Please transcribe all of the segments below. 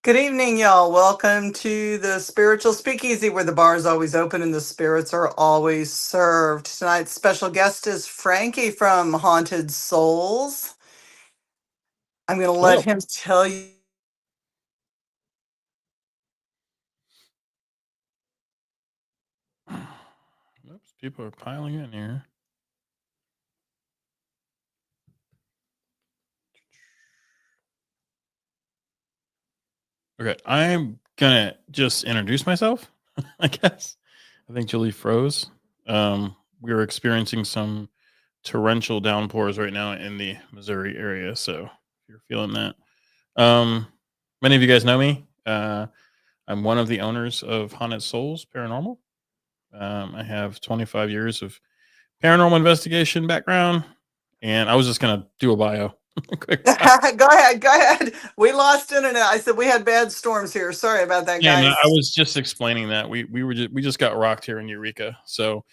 Good evening, y'all. Welcome to the Spiritual Speakeasy, where the bar is always open and the spirits are always served. Tonight's special guest is Franki from Haunted Souls. I'm going to let him tell you. Oops, people are piling in here. Okay, I'm gonna just introduce myself, I guess. I think Julie froze. We are experiencing some torrential downpours right now in the Missouri area, so if you're feeling that. Many of you guys know me. I'm one of the owners of Haunted Souls Paranormal. I have 25 years of paranormal investigation background, and I was just gonna do a bio. Quick bio. Go ahead. We lost internet. I said we had bad storms here. Sorry about that, Yeah, guys. I was just explaining that we just got rocked here in Eureka, so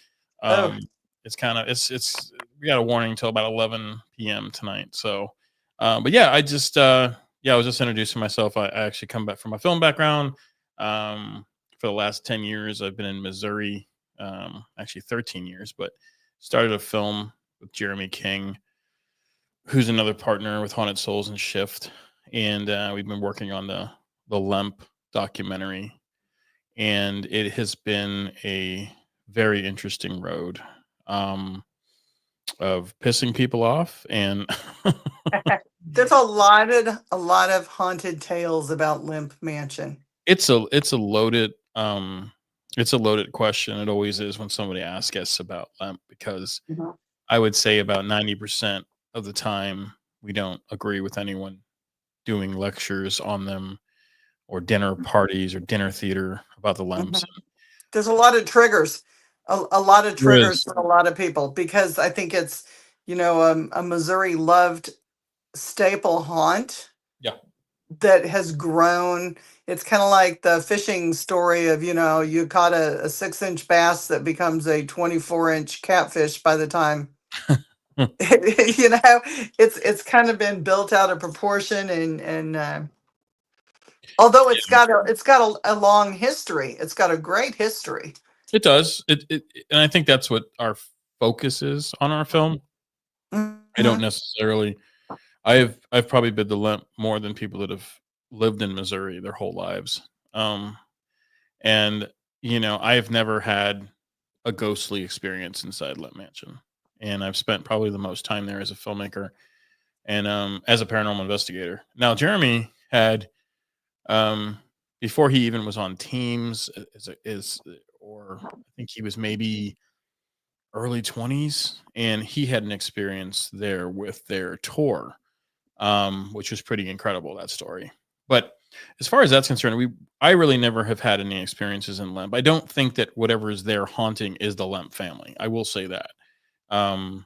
Oh, it's kind of it's we got a warning until about 11 p.m. tonight. So, but yeah, I was just introducing myself. I actually come back from my film background. For the last 10 years, I've been in Missouri. Actually 13 years, but started a film with Jeremy King, who's another partner with Haunted Souls and Shift, and we've been working on the Lemp documentary, and it has been a very interesting road of pissing people off, and there's a lot of haunted tales about Lemp Mansion. it's a loaded it's a loaded question. It always is when somebody asks us about Lemp, because Mhm. I would say about 90% of the time we don't agree with anyone doing lectures on them or dinner parties or dinner theater about the Lemps. Mhm. There's a lot of triggers, a lot of There triggers is. for a lot of people because I think it's, a Missouri loved staple haunt Yeah. that has grown. It's kind of like the fishing story of, you caught a 6-inch bass that becomes a 24-inch catfish by the time, it's kind of been built out of proportion and although it's got a long history, it's got a great history. It does. And I think that's what our focus is on our film. I don't Mhm. necessarily. I've probably been to Lemp more than people that have lived in Missouri their whole lives. And I have never had a ghostly experience inside Lemp Mansion, and I've spent probably the most time there as a filmmaker and as a paranormal investigator. Now, Jeremy had um, before he even was on teams, or I think he was maybe early 20s, and he had an experience there with their tour, which was pretty incredible, that story. But as far as that's concerned, I really never have had any experiences in Lemp. I don't think that whatever is there haunting is the Lemp family. I will say that. Um,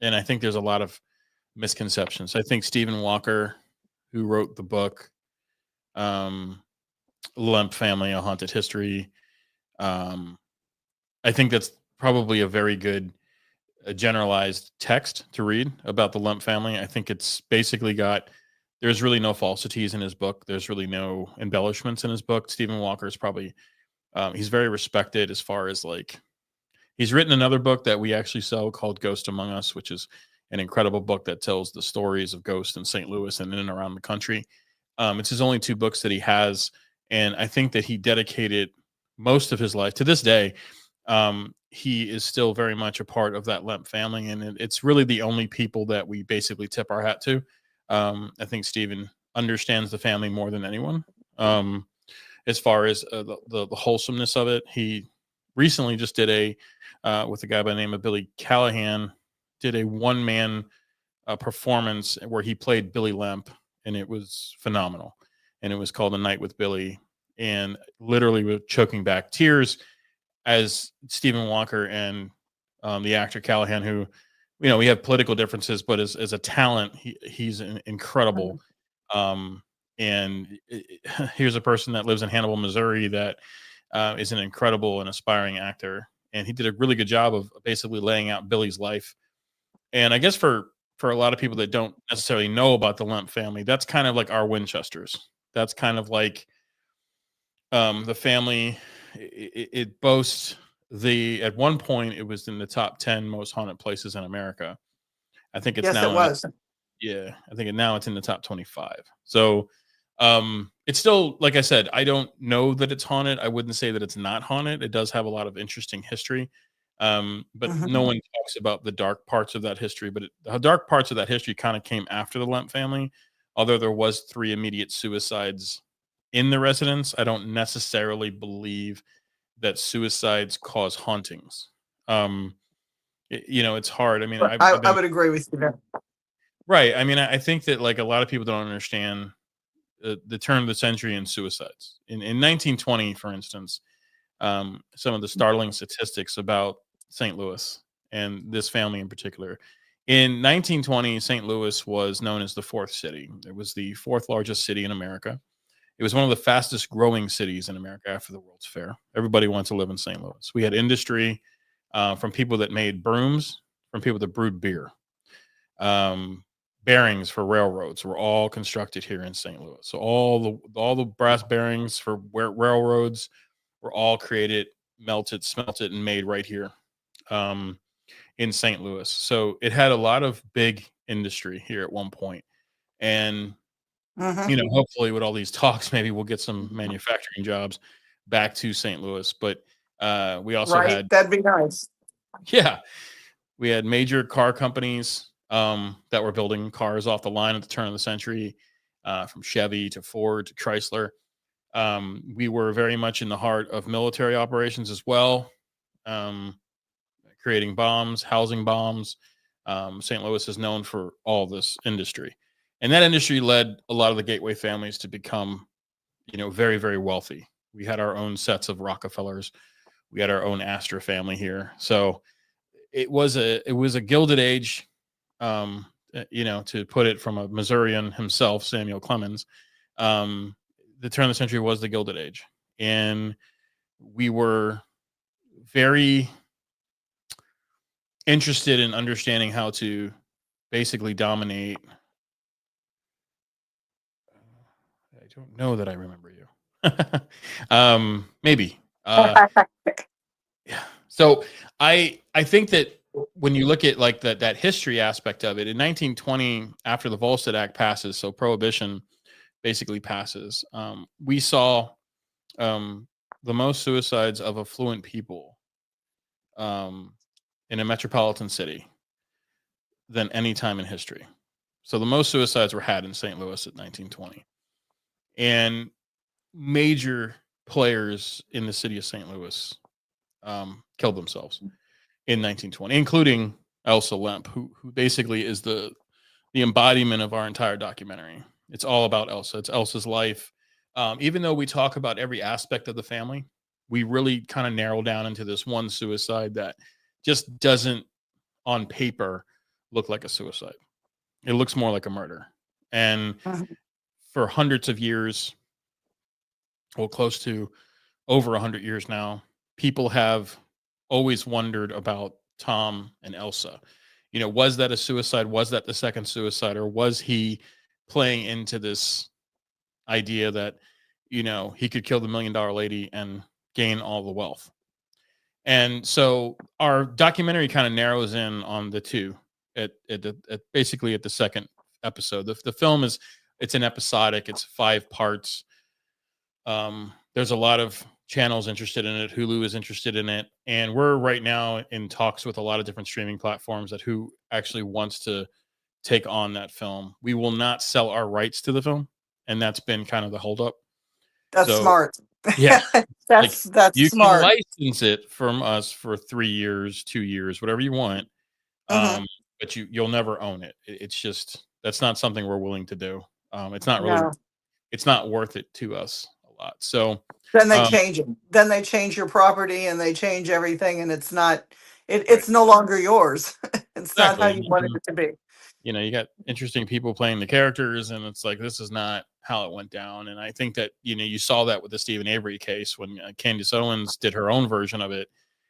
and I think there's a lot of misconceptions. I think Stephen Walker, who wrote the book um, Lemp Family: A Haunted History, um, I think that's probably a very good a generalized text to read about the Lemp family. I think it's basically there's really no falsities in his book. There's really no embellishments in his book. Stephen Walker is probably he's very respected as far as like he's written another book that we actually sell called Ghost Among Us, which is an incredible book that tells the stories of ghosts in St. Louis and in and around the country. It's his only two books that he has, and I think that he dedicated most of his life to this day. He is still very much a part of that Lemp family, and it's really the only people that we basically tip our hat to. I think Stephen understands the family more than anyone. As far as the wholesomeness of it, he recently just did with a guy by the name of Billy Callahan, did a one man performance where he played Billy Lemp, and it was phenomenal. And it was called A Night with Billy, and literally with choking back tears as Stephen Walker and the actor Callahan, who we have political differences, but as a talent, he's incredible. Um, and here's a person that lives in Hannibal, Missouri, that is an incredible and aspiring actor, and he did a really good job of basically laying out Billy's life. And I guess for a lot of people that don't necessarily know about the Lemp family, that's kind of like our Winchesters. That's kind of like the family. It boasts at one point it was in the top 10 most haunted places in America. I think it's Yes, it now was. I think now it's in the top 25. So it's still, like I said, I don't know that it's haunted. I wouldn't say that it's not haunted. It does have a lot of interesting history. But no Mhm. one talks about the dark parts of that history. But the dark parts of that history kind of came after the Lemp family. Although there was 3 immediate suicides in the residence, I don't necessarily believe that suicides cause hauntings. It's hard. I mean, I've I been would agree with you there. right. I mean, I think that like a lot of people don't understand the turn of the century in suicides. In 1920, for instance, some of the startling statistics about St. Louis and this family in particular. In 1920, St. Louis was known as the fourth city. It was the fourth largest city in America. It was one of the fastest growing cities in America after the World's Fair. Everybody wanted to live in St. Louis. We had industry from people that made brooms, from people that brewed beer. Um, Bearings for railroads were all constructed here in St. Louis. So all the brass bearings for railroads were all created, melted, smelted, and made right here um, in St. Louis. So it had a lot of big industry here at one point. And Mhm. hopefully with all these talks, maybe we'll get some manufacturing jobs back to St. Louis. But we also Right? had, That'd be nice. yeah, we had major car companies that were building cars off the line at the turn of the century, from Chevy to Ford to Chrysler. We were very much in the heart of military operations as well, um, creating bombs, housing bombs. St. Louis is known for all this industry. And that industry led a lot of the gateway families to become, very, very wealthy. We had our own sets of Rockefellers. We had our own Astor family here. So it was a gilded age, to put it from a Missourian himself, Samuel Clemens. Um, the turn of the century was the Gilded Age, and we were very interested in understanding how to basically dominate. I don't know that I remember you. Maybe. Yeah. So I think that when you look at like that history aspect of it, in 1920, after the Volstead Act passes, so prohibition basically passes, we saw um, the most suicides of affluent people um, in a metropolitan city than any time in history. So the most suicides were had in St. Louis at 1920, and major players in the city of St. Louis killed themselves in 1920, including Elsa Lemp, who basically is the embodiment of our entire documentary. It's all about Elsa. It's Elsa's life. Even though we talk about every aspect of the family, we really kind of narrow down into this one suicide that just doesn't, on paper, look like a suicide. It looks more like a murder. And Mhm. for hundreds of years, well, close to over 100 years now, people have always wondered about Tom and Elsa. Was that a suicide? Was that the second suicide? Or was he playing into this idea that, he could kill the $1 million lady and gain all the wealth? And so our documentary kind of narrows in on the two basically at the second episode. The film it's an episodic, it's 5 parts. There's a lot of channels interested in it. Hulu is interested in it, and we're right now in talks with a lot of different streaming platforms that who actually wants to take on that film. We will not sell our rights to the film, and that's been kind of the holdup. That's So smart. yeah, like That's you can smart. license it from us for 3 years, 2 years, whatever you want. Mhm. But you'll never own it. It's just that's not something we're willing to do. It's not really No. it's not worth it to us a lot. So Then they um, change it. Then they change your property and they change everything and it's not right. it's no longer yours. It's not how Exactly. you wanted it to be. You got interesting people playing the characters, and it's like this is not how it went down. And I think that you saw that with the Stephen Avery case when Candace Owens did her own version of it.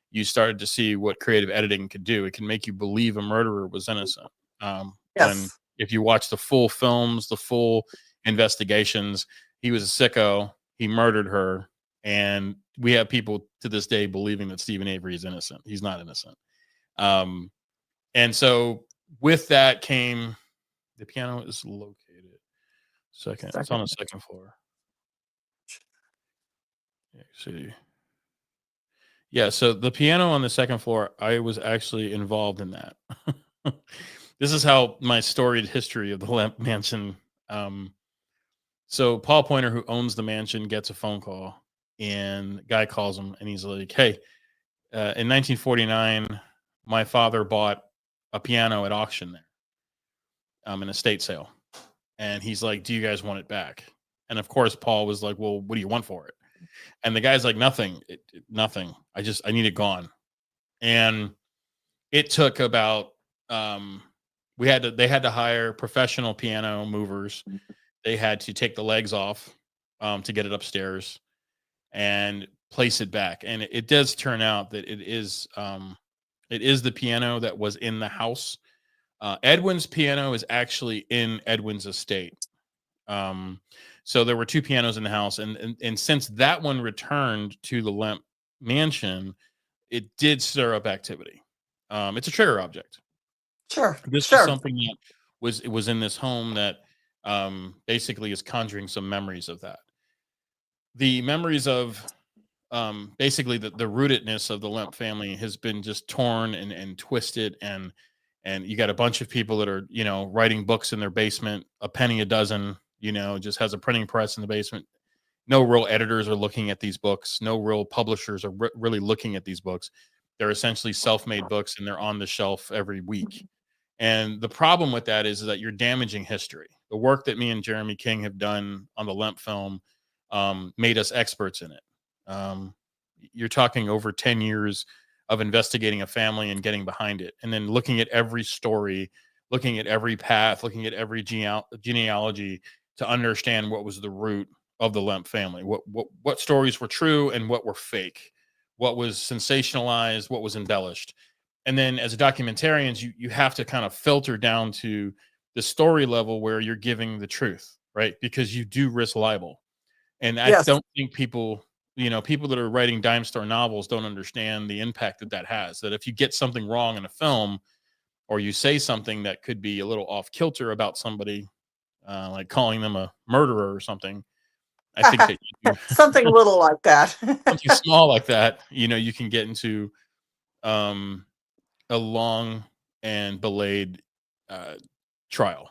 You started to see what creative editing could do. It can make you believe a murderer was innocent. When Yes. if you watch the full films, the full investigations, He was a sicko. He murdered her. And we have people to this day believing that Stephen Avery is innocent. He's not innocent. And so with that came the piano is located second. It's on the second floor. See. Yeah, so the piano on the second floor, I was actually involved in that. This is how my storied history of the Lemp Mansion. So Paul Pointer, who owns the mansion, gets a phone call, and the guy calls him, and he's like, "Hey, in 1949, my father bought a piano at auction there, in a estate sale." And he's like, "Do you guys want it back?" And of course, Paul was like, "Well, what do you want for it?" And the guy's like, "Nothing, nothing. I need it gone." And it took about, they had to hire professional piano movers. They had to take the legs off, to get it upstairs and place it back. And it does turn out that it is the piano that was in the house. Edwin's piano is actually in Edwin's estate. So there were two pianos in the house, and since that one returned to the Lemp Mansion, it did stir up activity. It's a trigger object. Sure. This was something that was in this home that basically is conjuring some memories of that. The memories of basically the rootedness of the Lemp family has been just torn and twisted, and you got a bunch of people that are, writing books in their basement, a penny a dozen, just has a printing press in the basement. No real editors are looking at these books. No real publishers are really looking at these books. They're essentially self-made books, and they're on the shelf every week. And the problem with that is that you're damaging history. The work that me and Jeremy King have done on the Lemp film made us experts in it. You're talking over 10 years of investigating a family and getting behind it, and then looking at every story, looking at every path, looking at every genealogy to understand what was the root of the Lemp family, what stories were true and what were fake, what was sensationalized, what was embellished. And then as a documentarians, you have to kind of filter down to the story level where you're giving the truth, right? Because you do risk libel. And I don't think people that are writing dime store novels don't understand the impact that has. That if you get something wrong in a film, or you say something that could be a little off kilter about somebody, like calling them a murderer or something, I think that something little like that, something small like that, you can get into a long and belayed trial.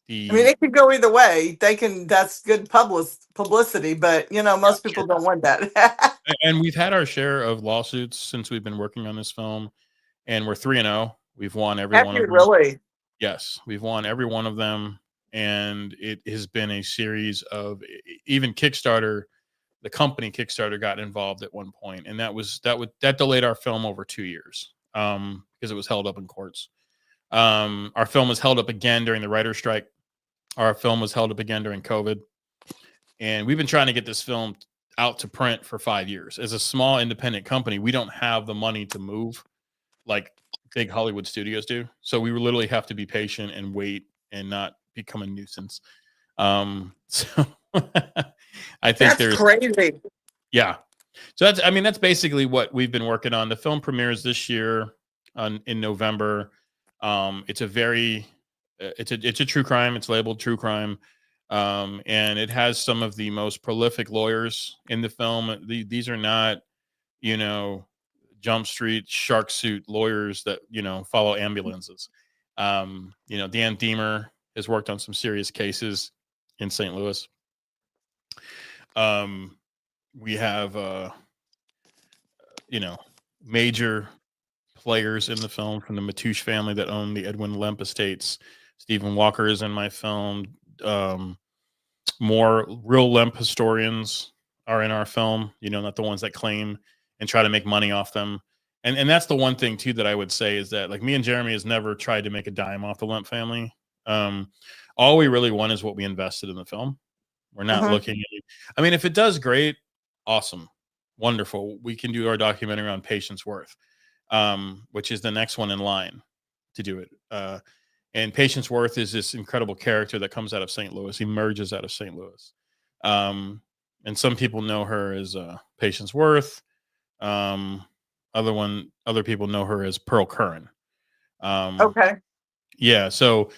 I mean, it could go either way. That's good publicity, but most people don't want that. And we've had our share of lawsuits since we've been working on this film, and we're 3-0. We've won every one of them. Really? Yes, we've won every one of them, and it has been a series of, even Kickstarter. The company Kickstarter got involved at one point, and that delayed our film over 2 years because it was held up in courts. Our film was held up again during the writer's strike. Our film was held up again during COVID, and we've been trying to get this film out to print for 5 years. As a small independent company, we don't have the money to move like big Hollywood studios do. So we literally have to be patient and wait and not become a nuisance. So I think that's crazy. Yeah. So that's basically what we've been working on. The film premieres this year in November. It's a true crime. It's labeled true crime. And it has some of the most prolific lawyers in the film. These are not, Jump Street shark suit lawyers that, follow ambulances. Dan Deemer has worked on some serious cases in St. Louis. We have, major players in the film from the Matouche family that own the Edwin Lemp estates. Stephen Walker is in my film. More real Lemp historians are in our film, not the ones that claim and try to make money off them. And that's the one thing too that I would say is that, like, me and Jeremy has never tried to make a dime off the Lemp family. All we really want is what we invested in the film. We're not looking at, if it does great, awesome, wonderful. We can do our documentary on Patience Worth, which is the next one in line to do it. And Patience Worth is this incredible character that comes out of St. Louis, emerges out of St. Louis. And some people know her as Patience Worth. Um, other people know her as Pearl Curran. Okay. Yeah, so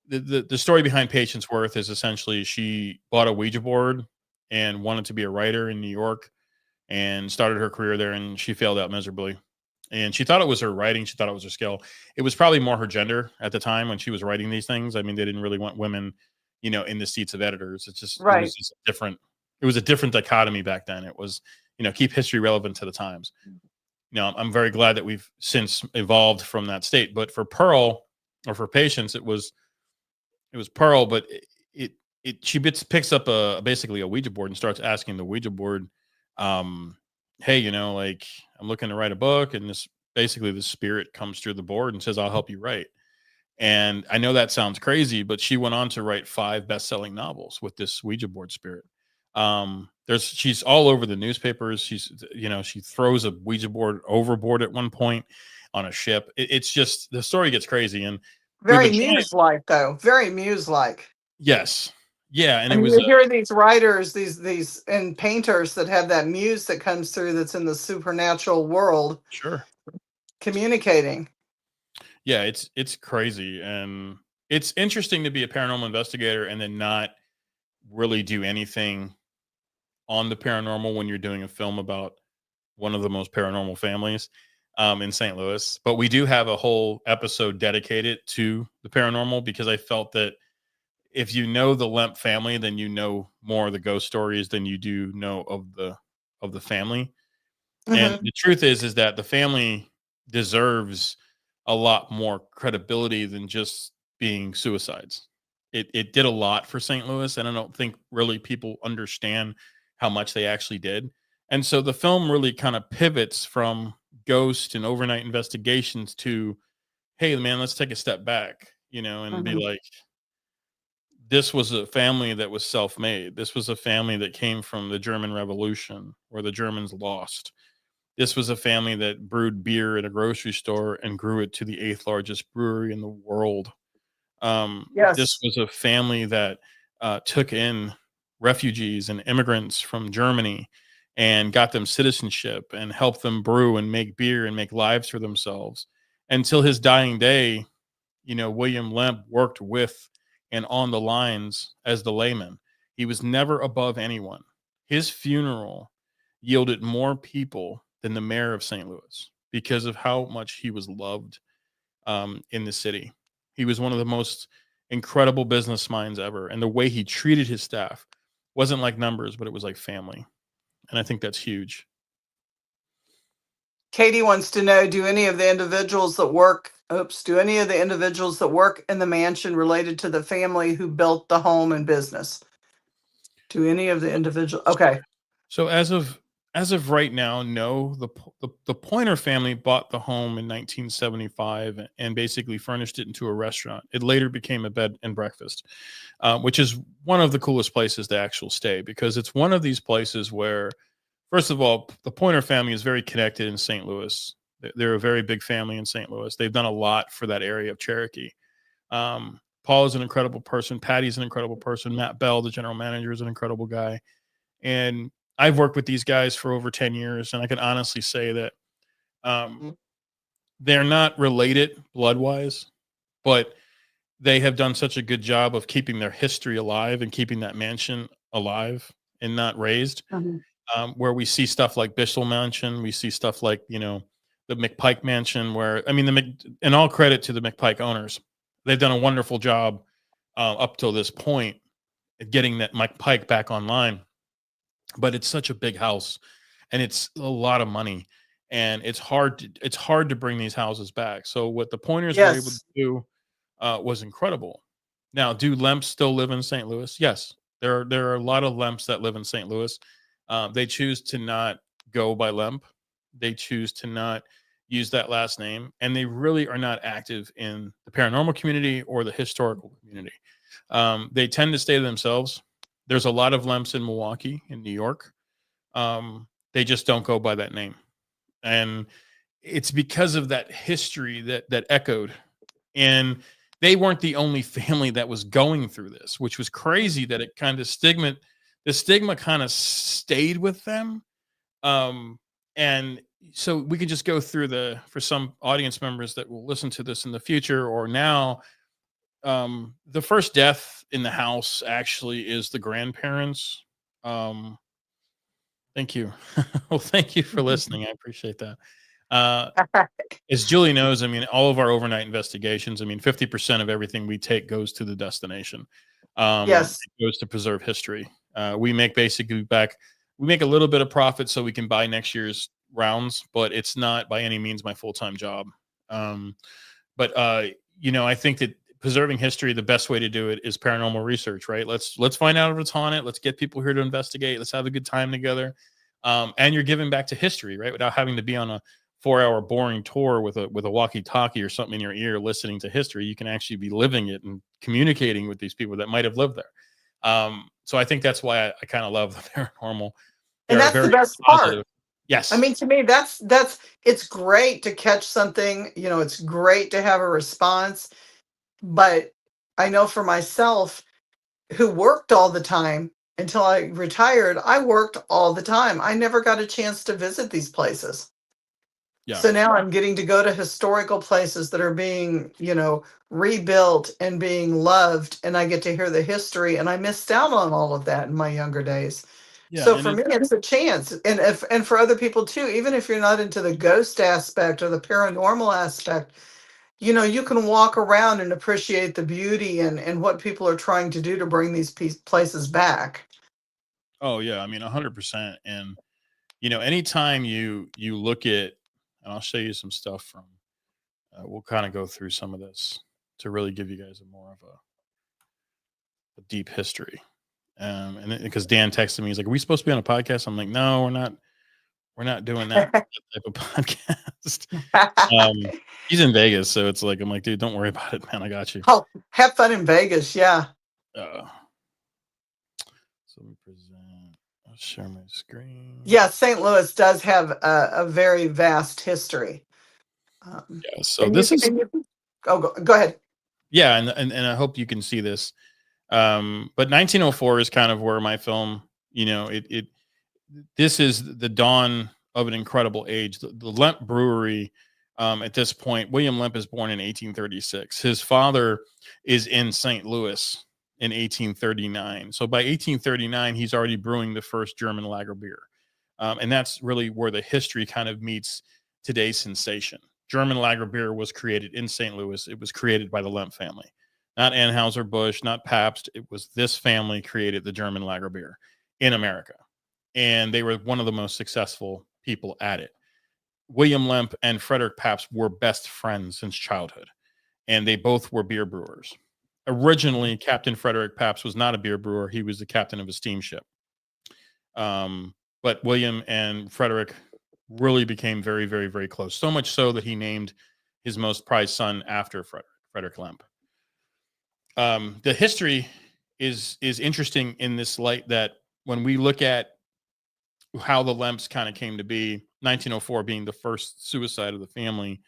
the story behind Patience Worth is essentially she bought a Ouija board and wanted to be a writer in New York and started her career there, and she failed out miserably. And she thought it was her writing, she thought it was her skill. It was probably more her gender at the time when she was writing these things. I mean, they didn't really want women, in the seats of editors. It was Right. just different. It was a different dichotomy back then. It was, keep history relevant to the times. I'm very glad that we've since evolved from that state. But for Pearl, or for Patience, it was Pearl, but she picks up basically a Ouija board and starts asking the Ouija board, hey, like, I'm looking to write a book, and the spirit comes through the board and says, I'll help you write. And I know that sounds crazy, but she went on to write 5 best-selling novels with this Ouija board spirit. She's all over the newspapers. She throws a Ouija board overboard at one point on a ship. It's just, the story gets crazy, and we've Very been trying. muse-like, though. Very muse-like. Yes, yeah, and I it mean, was you hear these writers, these and painters that have that muse that comes through that's in the supernatural world sure. communicating. Yeah, it's crazy, and it's interesting to be a paranormal investigator and then not really do anything on the paranormal when you're doing a film about one of the most paranormal families in St. Louis. But we do have a whole episode dedicated to the paranormal, because I felt that if you know the Lemp family, then you know more of the ghost stories than you do know of the family. And Hmm. the truth is that the family deserves a lot more credibility than just being suicides. It did a lot for St. Louis, and I don't think really people understand how much they actually did. And so the film really kind of pivots from ghost and overnight investigations to, hey man, let's take a step back, and be Hmm. like, this was a family that was self-made. This was a family that came from the German Revolution, where the Germans lost. This was a family that brewed beer at a grocery store and grew it to the 8th largest brewery in the world. This Yes. was a family that took in refugees and immigrants from Germany and got them citizenship and helped them brew and make beer and make lives for themselves. Until his dying day, William Lemp worked with and on the lines as the layman. He was never above anyone. His funeral yielded more people than the mayor of St. Louis because of how much he was loved in the city. He was one of the most incredible business minds ever. And the way he treated his staff wasn't like numbers, but it was like family. And I think that's huge. Katie wants to know, do any of the individuals that work in the mansion related to the family who built the home and business? Do any of the individual? Okay. So as of right now, no. The Pointer family bought the home in 1975 and basically furnished it into a restaurant. It later became a bed and breakfast, which is one of the coolest places to actually stay, because it's one of these places where, first of all, the Pointer family is very connected in St. Louis. They're a very big family in St. Louis. They've done a lot for that area of Cherokee. Paul is an incredible person. Patty's an incredible person. Matt Bell, the general manager, is an incredible guy. And I've worked with these guys for over 10 years, and I can honestly say that um, they're not related blood wise, but they have done such a good job of keeping their history alive and keeping that mansion alive and not raised. Mhm. Where we see stuff like Bishel Mansion, we see stuff like, the McPike Mansion, where, I mean, and all credit to the McPike owners. They've done a wonderful job up till this point at getting that McPike back online. But it's such a big house, and it's a lot of money, and it's hard to bring these houses back. So what the Pointers were able to Yes. do was incredible. Now, do Lemps still live in St. Louis? Yes, there are a lot of Lemps that live in St. Louis. They choose to not go by Lemp. They choose to not use that last name, and they really are not active in the paranormal community or the historical community. They tend to stay to themselves. There's a lot of Lemps in Milwaukee, in New York. They just don't go by that name, and it's because of that history that echoed. And they weren't the only family that was going through this, which was crazy, that it kind of the stigma kind of stayed with them. And so we can just go through for some audience members that will listen to this in the future or now. The first death in the house actually is the grandparents. Um, Thank you. Well, thank you for listening. I appreciate that. Uh, as Julie knows, I mean, all of our overnight investigations, I mean, 50% of everything we take goes to the destination. Yes. It goes to preserve history. We make we make a little bit of profit so we can buy next year's rounds, but it's not by any means my full-time job. But I think that preserving history, the best way to do it is paranormal research, right? Let's find out if it's haunted. Let's get people here to investigate. Let's have a good time together. And you're giving back to history, right? Without having to be on a 4-hour boring tour with a walkie-talkie or something in your ear listening to history. You can actually be living it and communicating with these people that might have lived there. So I think that's why I kind of love the paranormal. And They're that's the very best positive. part. Yes. I mean, to me, that's it's great to catch something, it's great to have a response, but I know for myself, who worked all the time until I retired, I worked all the time. I never got a chance to visit these places. Yeah. So now I'm getting to go to historical places that are being, rebuilt and being loved, and I get to hear the history, and I missed out on all of that in my younger days. Yeah. So And for me, it's a chance, and for other people too. Even if you're not into the ghost aspect or the paranormal aspect, you can walk around and appreciate the beauty and what people are trying to do to bring these places back. oh yeah, I mean 100%. And anytime you look at, and I'll show you some stuff from. We'll kind of go through some of this to really give you guys more of a deep history. And because Dan texted me, he's like, "Are we supposed to be on a podcast?" I'm like, "No, we're not. We're not doing that type of podcast." He's in Vegas, so it's like I'm like, "Dude, don't worry about it, man. I got you." Oh, have fun in Vegas, yeah. So let me present. I'll share my screen. Yeah, St. Louis does have a very vast history. Yeah. So this is. Go ahead. Yeah, and I hope you can see this. But 1904 is kind of where my film, this is the dawn of an incredible age. The Lemp Brewery, at this point, William Lemp is born in 1836. His father is in St. Louis in 1839. So by 1839, he's already brewing the first German lager beer. And that's really where the history kind of meets today's sensation. German lager beer was created in St. Louis. It was created by the Lemp family, not Anheuser-Busch, not Pabst. It was this family created the German lager beer in America. And they were one of the most successful people at it. William Lemp and Frederick Pabst were best friends since childhood, and they both were beer brewers. Originally, Captain Frederick Pabst was not a beer brewer. He was the captain of a steamship. But William and Frederick really became very, very, very close. So much so that he named his most prized son after Frederick Lemp. The history is interesting in this light that when we look at how the Lemps kind of came to be, 1904 being the first suicide of the family.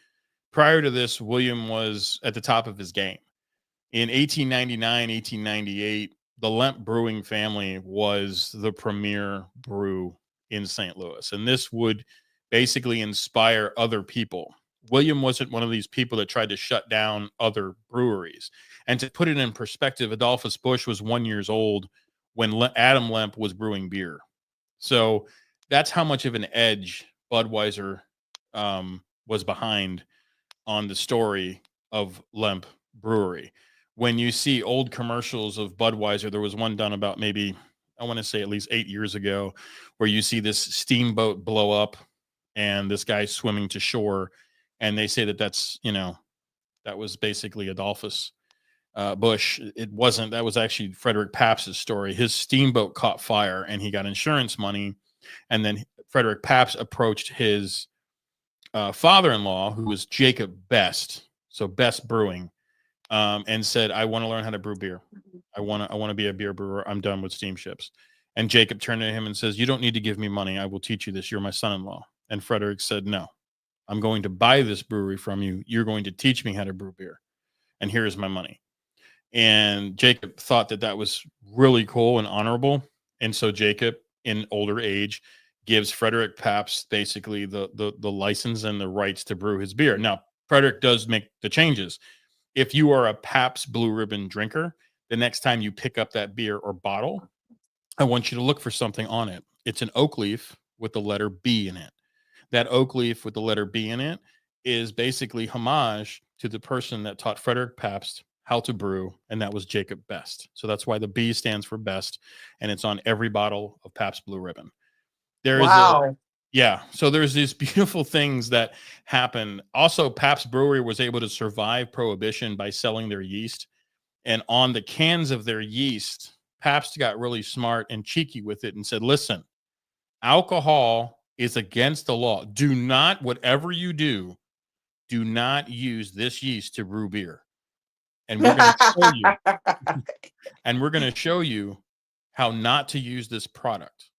Prior to this, William was at the top of his game. In 1899, 1898, the Lemp Brewing family was the premier brew in St. Louis. And this would basically inspire other people. William wasn't one of these people that tried to shut down other breweries. And to put it in perspective, Adolphus Busch was 1 year old when Adam Lemp was brewing beer. So that's how much of an edge Budweiser was behind on the story of Lemp Brewery. When you see old commercials of Budweiser, there was one done about maybe, I want to say at least 8 years ago, where you see this steamboat blow up and this guy swimming to shore. And they say that was basically Adolphus Busch. It wasn't. That was actually Frederick Pabst's story. His steamboat caught fire and he got insurance money. And then Frederick Pabst approached his father-in-law, who was Jacob Best, so Best Brewing, and said, "I want to learn how to brew beer. I want to be a beer brewer. I'm done with steamships." And Jacob turned to him and says, "You don't need to give me money. I will teach you this. You're my son-in-law." And Frederick said, "No, I'm going to buy this brewery from you. You're going to teach me how to brew beer. And here is my money." And Jacob thought that was really cool and honorable. And so Jacob, in older age, gives Frederick Pabst basically the license and the rights to brew his beer. Now, Frederick does make the changes. If you are a Pabst Blue Ribbon drinker, the next time you pick up that beer or bottle, I want you to look for something on it. It's an oak leaf with the letter B in it. That oak leaf with the letter B in it is basically homage to the person that taught Frederick Pabst how to brew, and that was Jacob Best. So that's why the B stands for best, and it's on every bottle of Pabst Blue Ribbon. There is a Wow. Yeah, so there's these beautiful things that happen. Also, Pabst Brewery was able to survive Prohibition by selling their yeast, and on the cans of their yeast, Pabst got really smart and cheeky with it and said, "Listen, alcohol is against the law. Do not, whatever you do not use this yeast to brew beer. And we're going to show you, and we're going to show you how not to use this product."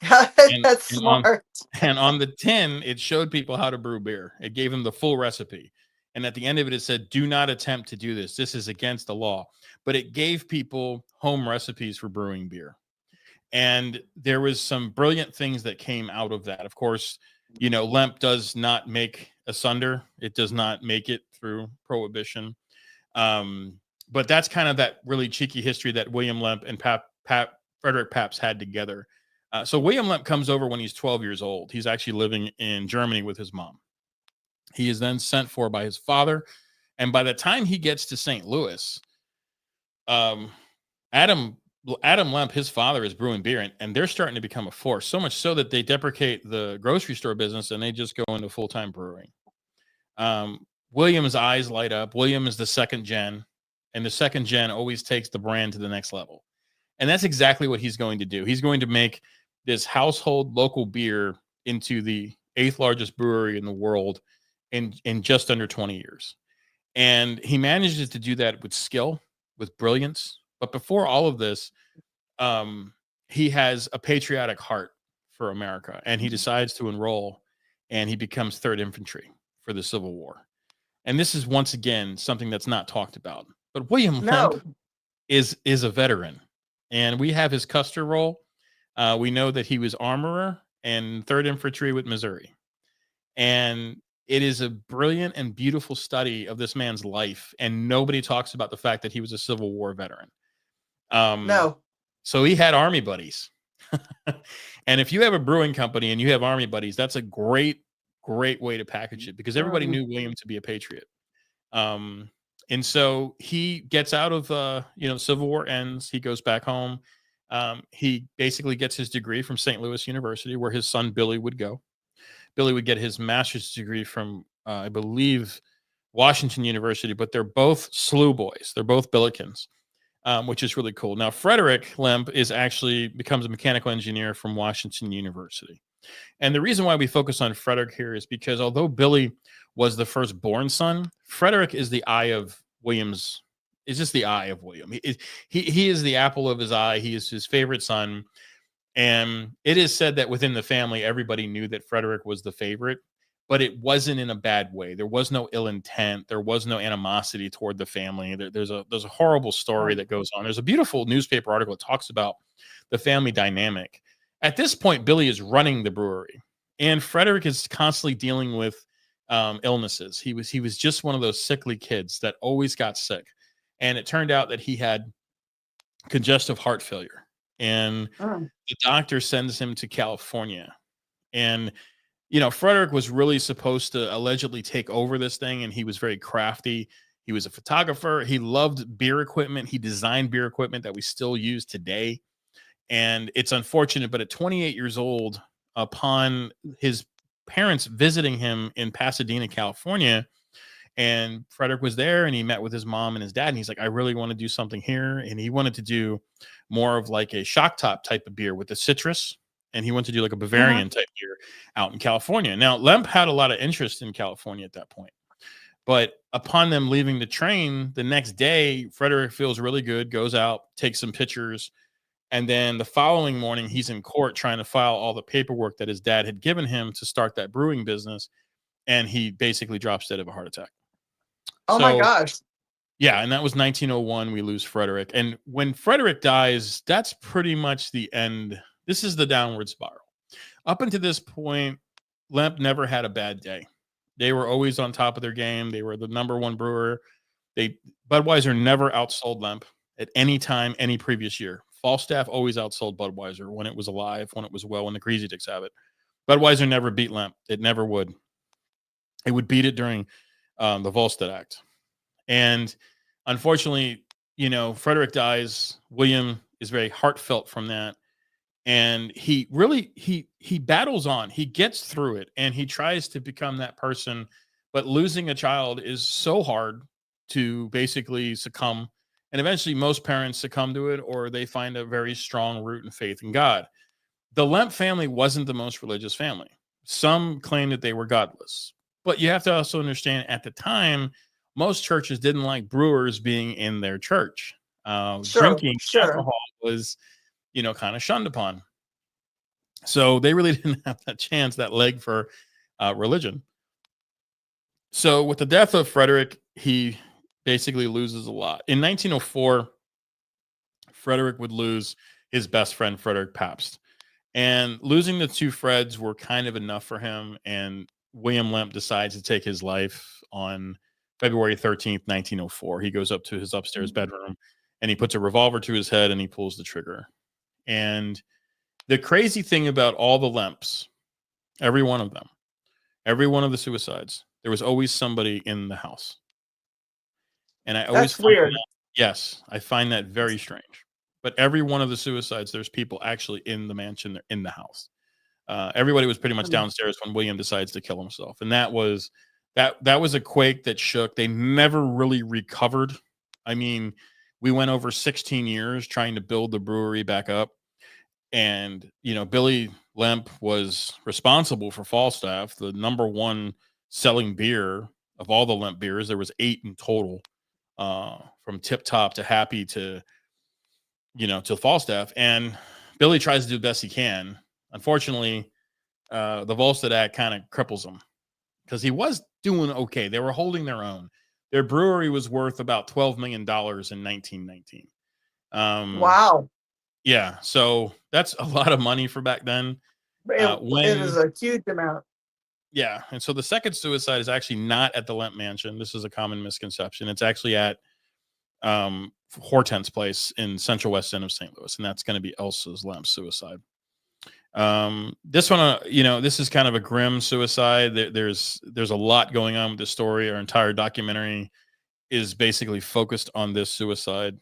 And That's and on smart. and on the tin, it showed people how to brew beer. It gave them the full recipe. And at the end of it, it said, "Do not attempt to do this. This is against the law." But it gave people home recipes for brewing beer. And there was some brilliant things that came out of that. Of course, Lemp does not make asunder. It does not make it through Prohibition. But that's kind of that really cheeky history that William Lemp and Frederick Pabst had together. So William Lemp comes over when he's 12 years old. He's actually living in Germany with his mom. He is then sent for by his father. And by the time he gets to St. Louis, um, Adam Lemp, his father, is brewing beer, and they're starting to become a force. So much so that they deprecate the grocery store business and they just go into full-time brewing. William's eyes light up. William is the second gen, and the second gen always takes the brand to the next level. And that's exactly what he's going to do. He's going to make this household local beer into the 8th largest brewery in the world in just under 20 years. And he manages to do that with skill, with brilliance. But before all of this, he has a patriotic heart for America, and he decides to enroll, and he becomes 3rd Infantry for the Civil War. And this is once again something that's not talked about. But William Lemp No. is a veteran, and we have his Custer roll. We know that he was armorer and 3rd Infantry with Missouri, and it is a brilliant and beautiful study of this man's life. And nobody talks about the fact that he was a Civil War veteran. No. So he had army buddies. And if you have a brewing company and you have army buddies, that's a great way to package it, because everybody knew William to be a patriot. And so he gets out of Civil War ends. He goes back home. He basically gets his degree from St. Louis University, where his son Billy would go. Billy would get his master's degree from, I believe, Washington University, but they're both SLU boys. They're both Billikens, which is really cool. Now, Frederick Lemp becomes a mechanical engineer from Washington University. And the reason why we focus on Frederick here is because although Billy was the firstborn son, Frederick is the eye of William's. Is just the eye of William. He is the apple of his eye. He is his favorite son. And it is said that within the family, everybody knew that Frederick was the favorite, but it wasn't in a bad way. There was no ill intent. There was no animosity toward the family. There's a horrible story that goes on. There's a beautiful newspaper article that talks about the family dynamic. At this point, Billy is running the brewery, and Frederick is constantly dealing with illnesses. He was just one of those sickly kids that always got sick, and it turned out that he had congestive heart failure. And the doctor sends him to California. And, Frederick was really supposed to allegedly take over this thing, and he was very crafty. He was a photographer. He loved beer equipment. He designed beer equipment that we still use today. And it's unfortunate, but at 28 years old, upon his parents visiting him in Pasadena, California, and Frederick was there, and he met with his mom and his dad, and he's like, "I really want to do something here." And he wanted to do more of like a shock top type of beer with the citrus, and he wanted to do like a Bavarian type beer out in California. Now, Lemp had a lot of interest in California at that point, but upon them leaving the train the next day, Frederick feels really good, goes out, takes some pictures, and then the following morning, he's in court trying to file all the paperwork that his dad had given him to start that brewing business, and he basically drops dead of a heart attack. Oh my So gosh. Yeah, and that was 1901. We lose Frederick. And when Frederick dies, that's pretty much the end. This is the downward spiral. Up until this point, Lemp never had a bad day. They were always on top of their game. They were the number one brewer. They Budweiser never outsold Lemp at any time, any previous year. Falstaff always outsold Budweiser when it was alive, when it was well, when the Crazy Dicks have it. Budweiser never beat Lemp. It never would. It would beat it during the Volstead Act. And unfortunately, Frederick dies. William is very heartfelt from that. And he really he battles on. He gets through it and he tries to become that person. But losing a child is so hard to basically succumb. And eventually most parents succumb to it, or they find a very strong root in faith in God. The Lemp family wasn't the most religious family. Some claim that they were godless. But you have to also understand at the time, most churches didn't like brewers being in their church. Sure, Drinking sure. alcohol was, kind of shunned upon. So they really didn't have that chance, that leg for religion. So with the death of Frederick, he basically loses a lot. In 1904, Frederick would lose his best friend, Frederick Pabst. And losing the two Freds were kind of enough for him. And William Lemp decides to take his life on February 13th, 1904. He goes up to his upstairs bedroom and he puts a revolver to his head and he pulls the trigger. And the crazy thing about all the Lemps, every one of them, every one of the suicides, there was always somebody in the house. And I always That's find weird. that, yes, I find that very strange. But every one of the suicides, there's people actually in the mansion, they're in the house. Everybody was pretty much downstairs when William decides to kill himself, and that was a quake that shook. They never really recovered. I mean, we went over 16 years trying to build the brewery back up, and Billy Lemp was responsible for Falstaff, the number one selling beer of all the Lemp beers. There was 8 in total, from Tip Top to Happy to to Falstaff, and Billy tries to do the best he can. Unfortunately, the Volstead Act kind of cripples him because he was doing okay. They were holding their own. Their brewery was worth about $12 million in 1919. Wow. Yeah, so that's a lot of money for back then. It is a huge amount. Yeah, and so the second suicide is actually not at the Lemp Mansion. This is a common misconception. It's actually at Hortense Place in Central West End of St. Louis, and that's going to be Elsa's Lemp suicide. This one, this is kind of a grim suicide. There's a lot going on with the story. Our entire documentary is basically focused on this suicide.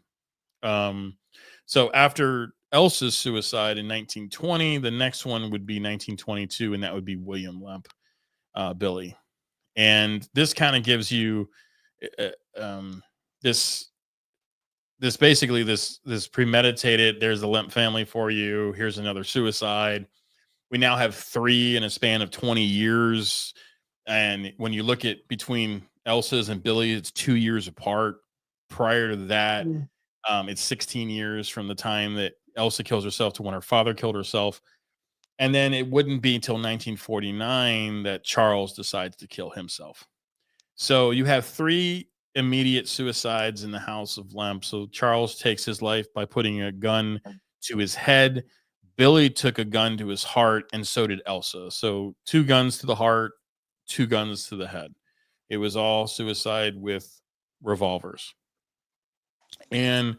So after Elsa's suicide in 1920, the next one would be 1922, and that would be William Lemp, Billy. And this kind of gives you this basically this premeditated, there's the Lemp family for you. Here's another suicide. We now have 3 in a span of 20 years. And when you look at between Elsa's and Billy, it's 2 years apart. Prior to that, it's 16 years from the time that Elsa kills herself to when her father killed herself. And then it wouldn't be until 1949 that Charles decides to kill himself. So you have 3 immediate suicides in the house of Lemp. So Charles takes his life by putting a gun to his head. Billy took a gun to his heart, and so did Elsa. So 2 guns to the heart, 2 guns to the head. It was all suicide with revolvers. And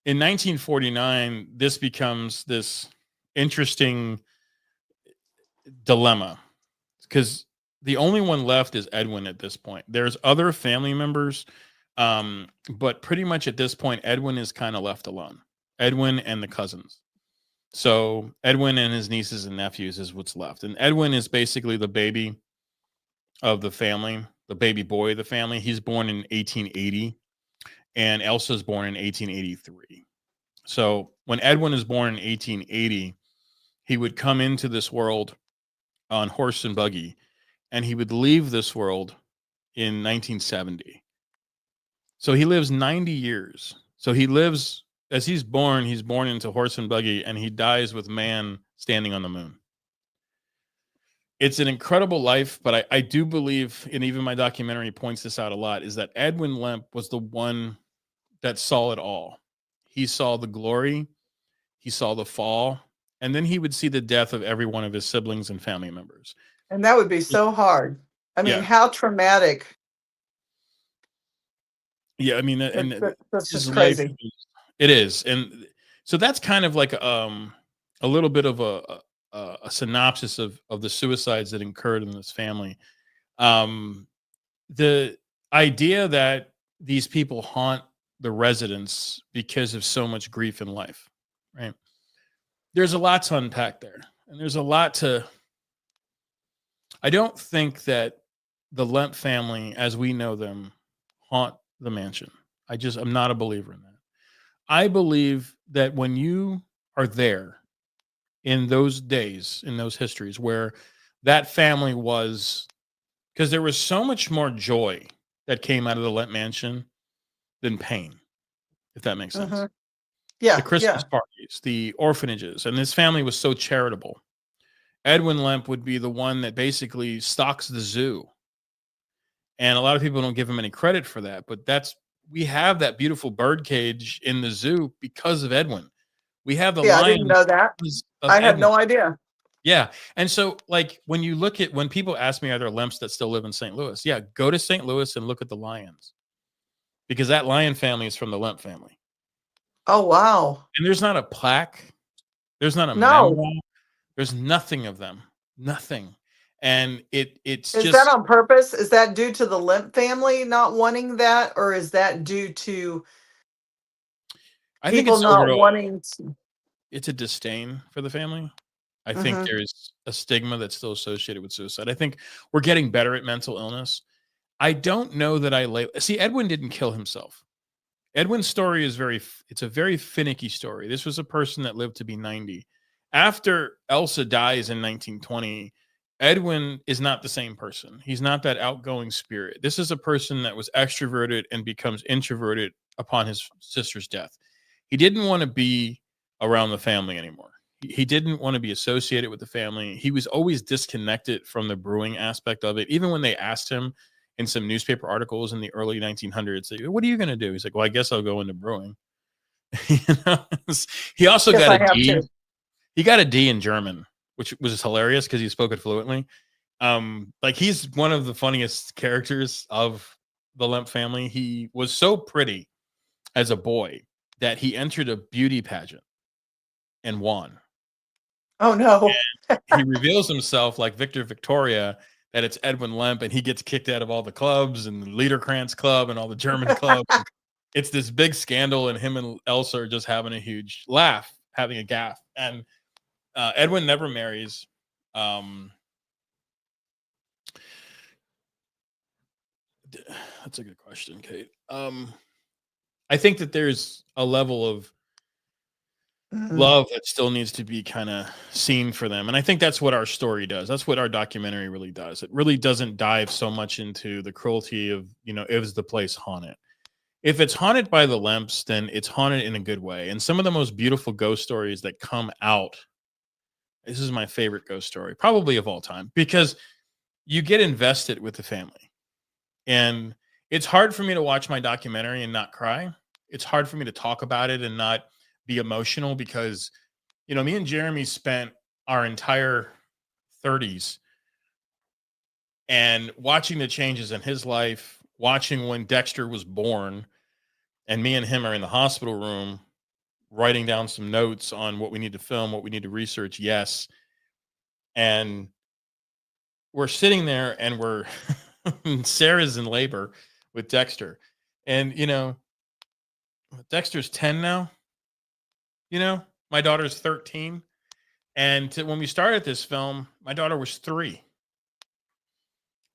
in 1949, this becomes this interesting dilemma because the only one left is Edwin at this point. There's other family members, but pretty much at this point, Edwin is kind of left alone. Edwin and the cousins. So Edwin and his nieces and nephews is what's left. And Edwin is basically the baby of the family, the baby boy of the family. He's born in 1880, and Elsa's born in 1883. So when Edwin is born in 1880, he would come into this world on horse and buggy, and he would leave this world in 1970. So he lives 90 years. So he lives, as he's born into horse and buggy, and he dies with man standing on the moon. it's an incredible life, but I do believe, and even my documentary points this out a lot, is that Edwin Lemp was the one that saw it all. He saw the glory, he saw the fall, and then he would see the death of every one of his siblings and family members. And that would be so hard. I mean, Yeah. how traumatic. Yeah, I mean, and That's his just life, crazy. it is. And so that's kind of like a little bit of a synopsis of the suicides that occurred in this family. Um the idea that these people haunt the residents because of so much grief in life, right? There's a lot to unpack there. And there's a lot to I don't think that the Lemp family as we know them haunt the mansion. I'm not a believer in that. I believe that when you are there in those days, in those histories where that family was, because there was so much more joy that came out of the Lemp mansion than pain, if that makes sense. Hmm. The Yeah, Christmas yeah. parties, the orphanages, and this family was so charitable. Edwin Lemp would be the one that basically stocks the zoo. And a lot of people don't give him any credit for that, but we have that beautiful bird cage in the zoo because of Edwin. We have the Yeah, I didn't lions know that. because of I had Edwin. no idea. Yeah. And so, like, when you look at when people ask me, are there Lemps that still live in St. Louis? Yeah, go to St. Louis and look at the lions because that lion family is from the Lemp family. Oh, wow. And there's not a plaque, there's not a No. memo, there's nothing of them, nothing. And it's Is that just, on purpose? Is that due to the Limp family not wanting that, or is that due to I think people it's not overall, wanting to? it's a disdain for the family. I think Mhm. there's a stigma that's still associated with suicide. I think we're getting better at mental illness. I don't know that see, Edwin didn't kill himself. Edwin's story is it's a very finicky story. This was a person that lived to be 90. After Elsa dies in 1920, Edwin is not the same person. He's not that outgoing spirit. This is a person that was extroverted and becomes introverted upon his sister's death. He didn't want to be around the family anymore. He didn't want to be associated with the family. He was always disconnected from the brewing aspect of it. Even when they asked him in some newspaper articles in the early 1900s, what are you going to do? He's like, well, I guess I'll go into brewing. You know? He also Yes, got I a have D. to. He got a D in German, which was hilarious because he spoke it fluently. Like, he's one of the funniest characters of the Lemp family. He was so pretty as a boy that he entered a beauty pageant and won. Oh, no. He reveals himself like Victor Victoria, that it's Edwin Lemp, and he gets kicked out of all the clubs and the Liederkranz Club and all the German clubs. It's this big scandal, and him and Elsa are just having a huge laugh, having a gaffe. And Edwin never marries. Um, that's a good question, Kate. I think that there's a level of Mhm. love that still needs to be kind of seen for them. And I think that's what our story does. That's what our documentary really does. It really doesn't dive so much into the cruelty of, is the place haunted? If it's haunted by the Lemps, then it's haunted in a good way. And some of the most beautiful ghost stories that come out, this is my favorite ghost story, probably of all time, because you get invested with the family. And it's hard for me to watch my documentary and not cry. It's hard for me to talk about it and not be emotional because, me and Jeremy spent our entire 30s and watching the changes in his life, watching when Dexter was born, and me and him are in the hospital room writing down some notes on what we need to film, what we need to research. Yes. And we're sitting there and Sarah's in labor with Dexter. And, Dexter's 10 now, my daughter's 13. And when we started this film, my daughter was 3.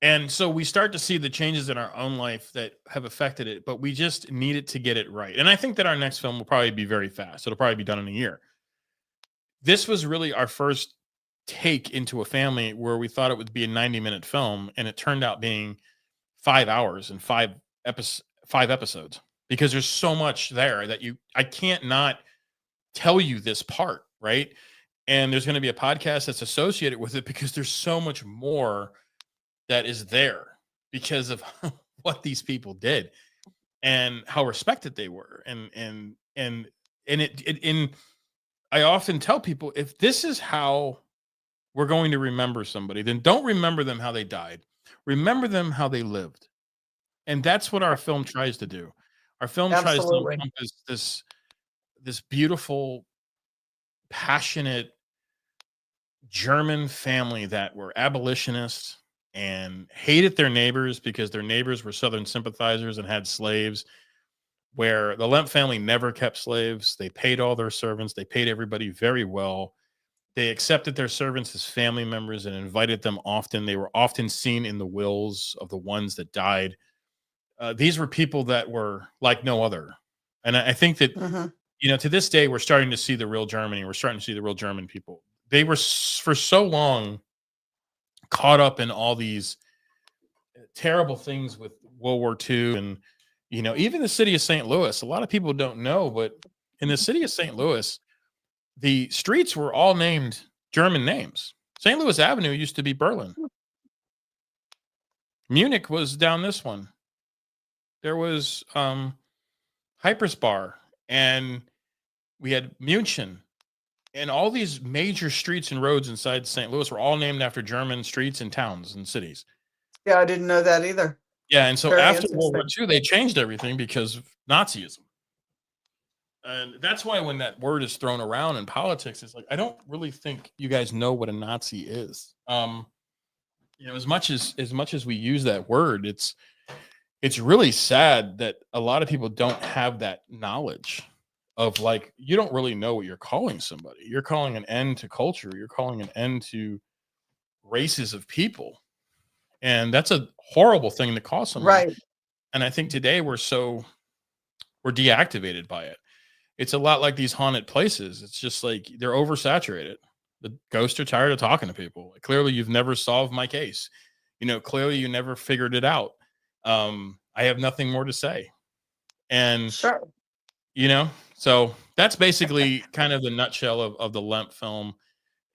And so we start to see the changes in our own life that have affected it, but we just needed to get it right. And I think that our next film will probably be very fast. It'll probably be done in a year. This was really our first take into a family where we thought it would be a 90-minute film, and it turned out being 5 hours and 5 episodes, because there's so much there that I can't not tell you this part, right? And there's going to be a podcast that's associated with it because there's so much more that is there because of what these people did and how respected they were. And I often tell people, if this is how we're going to remember somebody, then don't remember them how they died. Remember them how they lived. And that's what our film tries to do. Our film tries to Absolutely. encompass this beautiful, passionate German family that were abolitionists and hated their neighbors because their neighbors were Southern sympathizers and had slaves, where the Lemp family never kept slaves. They paid all their servants. They paid everybody very well. They accepted their servants as family members and invited them often. They were often seen in the wills of the ones that died. These were people that were like no other. And I think that, Hmm. to this day, we're starting to see the real Germany. We're starting to see the real German people. They were for so long caught up in all these terrible things with World War II. And, even the city of St. Louis, a lot of people don't know, but in the city of St. Louis, the streets were all named German names. St. Louis Avenue used to be Berlin. Munich was down this one. There was Hyperspar, and we had München, and all these major streets and roads inside St. Louis were all named after German streets and towns and cities. Yeah, I didn't know that either. Yeah, and so Very after World War interesting. II, they changed everything because of Nazism. And that's why when that word is thrown around in politics, it's like, I don't really think you guys know what a Nazi is. As much as we use that word, it's really sad that a lot of people don't have that knowledge of, like, you don't really know what you're calling somebody. You're calling an end to culture. You're calling an end to races of people. And that's a horrible thing to call someone. Right. And I think today we're deactivated by it. It's a lot like these haunted places. It's just like they're oversaturated. The ghosts are tired of talking to people. Like, clearly, you've never solved my case. Clearly, you never figured it out. I have nothing more to say. And, Sure. so that's basically kind of the nutshell of the Lemp film.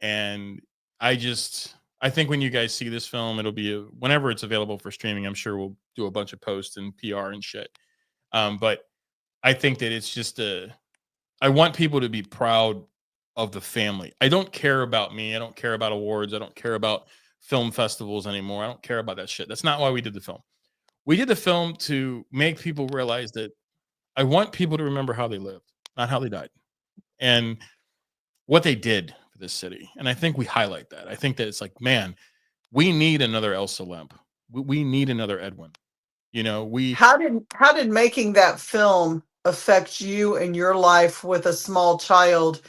And I think when you guys see this film, it'll be whenever it's available for streaming, I'm sure we'll do a bunch of posts and PR and shit. But I think that it's just I want people to be proud of the family. I don't care about me. I don't care about awards. I don't care about film festivals anymore. I don't care about that shit. That's not why we did the film. We did the film to make people realize that I want people to remember how they lived, not how they died, and what they did for this city. And I think we highlight that. I think that it's like, man, we need another Elsa Lemp. We need another Edwin. How did making that film affect you and your life with a small child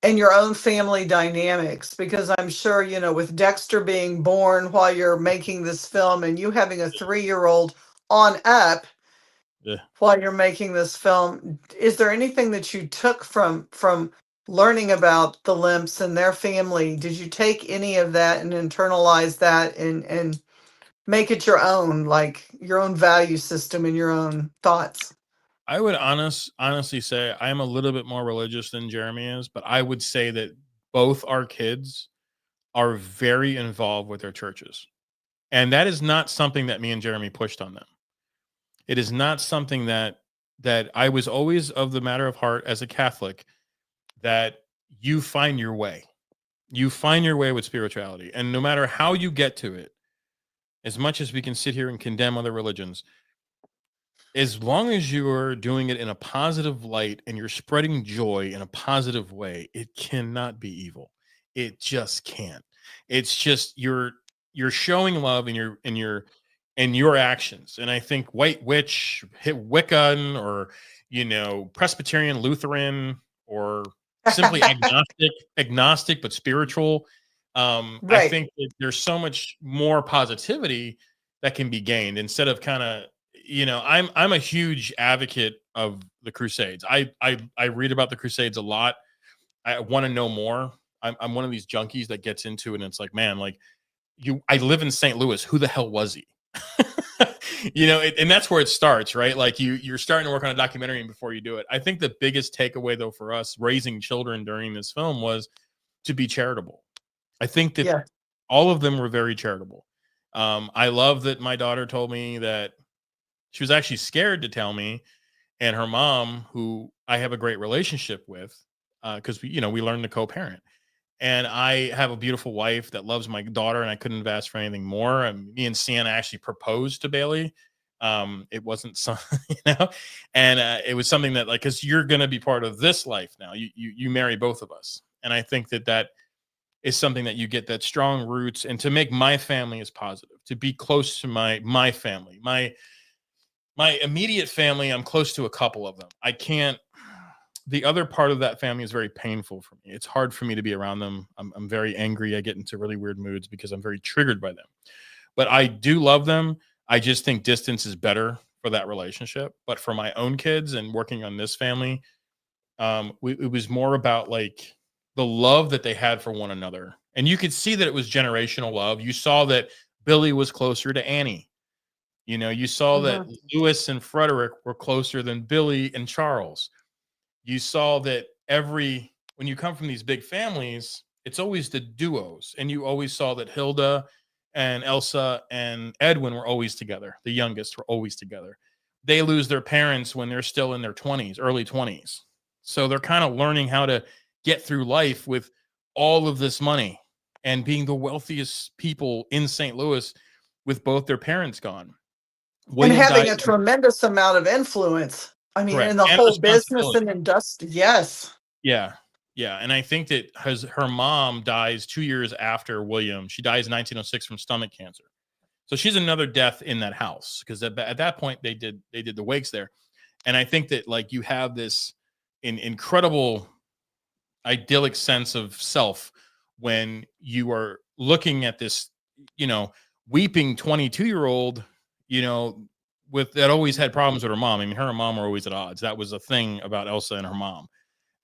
and your own family dynamics? Because I'm sure, with Dexter being born while you're making this film and you having a 3-year-old on up Yeah. while you're making this film, is there anything that you took from learning about the Lemps and their family? Did you take any of that and internalize that and make it your own, like your own value system and your own thoughts? I would honestly say I'm a little bit more religious than Jeremy is, but I would say that both our kids are very involved with their churches. And that is not something that me and Jeremy pushed on them. It is not something that I was always of the matter of heart as a Catholic, that you find your way. You find your way with spirituality. And no matter how you get to it, as much as we can sit here and condemn other religions, as long as you are doing it in a positive light and you're spreading joy in a positive way, it cannot be evil. It just can't. It's just you're showing love in your actions. And I think White Witch, Wiccan, or Presbyterian, Lutheran, or simply agnostic but spiritual. I Right. think that there's so much more positivity that can be gained instead of kind of, I'm a huge advocate of the Crusades. I read about the Crusades a lot. I want to know more. I'm one of these junkies that gets into it, and it's like, man, like I live in St. Louis. Who the hell was he? And that's where it starts, right? Like you're starting to work on a documentary before you do it. I think the biggest takeaway though for us raising children during this film was to be charitable. I think that Yeah. all of them were very charitable. I love that my daughter told me that she was actually scared to tell me, and her mom, who I have a great relationship with, because we learned to co-parent. And I have a beautiful wife that loves my daughter, and I couldn't have asked for anything more. And me and Sienna actually proposed to Bailey. It wasn't some, and it was something that, like, because you're going to be part of this life now. You marry both of us, and I think that is something that you get, that strong roots, and to make my family as positive, to be close to my family, my immediate family. I'm close to a couple of them. I can't. The other part of that family is very painful for me. It's hard for me to be around them. I'm very angry. I get into really weird moods because I'm very triggered by them. But I do love them. I just think distance is better for that relationship. But for my own kids and working on this family, it was more about like the love that they had for one another. And you could see that it was generational love. You saw that Billy was closer to Annie. You saw that Mhm. Lewis and Frederick were closer than Billy and Charles. You saw that when you come from these big families, it's always the duos. And you always saw that Hilda and Elsa and Edwin were always together. The youngest were always together. They lose their parents when they're still in their 20s, early 20s. So they're kind of learning how to get through life with all of this money and being the wealthiest people in St. Louis with both their parents gone. And William having died. a tremendous amount of influence. I mean, in Correct. the And whole business responsibility. and industry. Yes. Yeah. Yeah. And I think that her mom dies 2 years after William. She dies in 1906 from stomach cancer. So she's another death in that house, because at that point they did the wakes there. And I think that, like, you have this incredible idyllic sense of self when you are looking at this, weeping 22-year-old, with that always had problems with her mom. I mean, her and mom were always at odds. That was a thing about Elsa and her mom.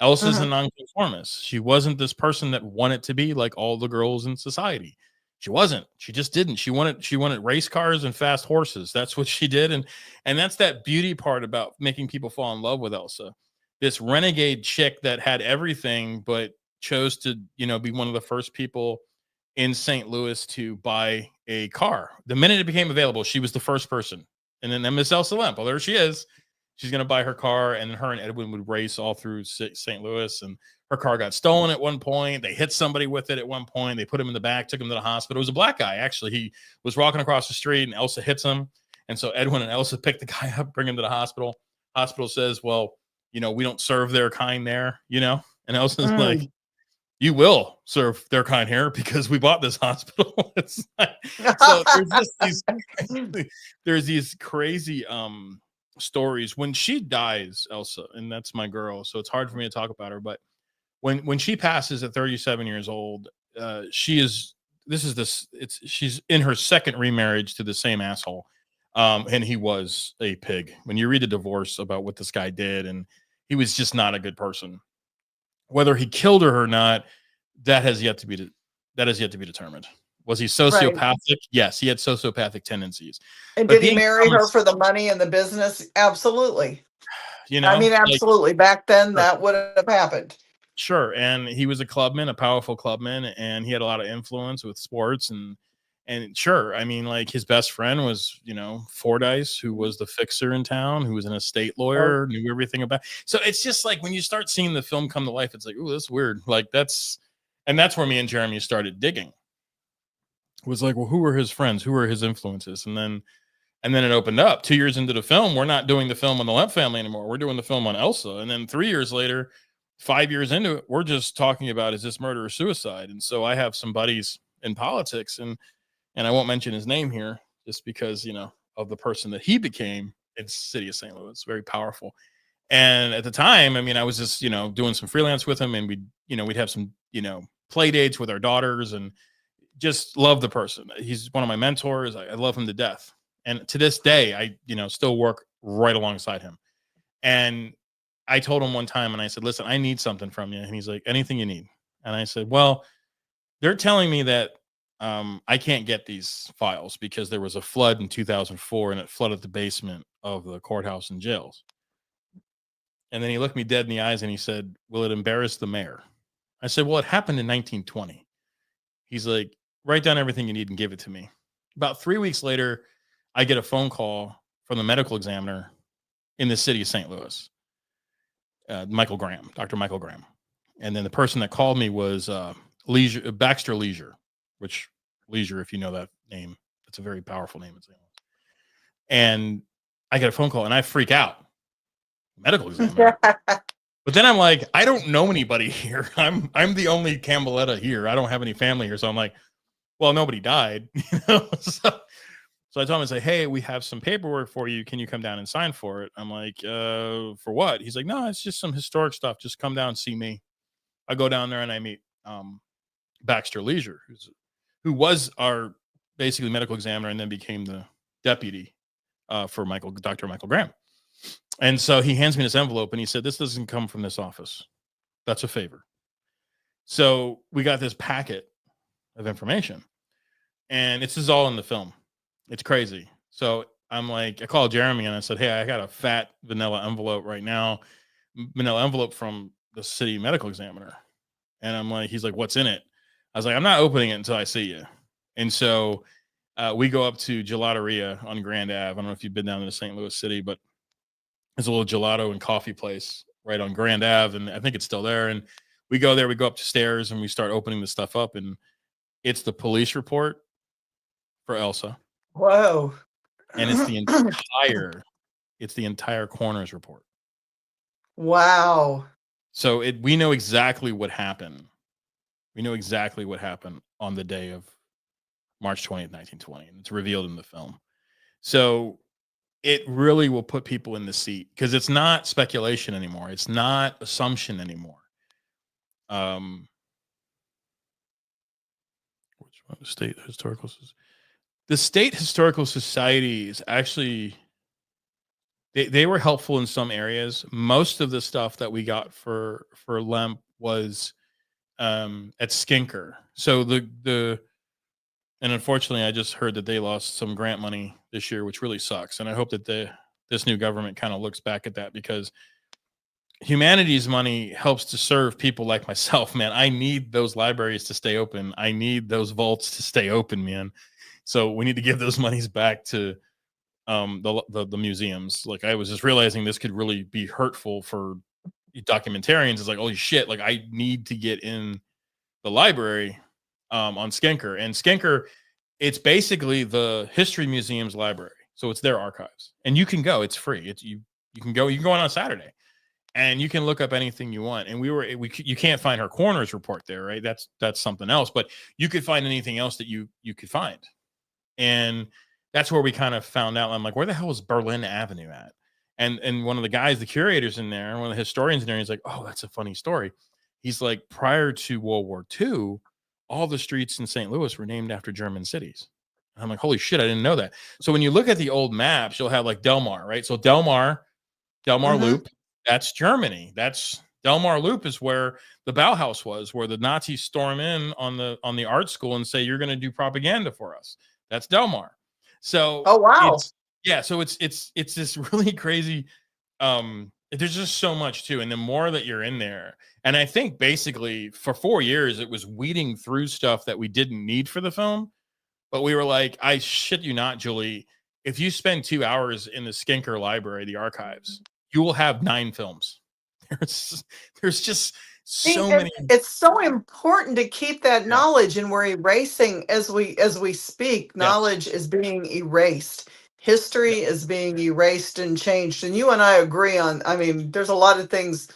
Elsa's a Mhm. nonconformist. She wasn't this person that wanted to be like all the girls in society. She wasn't. She just didn't. She wanted race cars and fast horses. That's what she did. And that's that beauty part about making people fall in love with Elsa. This renegade chick that had everything but chose to, be one of the first people in St. Louis to buy a car. The minute it became available, she was the first person. And then Miss Elsa Lemp, well, there she is. She's going to buy her car, and her and Edwin would race all through St. Louis. And her car got stolen at one point. They hit somebody with it at one point. They put him in the back, took him to the hospital. It was a black guy, actually. He was walking across the street, and Elsa hits him. And so Edwin and Elsa pick the guy up, bring him to the hospital. Hospital says, well, we don't serve their kind there, And Elsa's like, Mm. you will serve their kind here because we bought this hospital. So there's just there's these crazy stories. When she dies, Elsa, and that's my girl, so it's hard for me to talk about her, but when she passes at 37 years old, she is she's in her second remarriage to the same asshole. And he was a pig. When you read the divorce about what this guy did, and he was just not a good person. Whether he killed her or not, that has yet to be determined. Was he Right. sociopathic? Yes, he had sociopathic tendencies. And But did he being marry common, her for the money and the business? Absolutely. I mean, like, absolutely. Back then, sure, that would have happened. sure. And he was a clubman, a powerful clubman, and he had a lot of influence with sports and sure. I mean, like, his best friend was, Fordyce, who was the fixer in town, who was an estate Oh, lawyer, knew everything about. So it's just like when you start seeing the film come to life, it's like, oh, that's weird. Like, that's where me and Jeremy started digging. Was like, well, who were his friends? Who were his influences? And then it opened up. 2 years into the film, we're not doing the film on the Lemp family anymore. We're doing the film on Elsa. And then 3 years later, 5 years into it, we're just talking about, is this murder or suicide? And so I have some buddies in politics, and I won't mention his name here just because, of the person that he became in the city of St. Louis. Very powerful. And at the time, I mean, I was just, doing some freelance with him, and we'd have some, play dates with our daughters, and just love the person. He's one of my mentors. I love him to death. And to this day, I, still work right alongside him. And I told him one time, and I said, listen, I need something from you. And he's like, anything you need. And I said, well, they're telling me that I can't get these files because there was a flood in 2004 and it flooded the basement of the courthouse and jails. And then he looked me dead in the eyes and he said, "Will it embarrass the mayor?" I said, "Well, it happened in 1920. He's like, "Write down everything you need and give it to me." About 3 weeks later, I get a phone call from the medical examiner in the city of St. Louis, Michael Graham, Dr. Michael Graham. And then the person that called me was Baxter Leisure, which Leisure, if you know that name, it's a very powerful name in St. Louis. And I get a phone call and I freak out. Medical examiner. But then I'm like, I don't know anybody here. I'm the only Cambeletta here. I don't have any family here. So I'm like, well, nobody died. So I told him, I say, "Hey, we have some paperwork for you. Can you come down and sign for it?" I'm like, for what? He's like, "No, it's just some historic stuff. Just come down and see me." I go down there and I meet Baxter Leisure, who was our basically medical examiner and then became the deputy for Dr. Michael Graham. And so he hands me this envelope and he said, "This doesn't come from this office. That's a favor." So we got this packet of information and this is all in the film. It's crazy. So I'm like, I called Jeremy and I said, "Hey, I got a fat vanilla envelope right now, vanilla envelope from the city medical examiner." And I'm like, he's like, "What's in it?" I was like, "I'm not opening it until I see you." And so we go up to Gelateria on Grand Ave. I don't know if you've been down to St. Louis City, but there's a little gelato and coffee place right on Grand Ave. And I think it's still there. And we go there, we go up the stairs and we start opening the stuff up. And it's the police report for Elsa. Whoa. And it's the entire coroner's report. Wow. So we know exactly what happened. We know exactly what happened on the day of March 20th, 1920. And it's revealed in the film. So it really will put people in the seat because it's not speculation anymore. It's not assumption anymore. Which one? The State Historical Society is actually they were helpful in some areas. Most of the stuff that we got for Lemp was at Skinker. So and unfortunately, I just heard that they lost some grant money this year, which really sucks. And I hope that this new government kind of looks back at that because humanities money helps to serve people like myself, man. I need those libraries to stay open. I need those vaults to stay open, man. So we need to give those monies back to the museums. Like I was just realizing this could really be hurtful for documentarians. It's like, holy shit, like I need to get in the library on Skinker. And Skinker, it's basically the History Museum's library. So it's their archives. And you can go, it's free. You can go on a Saturday and you can look up anything you want. And you can't find her coroner's report there, right? That's something else, but you could find anything else that you could find. And that's where we kind of found out. I'm like, where the hell is Berlin Avenue at? And one of the guys, the curators in there, one of the historians in there, he's like, "Oh, that's a funny story." He's like, prior to World War II, all the streets in St. Louis were named after German cities. And I'm like, holy shit, I didn't know that. So when you look at the old maps, you'll have like Delmar, right? So Delmar Loop, that's Germany. That's Delmar Loop is where the Bauhaus was, where the Nazis storm in on the art school and say, "You're going to do propaganda for us." That's Delmar. So oh wow. So it's this really crazy. There's just so much too, and the more that you're in there, and I think basically for 4 years it was weeding through stuff that we didn't need for the film, but we were like, I shit you not, Julie, if you spend 2 hours in the Skinker library, the archives, you will have 9 films. There's just so many. It's so important to keep that knowledge, and we're erasing as we speak. Knowledge is being erased. History is being erased and changed. And you and I agree on. I mean, there's a lot of things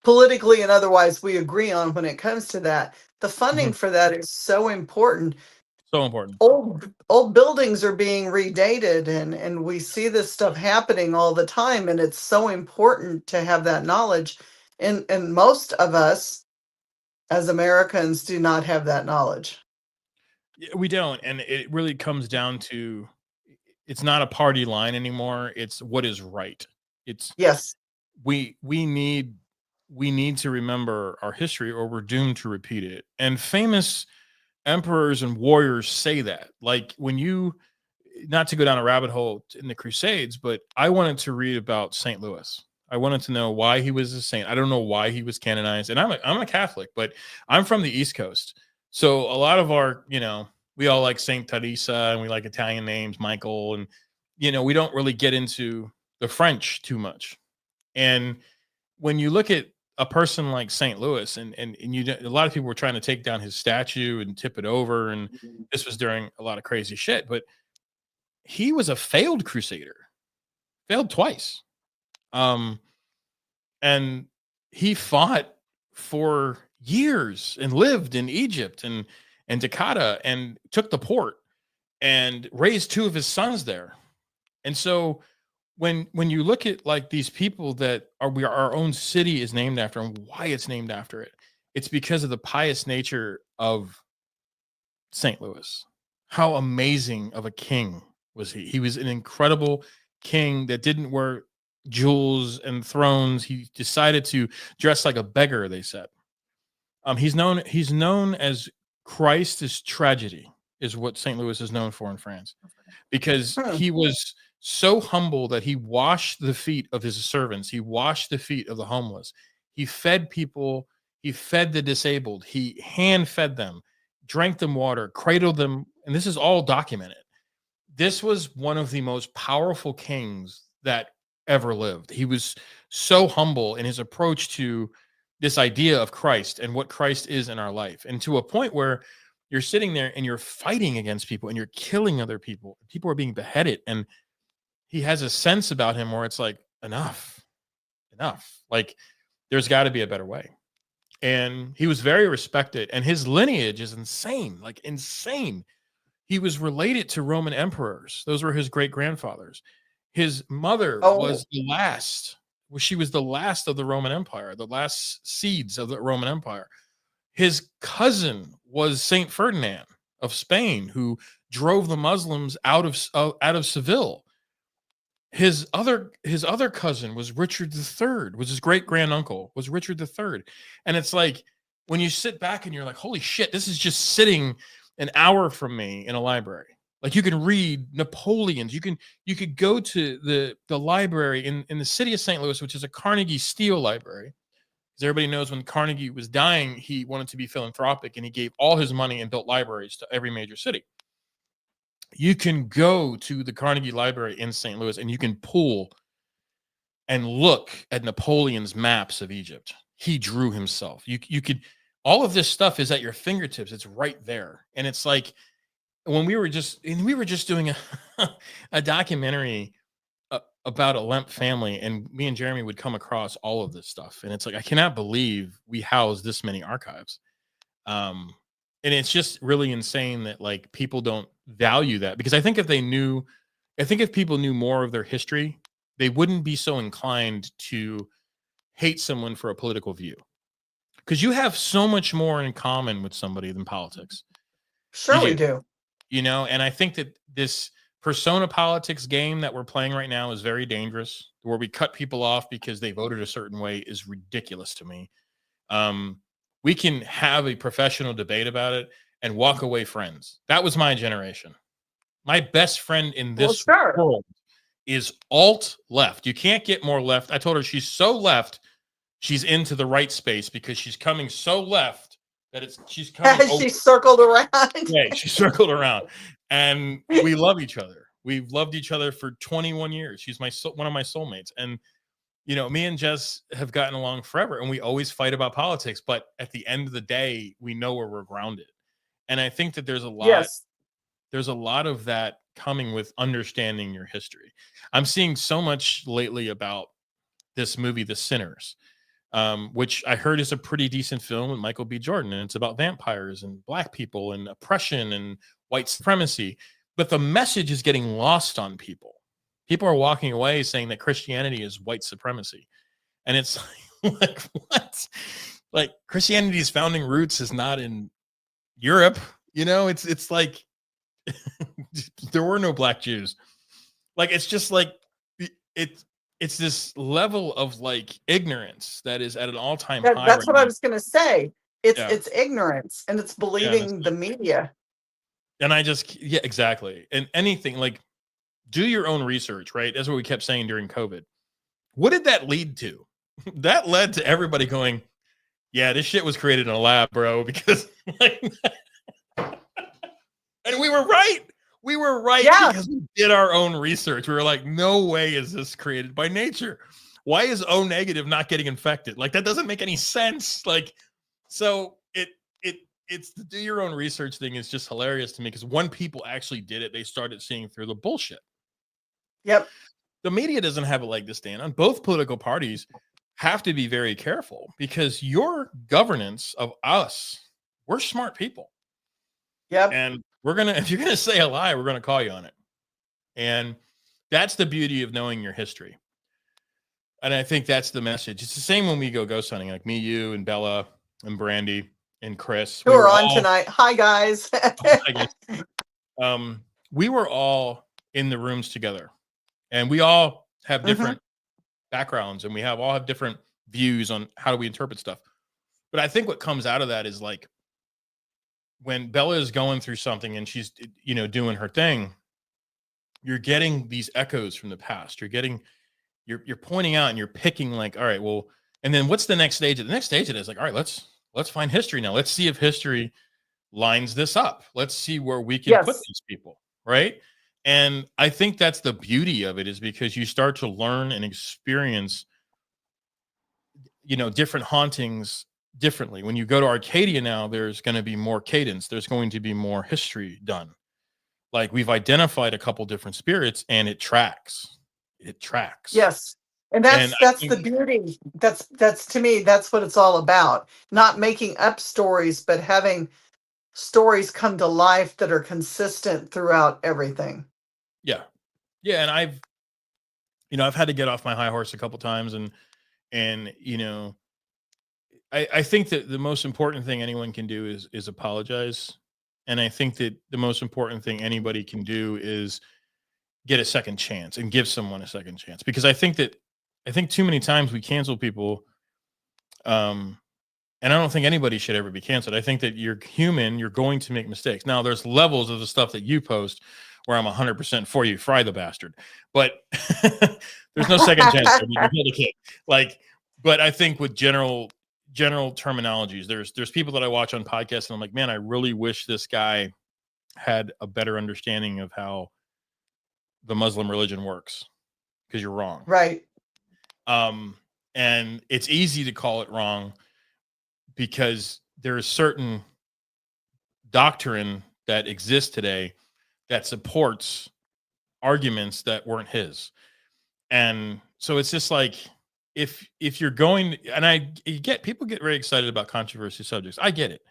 politically and otherwise we agree on when it comes to that. The funding for that is so important. So important. Old buildings are being redated, and we see this stuff happening all the time, and it's so important to have that knowledge. And most of us as Americans do not have that knowledge. We don't, and it really comes down to it's not a party line anymore. It's what is right. It's Yes. We need to remember our history or we're doomed to repeat it. And famous emperors and warriors say that. Like when you, not to go down a rabbit hole in the Crusades, but I wanted to read about St. Louis. I wanted to know why he was a saint. I don't know why he was canonized. And I'm a Catholic, but I'm from the East Coast. So a lot of our, we all like Saint Teresa and we like Italian names, Michael, and we don't really get into the French too much. And when you look at a person like St. Louis, and a lot of people were trying to take down his statue and tip it over, and this was during a lot of crazy shit, but he was a failed crusader, failed twice. And he fought for years and lived in Egypt and Dakota and took the port and raised two of his sons there. And so when you look at like these people that our own city is named after, and why it's named after it, it's because of the pious nature of St. Louis. How amazing of a king was he? He was an incredible king that didn't wear jewels and thrones. He decided to dress like a beggar, they said. He's known as Christ's tragedy, is what St. Louis is known for in France, because he was so humble that he washed the feet of his servants. He washed the feet of the homeless. He fed people. He fed the disabled. He hand fed them, drank them water, cradled them. And this is all documented. This was one of the most powerful kings that ever lived. He was so humble in his approach to this idea of Christ and what Christ is in our life. And to a point where you're sitting there and you're fighting against people and you're killing other people. People are being beheaded. And he has a sense about him where it's like, enough. Like, there's got to be a better way. And he was very respected. And his lineage is insane, like insane. He was related to Roman emperors. Those were his great grandfathers. His mother was the last. She was the last of the Roman Empire, the last seeds of the Roman Empire. His cousin was Saint Ferdinand of Spain, who drove the Muslims out of Seville. His other cousin was Richard III, was his great granduncle, was Richard III. And it's like, when you sit back and you're like, holy shit, this is just sitting an hour from me in a library. Like, you can read Napoleon's. You could go to the library in the city of St. Louis, which is a Carnegie Steel library. Because everybody knows when Carnegie was dying, he wanted to be philanthropic and he gave all his money and built libraries to every major city. You can go to the Carnegie Library in St. Louis and you can pull and look at Napoleon's maps of Egypt. He drew himself. You could, all of this stuff is at your fingertips. It's right there. And it's like, when we were just doing a documentary about a Lemp family, and me and Jeremy would come across all of this stuff. And it's like, I cannot believe we house this many archives. And it's just really insane that like people don't value that, because I think if people knew more of their history, they wouldn't be so inclined to hate someone for a political view, because you have so much more in common with somebody than politics. Sure, we do. And I think that this persona politics game that we're playing right now is very dangerous, where we cut people off because they voted a certain way is ridiculous to me. We can have a professional debate about it and walk away friends. That was my generation. My best friend in this world is alt left. You can't get more left. I told her she's so left, she's into the right space, because she's coming so left that she's coming. She circled around. Yeah, she circled around, and we love each other. We've loved each other for 21 years. She's one of my soulmates, and me and Jess have gotten along forever, and we always fight about politics. But at the end of the day, we know where we're grounded, and I think that there's a lot. Yes. There's a lot of that coming with understanding your history. I'm seeing so much lately about this movie, The Sinners, which I heard is a pretty decent film with Michael B. Jordan, and it's about vampires and black people and oppression and white supremacy. But the message is getting lost on people. People are walking away saying that Christianity is white supremacy. And it's like, what? Like, Christianity's founding roots is not in Europe. It's like there were no black Jews. Like, it's just like it's this level of like ignorance that is at an all-time high. That's what I was going to say. Yeah. It's ignorance, and it's Yeah. And, believing the media. yeah, exactly. And anything like do your own research, right? That's what we kept saying during COVID. What did that lead to? That led to everybody going, yeah, this shit was created in a lab, bro, because like, and we were right. We were right Yeah. because we did our own research. We were like, no way is this created by nature. Why is O negative not getting infected? Like that doesn't make any sense. Like, so it's the do your own research thing is just hilarious to me because when people actually did it, they started seeing through the bullshit. Yep. The media doesn't have a leg to stand on. Both political parties have to be very careful because your governance of us, we're smart people. Yep. And if you're gonna say a lie, we're gonna call you on it. And that's the beauty of knowing your history. And I think that's the message. It's the same when we go ghost hunting, like me, you, and Bella, and Brandy, and Chris. Who are on tonight? Hi, guys. We were all in the rooms together, and we all have different backgrounds, and we all have different views on how do we interpret stuff. But I think what comes out of that is like when Bella is going through something and she's doing her thing, you're getting these echoes from the past. You're pointing out and you're picking like, all right, well, and then what's the next stage? The next stage it is like, all right, let's find history now. Let's see if history lines this up. Let's see where we can put these people, right? And I think that's the beauty of it is because you start to learn and experience, different hauntings differently. When you go to Arcadia now, there's going to be more cadence. There's going to be more history done. Like we've identified a couple different spirits and it tracks. It tracks. Yes. And that's the beauty. That's to me, that's what it's all about. Not making up stories, but having stories come to life that are consistent throughout everything. Yeah. Yeah. And I've had to get off my high horse a couple times and I think that the most important thing anyone can do is apologize. And I think that the most important thing anybody can do is get a second chance and give someone a second chance. Because I think too many times we cancel people. And I don't think anybody should ever be canceled. I think that you're human, you're going to make mistakes. Now there's levels of the stuff that you post where I'm 100% for you, fry the bastard. But there's no second chance. But I think with general terminologies, there's people that I watch on podcasts and I'm like, man, I really wish this guy had a better understanding of how the Muslim religion works because you're wrong. Right. And it's easy to call it wrong because there is certain doctrine that exists today that supports arguments that weren't his. And so it's just like, if you're going, and people get very excited about controversial subjects. I get it,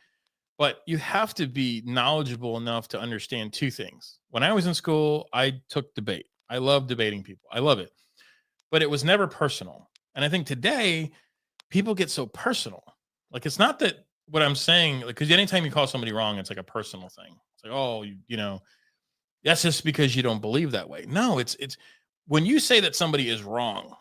but you have to be knowledgeable enough to understand two things. When I was in school, I took debate. I love debating people. I love it, but it was never personal. And I think today people get so personal. Like, it's not that what I'm saying, because anytime you call somebody wrong, it's like a personal thing. It's like, oh, that's just because you don't believe that way. No, it's when you say that somebody is wrong,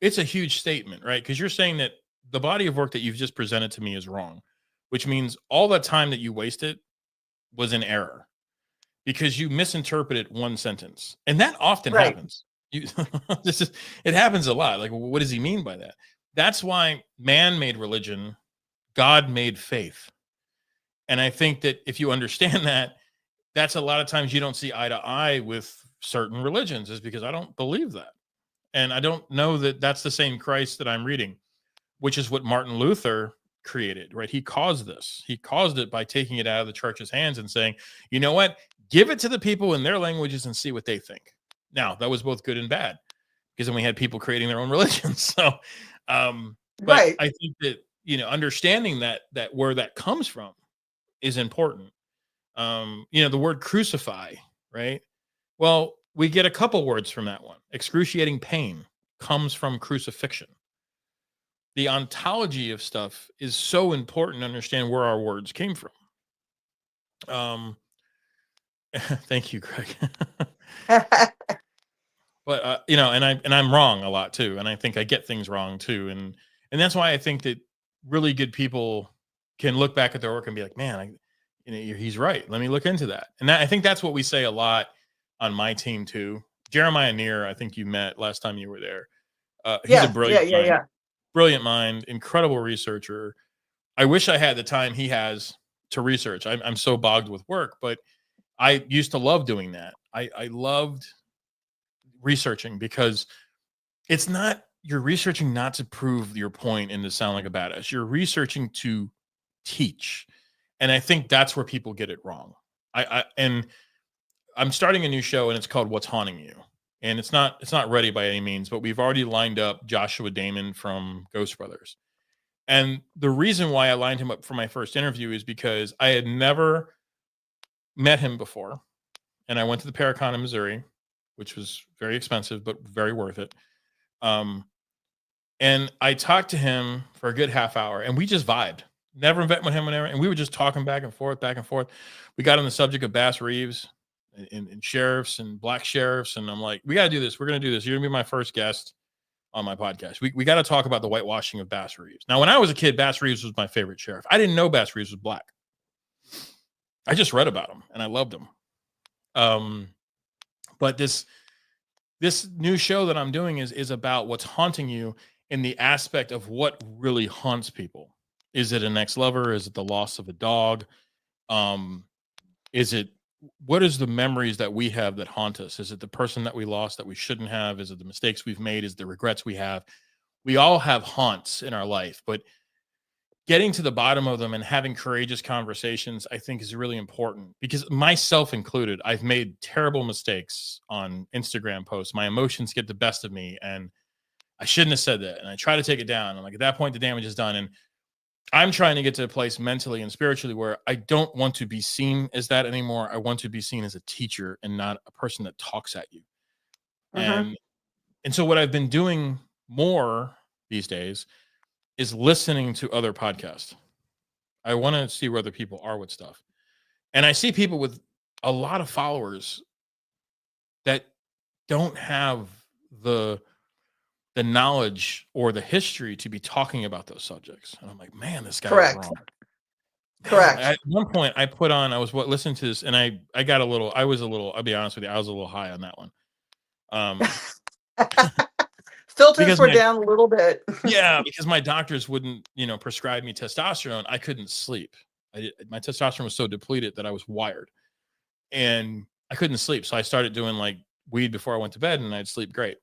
it's a huge statement, right? Because you're saying that the body of work that you've just presented to me is wrong, which means all the time that you wasted was in error because you misinterpreted one sentence. And that often happens. It happens a lot. Like, what does he mean by that? That's why man made religion, God made faith. And I think that if you understand that, that's a lot of times you don't see eye to eye with certain religions is because I don't believe that. And I don't know that that's the same Christ that I'm reading, which is what Martin Luther created, right? He caused this. He caused it by taking it out of the church's hands and saying, you know what? Give it to the people in their languages and see what they think. Now, that was both good and bad because then we had people creating their own religions. So, but I think that, understanding that where that comes from is important. The word crucify, right? Well, we get a couple words from that one. Excruciating pain comes from crucifixion. The ontology of stuff is so important to understand where our words came from. Thank you, Greg. But and I'm wrong a lot too, and I think I get things wrong too, and that's why I think that really good people can look back at their work and be like, man, he's right. Let me look into that. And I think that's what we say a lot on my team too. Jeremiah Neer, I think you met last time you were there. He's a brilliant mind, incredible researcher. I wish I had the time he has to research. I'm so bogged with work, but I used to love doing that. I loved researching because it's not, you're researching not to prove your point and to sound like a badass. You're researching to teach. And I think that's where people get it wrong. And I'm starting a new show and it's called What's Haunting You. And it's not ready by any means, but we've already lined up Joshua Damon from Ghost Brothers. And the reason why I lined him up for my first interview is because I had never met him before. And I went to the Paracon in Missouri, which was very expensive, but very worth it. And I talked to him for a good half hour and we just vibed. Never met with him and we were just talking back and forth. We got on the subject of Bass Reeves and sheriffs and black sheriffs. And I'm like, we got to do this. We're going to do this. You're going to be my first guest on my podcast. We got to talk about the whitewashing of Bass Reeves. Now, when I was a kid, Bass Reeves was my favorite sheriff. I didn't know Bass Reeves was black. I just read about him and I loved him. But this new show that I'm doing is about what's haunting you in the aspect of what really haunts people. Is it an ex-lover? Is it the loss of a dog? What is the memories that we have that haunt us? Is it the person that we lost that we shouldn't have? Is it the mistakes we've made? Is it the regrets we have? We all have haunts in our life, but getting to the bottom of them and having courageous conversations, I think, is really important because myself included, I've made terrible mistakes on Instagram posts. My emotions get the best of me and I shouldn't have said that. And I try to take it down. And like at that point, the damage is done. And I'm trying to get to a place mentally and spiritually where I don't want to be seen as that anymore. I want to be seen as a teacher and not a person that talks at you. And so what I've been doing more these days is listening to other podcasts. I want to see where other people are with stuff. And I see people with a lot of followers that don't have the knowledge or the history to be talking about those subjects. And I'm like, man, this guy is wrong. Correct. At one point I was listening to this and I'll be honest with you, I was a little high on that one. Filters were down a little bit. Yeah, because my doctors wouldn't, prescribe me testosterone. I couldn't sleep. My testosterone was so depleted that I was wired and I couldn't sleep. So I started doing like weed before I went to bed and I'd sleep great.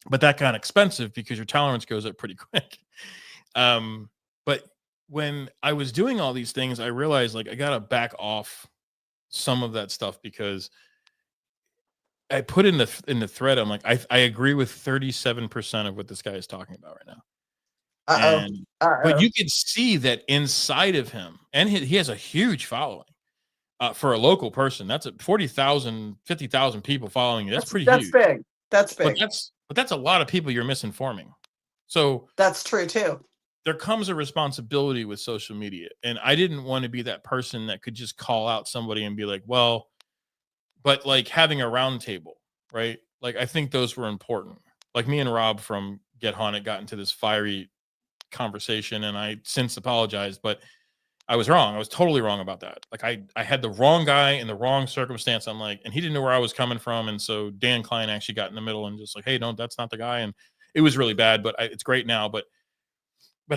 But that got expensive because your tolerance goes up pretty quick. But when I was doing all these things, I realized like I got to back off some of that stuff because I put in the thread. I'm like, I agree with 37% of what this guy is talking about right now. But you can see that inside of him, and he has a huge following for a local person. That's 40,000, 50,000 people following you. That's pretty huge. Big. That's big. But that's a lot of people you're misinforming. So that's true too. There comes a responsibility with social media. And I didn't want to be that person that could just call out somebody and be like, well, but like having a round table, right? Like, I think those were important. Like me and Rob from Get Haunted got into this fiery conversation and I since apologized, but I was wrong. I was totally wrong about that. Like I had the wrong guy in the wrong circumstance. I'm like, and he didn't know where I was coming from. And so Dan Klein actually got in the middle and just like, hey, no, that's not the guy. And it was really bad, but it's great now. But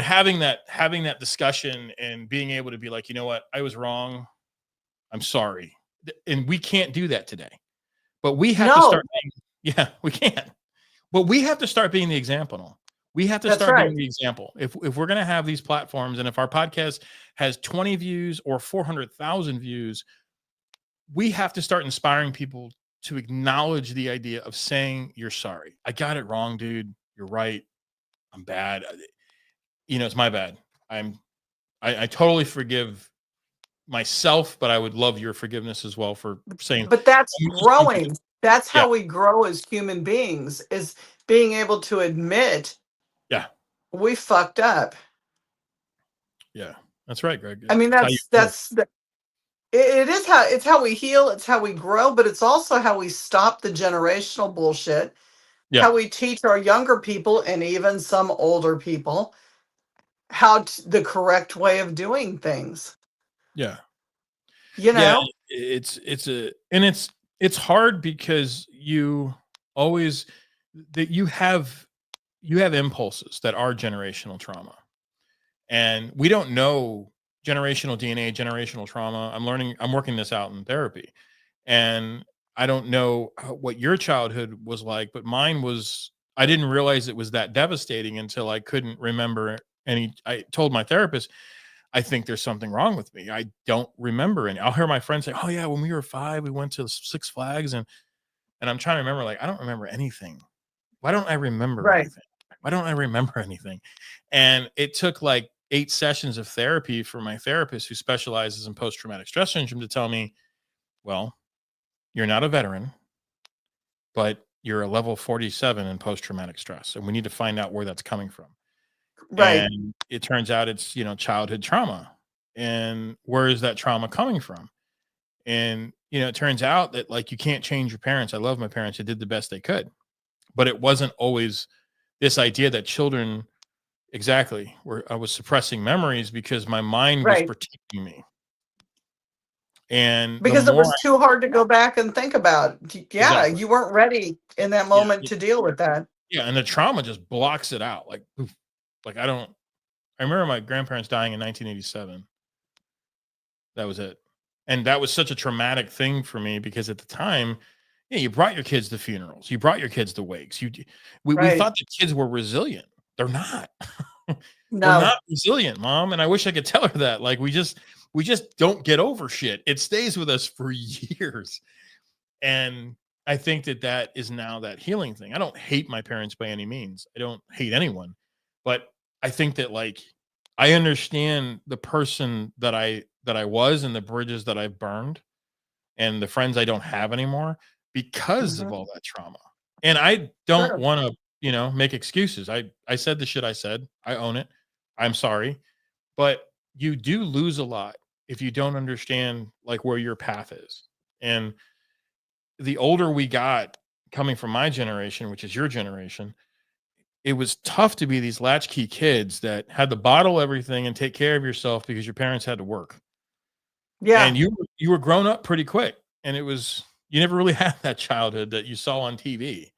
having that discussion and being able to be like, you know what, I was wrong. I'm sorry. And we can't do that today, but we have to start. We can, but we have to start being the example. We have to start being the example. If we're going to have these platforms and if our podcast has 20 views or 400,000 views, we have to start inspiring people to acknowledge the idea of saying, you're sorry. I got it wrong, dude. You're right. I'm bad. It's my bad. I totally forgive myself, but I would love your forgiveness as well for saying. But that's growing. That's how we grow as human beings, is being able to admit we fucked up. Yeah, that's right, Greg. I mean, it's how we heal. It's how we grow, but it's also how we stop the generational bullshit. How we teach our younger people and even some older people the correct way of doing things. Yeah. You Yeah, know? it's hard because you always that you have impulses that are generational trauma. And we don't know generational DNA, generational trauma. I'm working this out in therapy. And I don't know what your childhood was like, but mine was, I didn't realize it was that devastating until I couldn't remember any. I told my therapist, I think there's something wrong with me. I don't remember any. I'll hear my friends say, "Oh yeah, when we were 5, we went to Six Flags," and I'm trying to remember, like, I don't remember anything. Why don't I remember Right. anything? Why don't I remember anything? And it took like 8 sessions of therapy for my therapist who specializes in post-traumatic stress syndrome to tell me, well, you're not a veteran, but you're a level 47 in post-traumatic stress. And we need to find out where that's coming from. Right. And it turns out it's, childhood trauma. And where is that trauma coming from? And, it turns out that like you can't change your parents. I love my parents. They did the best they could. But it wasn't always this idea that children exactly where I was suppressing memories because my mind was Right. protecting me. And the Because it more was too hard to go back and think about. Yeah, exactly. you weren't ready in that Yeah. moment to deal with that. Yeah. And the trauma just blocks it out. Like, poof. Like I remember my grandparents dying in 1987. That was it. And that was such a traumatic thing for me because at the time, yeah, you brought your kids to funerals, you brought your kids to wakes. We Right. thought the kids were resilient. They're not. They're No. not resilient, mom. And I wish I could tell her that. Like we just don't get over shit. It stays with us for years. And I think that is now that healing thing. I don't hate my parents by any means. I don't hate anyone, but I think that like I understand the person that I was and the bridges that I've burned and the friends I don't have anymore because of Mhm. all that trauma. And I don't Sure. want to, make excuses. I said the shit I said. I own it. I'm sorry. But you do lose a lot if you don't understand like where your path is. And the older we got coming from my generation, which is your generation, it was tough to be these latchkey kids that had to bottle everything and take care of yourself because your parents had to work. And Yeah. you were grown up pretty quick. And it was you never really had that childhood that you saw on TV,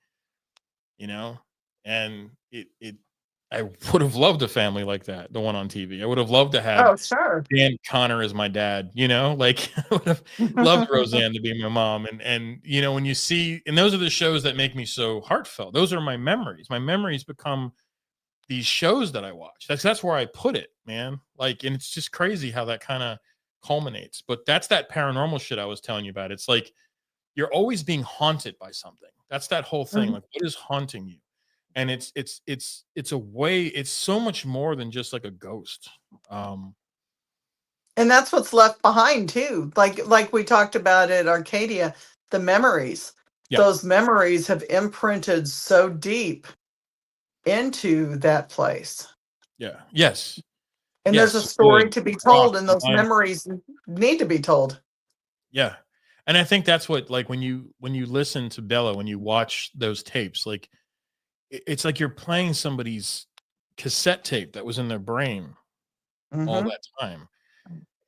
you know? And it I would have loved a family like that, the one on TV. I would have loved to have Oh, sure. Dan Connor as my dad, like I would have loved Roseanne to be my mom. And when you see, and those are the shows that make me so heartfelt. Those are my memories. My memories become these shows that I watch. That's where I put it, man. Like, and it's just crazy how that kind of culminates. But that's that paranormal shit I was telling you about. It's like you're always being haunted by something. That's that whole thing. Mhm. Like, what is haunting you? And it's a way. It's so much more than just like a ghost. Um, And that's what's left behind too. Like we talked about at Arcadia, the memories. yeah, Those memories have imprinted so deep into that place. yeah, yes, And there's a yes. story Wood, to be rock, told, and those lime. memories need to be told. Yeah. And I think that's what like when you listen to Bella, when you watch those tapes, like it's like you're playing somebody's cassette tape that was in their brain all Mhm. that time.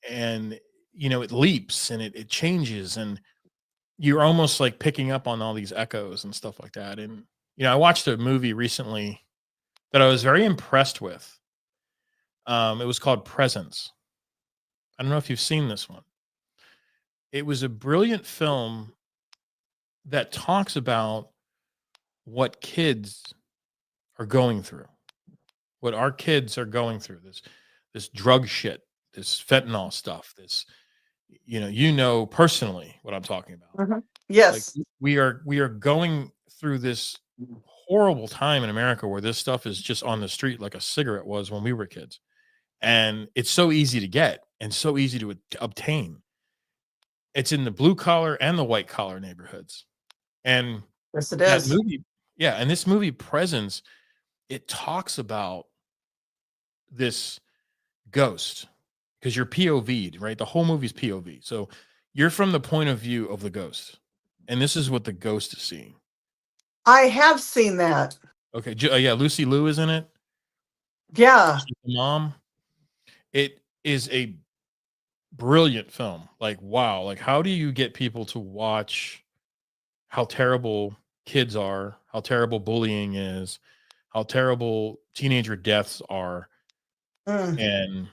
And it leaps and it changes and you're almost like picking up on all these echoes and stuff like that. And I watched a movie recently that I was very impressed with. It was called Presence. I don't know if you've seen this one. It was a brilliant film that talks about what kids are going through, what our kids are going through, this drug shit, this fentanyl stuff, this personally what I'm talking about. Mhm. Like Yes. we are going through this horrible time in America where this stuff is just on the street like a cigarette was when we were kids. And it's so easy to get and so easy to obtain. It's in the blue collar and the white collar neighborhoods. And Yes, it that is. movie, yeah, and this movie Presence, it talks about this ghost because you're POV'd, right? The whole movie's POV. So you're from the point of view of the ghost. And this is what the ghost is seeing. I have seen that. Okay. Yeah. Lucy Liu is in it. Yeah. The Mom. It is a brilliant film. Like, wow, like how do you get people to watch how terrible kids are, how terrible bullying is, how terrible teenager deaths are, Mm. and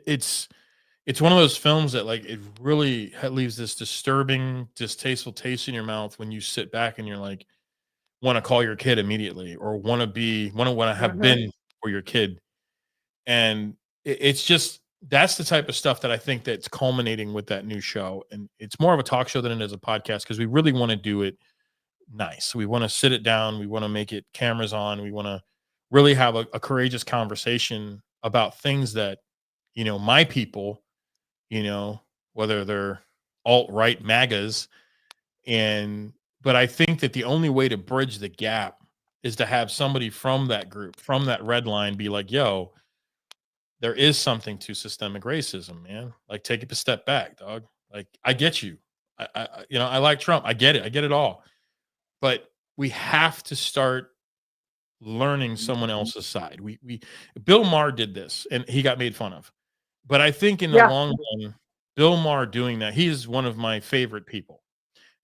it's one of those films that like it really leaves this disturbing, distasteful taste in your mouth when you sit back and you're like, want to call your kid immediately or want to have Mhm. been for your kid. And it's just that's the type of stuff that I think that's culminating with that new show. And it's more of a talk show than it is a podcast because we really want to do it nice. We want to sit it down. We want to make it cameras on. We want to really have a courageous conversation about things that, my people, whether they're alt-right MAGAs. But I think that the only way to bridge the gap is to have somebody from that group, from that red line, be like, yo, there is something to systemic racism, man. Like, take it a step back, dog. Like, I get you. I like Trump. I get it. I get it all. But we have to start learning someone else's side. We Bill Maher did this and he got made fun of. But I think in the Yeah. long run, Bill Maher doing that, he is one of my favorite people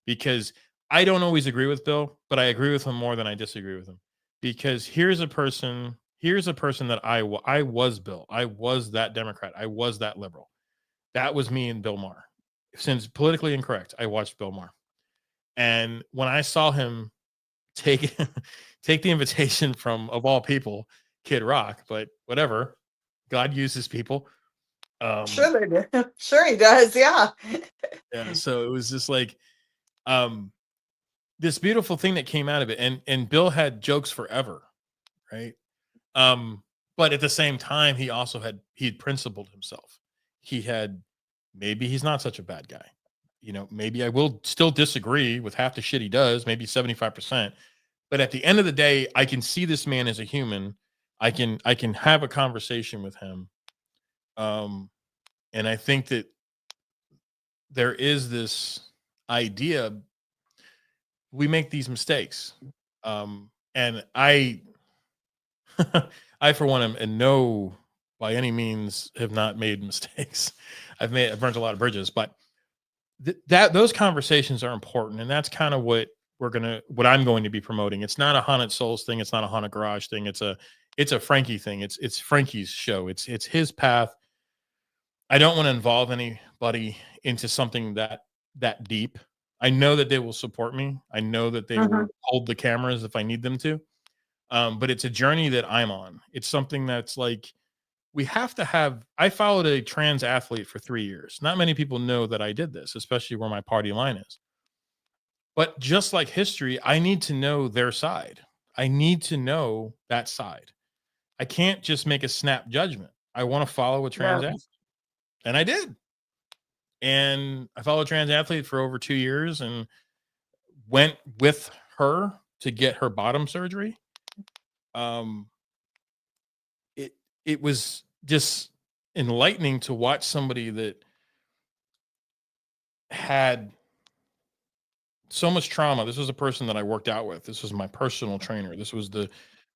because I don't always agree with Bill, but I agree with him more than I disagree with him. Because here's a person that I was Bill. I was that Democrat. I was that liberal. That was me and Bill Maher. Since politically incorrect, I watched Bill Maher. And when I saw him take take the invitation from, of all people, Kid Rock, but whatever. God uses people. Sure they do. Sure he does. Yeah. Yeah, so it was just like um this beautiful thing that came out of it. And Bill had jokes forever, right? Um, but at the same time, he'd principled himself. He had maybe he's not such a bad guy. Maybe I will still disagree with half the shit he does, maybe 75%. But at the end of the day, I can see this man as a human. I can have a conversation with him. Um, and I think that there is this idea we make these mistakes. And I for one am and no by any means have not made mistakes. I've burnt a lot of bridges, but that those conversations are important, and that's kind of what I'm going to be promoting. It's not a haunted souls thing. It's not a haunted garage thing. It's a Frankie thing. It's Frankie's show. It's his path. I don't want to involve anybody into something that deep. I know that they will support me. I know that they Mhm. will hold the cameras if I need them to. But it's a journey that I'm on. It's something that's like we have to have. I followed a trans athlete for 3 years. Not many people know that I did this, especially where my party line is. But just like history, I need to know their side. I need to know that side. I can't just make a snap judgment. I want to follow a Yeah. trans athlete. And I did. And I followed a trans athlete for over 2 years and went with her to get her bottom surgery. Um, it it was just enlightening to watch somebody that had so much trauma. This was a person that I worked out with. This was my personal trainer. This was the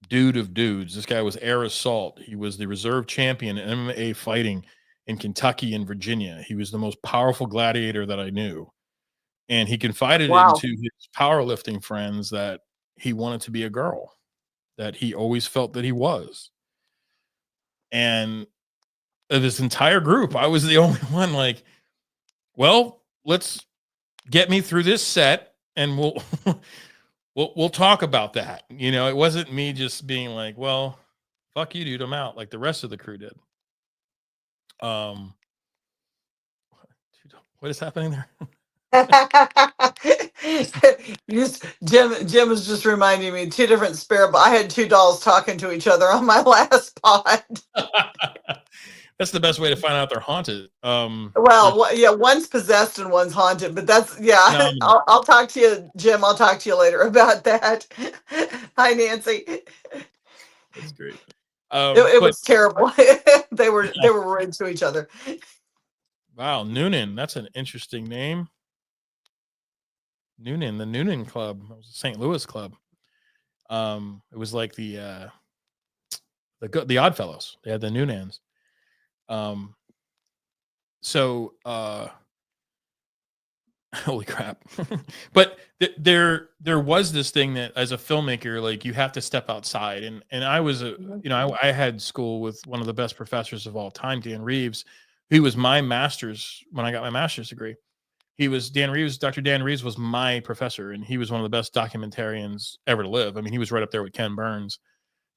dude of dudes. This guy was Air Assault. He was the reserve champion in MMA fighting in Kentucky and Virginia. He was the most powerful gladiator that I knew. And he confided Wow. into his powerlifting friends that he wanted to be a girl, that he always felt that he was. And this entire group, I was the only one like, well, let's get me through this set and we'll we'll talk about that. It wasn't me just being like, well, fuck you, dude, I'm out, like the rest of the crew did. Um what is happening there? Jim was just reminding me two different spirit. But I had two dolls talking to each other on my last pod. That's the best way to find out they're haunted. Well, yeah, one's possessed and one's haunted, but that's yeah. Phenomenal. I'll talk to you, Jim. I'll talk to you later about that. Hi, Nancy. That's great. It But was terrible. They were rude to each other. wow, Noonan, that's an interesting name. The Noonan Club. It was a St. Louis club. It was like the the Oddfellows. They had the Noonans. So holy crap. But there was this thing that as a filmmaker, like you have to step outside. And I was I had school with one of the best professors of all time, Dan Reeves. He was my master's when I got my master's degree. He was Dan Reeves. Dr. Dan Reeves was my professor, and he was one of the best documentarians ever to live. I mean, he was right up there with Ken Burns.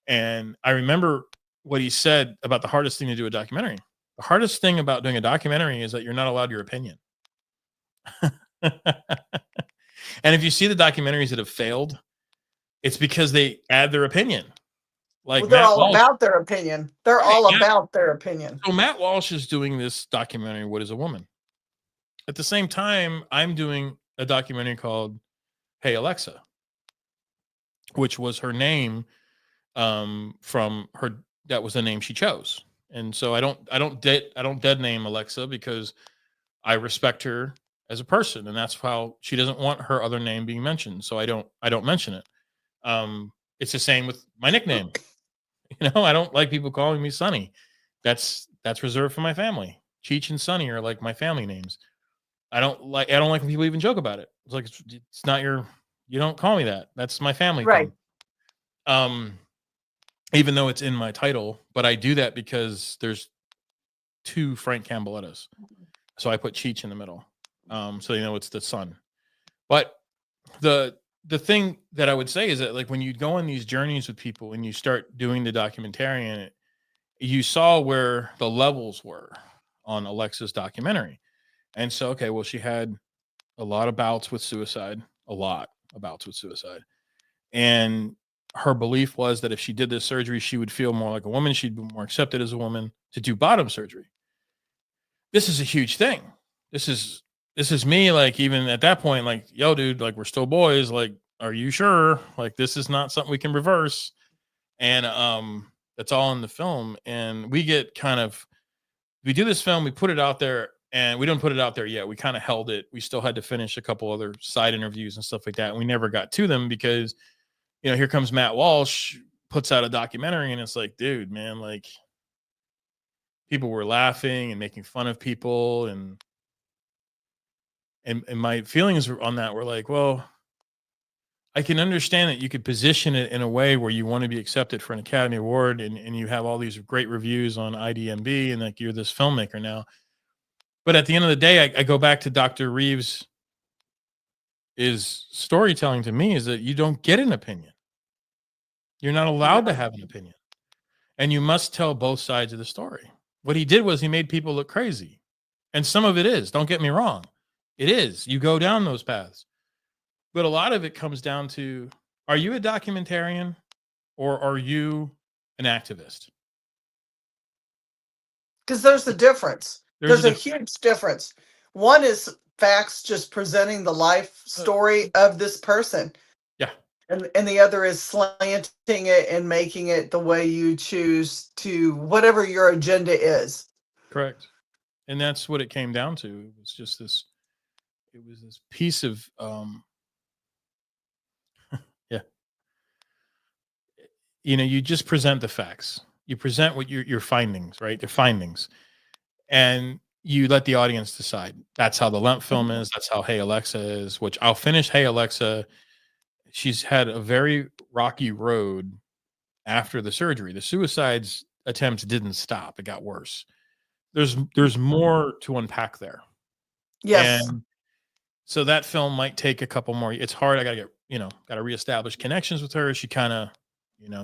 And I remember what he said about the hardest thing to do a documentary. The hardest thing about doing a documentary is that you're not allowed your opinion. And if you see the documentaries that have failed, it's because they add their opinion. Like well, they're Matt all Walsh, about their opinion. They're right, all about their opinion. So Matt Walsh is doing this documentary, What is a Woman? At the same time, I'm doing a documentary called Hey Alexa, which was her name from her. That was the name she chose. And so I don't dead name Alexa because I respect her as a person, and that's how she doesn't want her other name being mentioned. So I don't mention it. It's the same with my nickname. I don't like people calling me Sonny. That's reserved for my family. Cheech and Sonny are like my family names. I don't like when people even joke about it. It's like it's not you don't call me that. That's my family Right. thing. Even though it's in my title, but I do that because there's 2 Frank Cambellettas. So I put Cheech in the middle. So it's the son. But the thing that I would say is that like when you go on these journeys with people and you start doing the documentarian, you saw where the levels were on Alexa's documentary. And so, okay, well, she had a lot of bouts with suicide, And her belief was that if she did this surgery, she would feel more like a woman. She'd be more accepted as a woman to do bottom surgery. This is a huge thing. This is me, like, even at that point, like, yo, dude, like, we're still boys. Like, are you sure? Like, this is not something we can reverse. And that's all in the film. And we do this film, we put it out there, and we don't put it out there yet. We kind of held it. We still had to finish a couple other side interviews and stuff like that. And we never got to them because, here comes Matt Walsh, puts out a documentary, and it's like, dude, man, like, people were laughing and making fun of people, and my feelings on that were like, well, I can understand that you could position it in a way where you want to be accepted for an Academy Award, and you have all these great reviews on IDMB, and like you're this filmmaker now. But at the end of the day, I go back to Dr. Reeves' storytelling to me is that you don't get an opinion. You're not allowed to have an opinion. And you must tell both sides of the story. What he did was he made people look crazy. And some of it is, don't get me wrong. It is. You go down those paths. But a lot of it comes down to, are you a documentarian or are you an activist? Because there's a difference. There's a huge difference. One is facts, just presenting the life story of this person. Yeah. And the other is slanting it and making it the way you choose to, whatever your agenda is. Correct. And that's what it came down to. It was just this piece of yeah. You just present the facts. You present what your findings, right? They're findings. And you let the audience decide. That's how the Lemp film is. That's how Hey Alexa is, which I'll finish Hey Alexa. She's had a very rocky road after the surgery. The suicides attempts didn't stop. It got worse. There's more to unpack there. Yes. And so that film might take a couple more. It's hard. I got to reestablish connections with her. She kind of,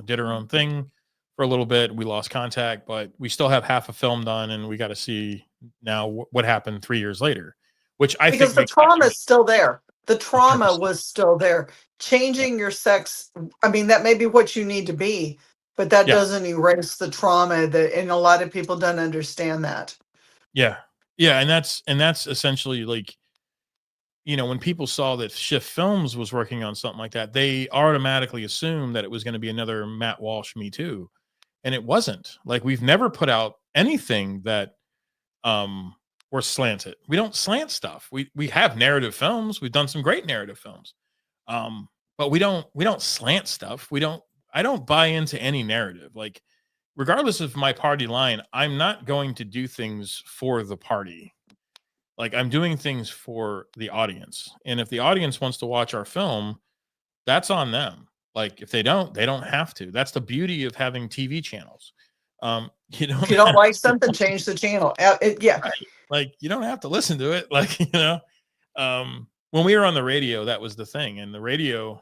did her own thing for a little bit. We lost contact, but we still have half a film done, and we got to see now what happened 3 years later, which I think because the trauma is still there. The trauma was still there. Changing your sex, I mean, that may be what you need to be, but that doesn't erase the trauma and a lot of people don't understand that. Yeah. Yeah. And that's essentially like, when people saw that Shift Films was working on something like that, they automatically assumed that it was going to be another Matt Walsh Me Too. And it wasn't. Like, we've never put out anything that were slanted. We don't slant stuff. We have narrative films. We've done some great narrative films. But we don't slant stuff. I don't buy into any narrative. Like, regardless of my party line, I'm not going to do things for the party. Like, I'm doing things for the audience. And if the audience wants to watch our film, that's on them. Like, if they don't have to. That's the beauty of having TV channels. You don't If you don't have like to, something, change the channel. Yeah. right. Like, you don't have to listen to it. Like, when we were on the radio, that was the thing. And the radio,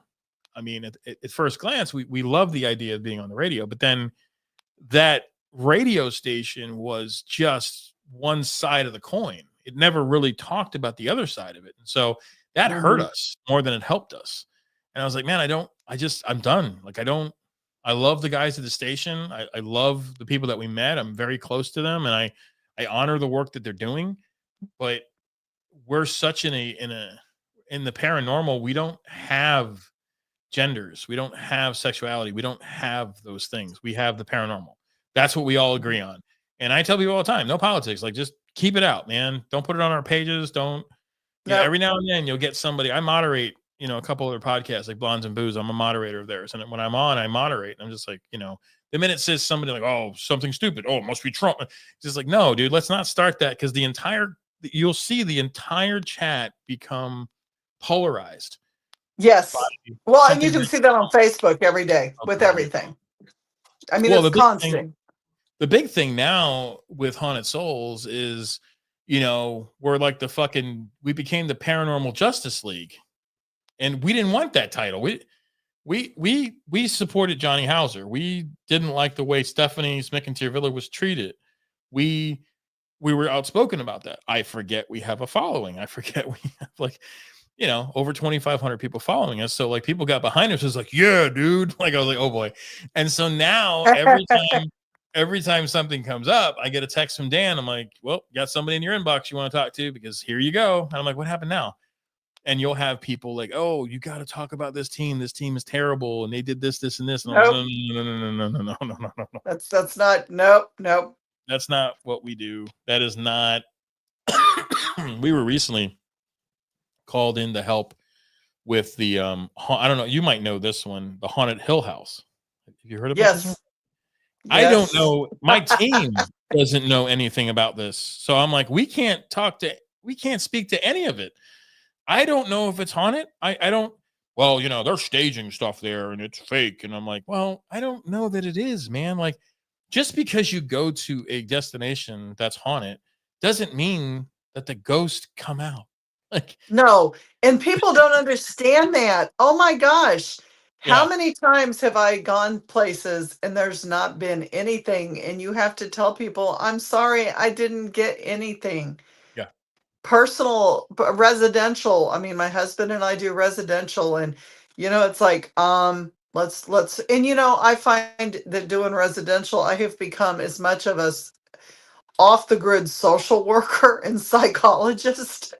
I mean, at first glance, we love the idea of being on the radio, but then that radio station was just one side of the coin. It never really talked about the other side of it. And so that hurt Mhm. us more than it helped us. And I was like, man, I'm done. Like, I love the guys at the station. I love the people that we met. I'm very close to them, and I honor the work that they're doing. But we're such in the paranormal, we don't have genders, we don't have sexuality, we don't have those things. We have the paranormal. That's what we all agree on. And I tell people all the time, no politics. Like, just keep it out, man. Don't put it on our pages. Don't, Nope. every now and then you'll get somebody. I moderate, a couple other podcasts like Blondes and Booze. I'm a moderator of theirs. And when I'm on, I moderate. And I'm just like, the minute it says somebody like, oh, something stupid, oh, it must be Trump. It's just like, no, dude, let's not start that, because you'll see the entire chat become polarized. Yes. Well, and you Something can that, see that on Facebook every day with everything. I mean, well, it's constant. the big thing now with Haunted Souls is, we're like we became the Paranormal Justice League, and we didn't want that title. We supported Johnny Hauser. We didn't like the way Stephanie Smickentier-Villa was treated. We were outspoken about that. I forget we have a following. I forget we have over 2,500 people following us. So like, people got behind us. It was like, yeah, dude. Like, I was like, oh boy. And so now every time something comes up, I get a text from Dan. I'm like, well, you got somebody in your inbox you want to talk to, because here you go. And I'm like, what happened now? And you'll have people like, oh, you got to talk about this team. This team is terrible, and they did this, this, and this. And Nope. I'm like, no. That's not. Nope. That's not what we do. That is not. We were recently called in to help with the I don't know, you might know this one, the Haunted Hill House. Have you heard about this one? Yes. I don't know. My team doesn't know anything about this. So I'm like, we can't speak to any of it. I don't know if it's haunted. I don't, well, they're staging stuff there and it's fake. And I'm like, well, I don't know that it is, man. Like, just because you go to a destination that's haunted doesn't mean that the ghosts come out. Like, No. And people don't understand that. Oh my gosh. How yeah, many times have I gone places and there's not been anything, and you have to tell people, I'm sorry, I didn't get anything. yeah, Personal, residential. I mean, my husband and I do residential, and it's like, let's and I find that doing residential, I have become as much of a off the grid social worker and psychologist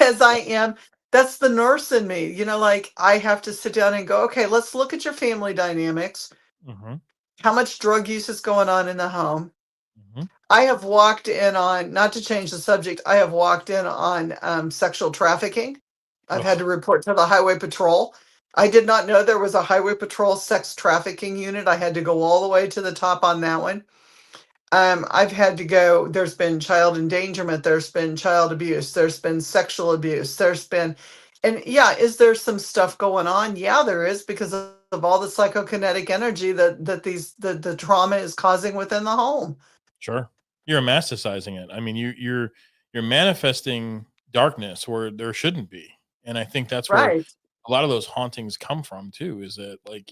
as I am. That's the nurse in me. Like, I have to sit down and go, okay, let's look at your family dynamics. mm-hmm. How much drug use is going on in the home? Mm-hmm. I have walked in on, not to change the subject, I have walked in on sexual trafficking. I've had to report to the highway patrol. I did not know there was a highway patrol sex trafficking unit. I had to go all the way to the top on that one. I've had to go, there's been child endangerment, there's been child abuse, there's been sexual abuse, and yeah, is there some stuff going on? Yeah, there is, because of all the psychokinetic energy that the trauma is causing within the home. Sure. You're romanticizing it. I mean, you're manifesting darkness where there shouldn't be. And I think that's where Right. a lot of those hauntings come from too, is that, like,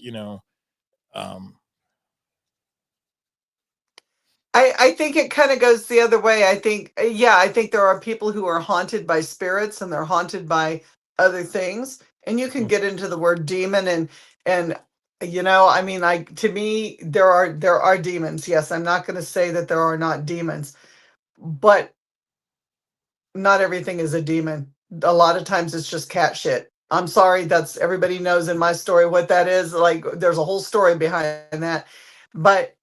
I think it kind of goes the other way. I think, yeah, I think there are people who are haunted by spirits and they're haunted by other things. And you can get into the word demon, and I mean, to me, there are demons. Yes, I'm not going to say that there are not demons, but not everything is a demon. A lot of times it's just cat shit. I'm sorry, that's, everybody knows in my story what that is. Like, there's a whole story behind that. But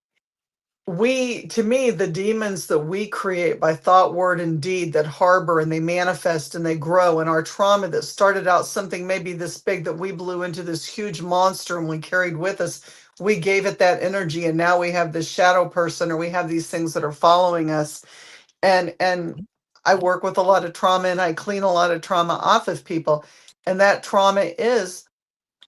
to me, the demons that we create by thought, word, and deed, that harbor and they manifest and they grow, and our trauma that started out something maybe this big, that we blew into this huge monster and we carried with us, we gave it that energy, and now we have this shadow person, or we have these things that are following us. And I work with a lot of trauma, and I clean a lot of trauma off of people. And that trauma is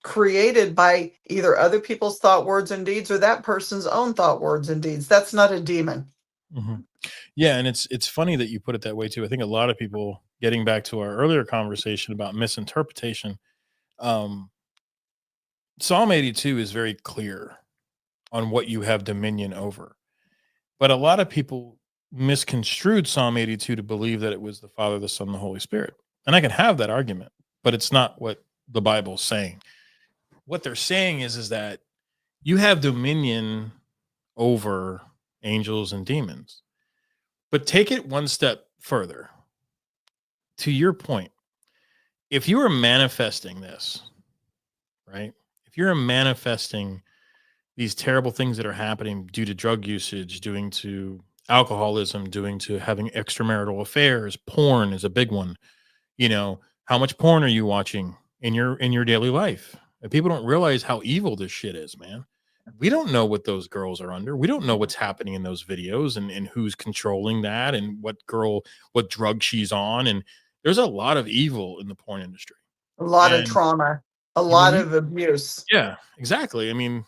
created by either other people's thought, words, and deeds, or that person's own thought, words, and deeds. That's not a demon. Mm-hmm. Yeah, and it's funny that you put it that way too. I think a lot of people, getting back to our earlier conversation about misinterpretation, um, Psalm 82 is very clear on what you have dominion over. But a lot of people misconstrued Psalm 82 to believe that it was the Father, the Son, and the Holy Spirit. And I can have that argument, but it's not what the Bible's saying. What they're saying is that you have dominion over angels and demons. But take it one step further. To your point, if you are manifesting this, right? If you're manifesting these terrible things that are happening due to drug usage, due to alcoholism, due to having extramarital affairs, porn is a big one. You know, how much porn are you watching in your daily life? And people don't realize how evil this shit is, man. We don't know what those girls are under. We don't know what's happening in those videos, and who's controlling that, and what drug she's on. And there's a lot of evil in the porn industry. A lot of And trauma, a when lot of abuse. yeah, exactly. I mean,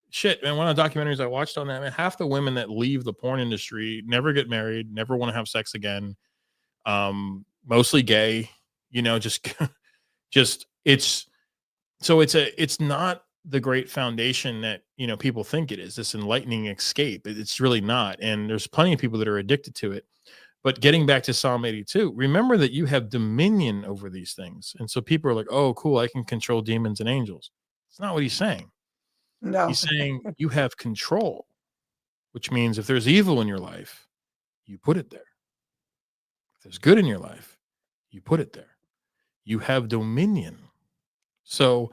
shit, man. One of the documentaries I watched on that, man, half the women that leave the porn industry never get married, never want to have sex again. Mostly gay, you know, just it's not the great foundation that, you know, people think it is, this enlightening escape. It's really not. And there's plenty of people that are addicted to it. But getting back to Psalm 82, remember that you have dominion over these things. And so people are like, oh, cool, I can control demons and angels. It's not what he's saying. No. He's saying you have control, which means if there's evil in your life, you put it there. If there's good in your life, you put it there. You have dominion. So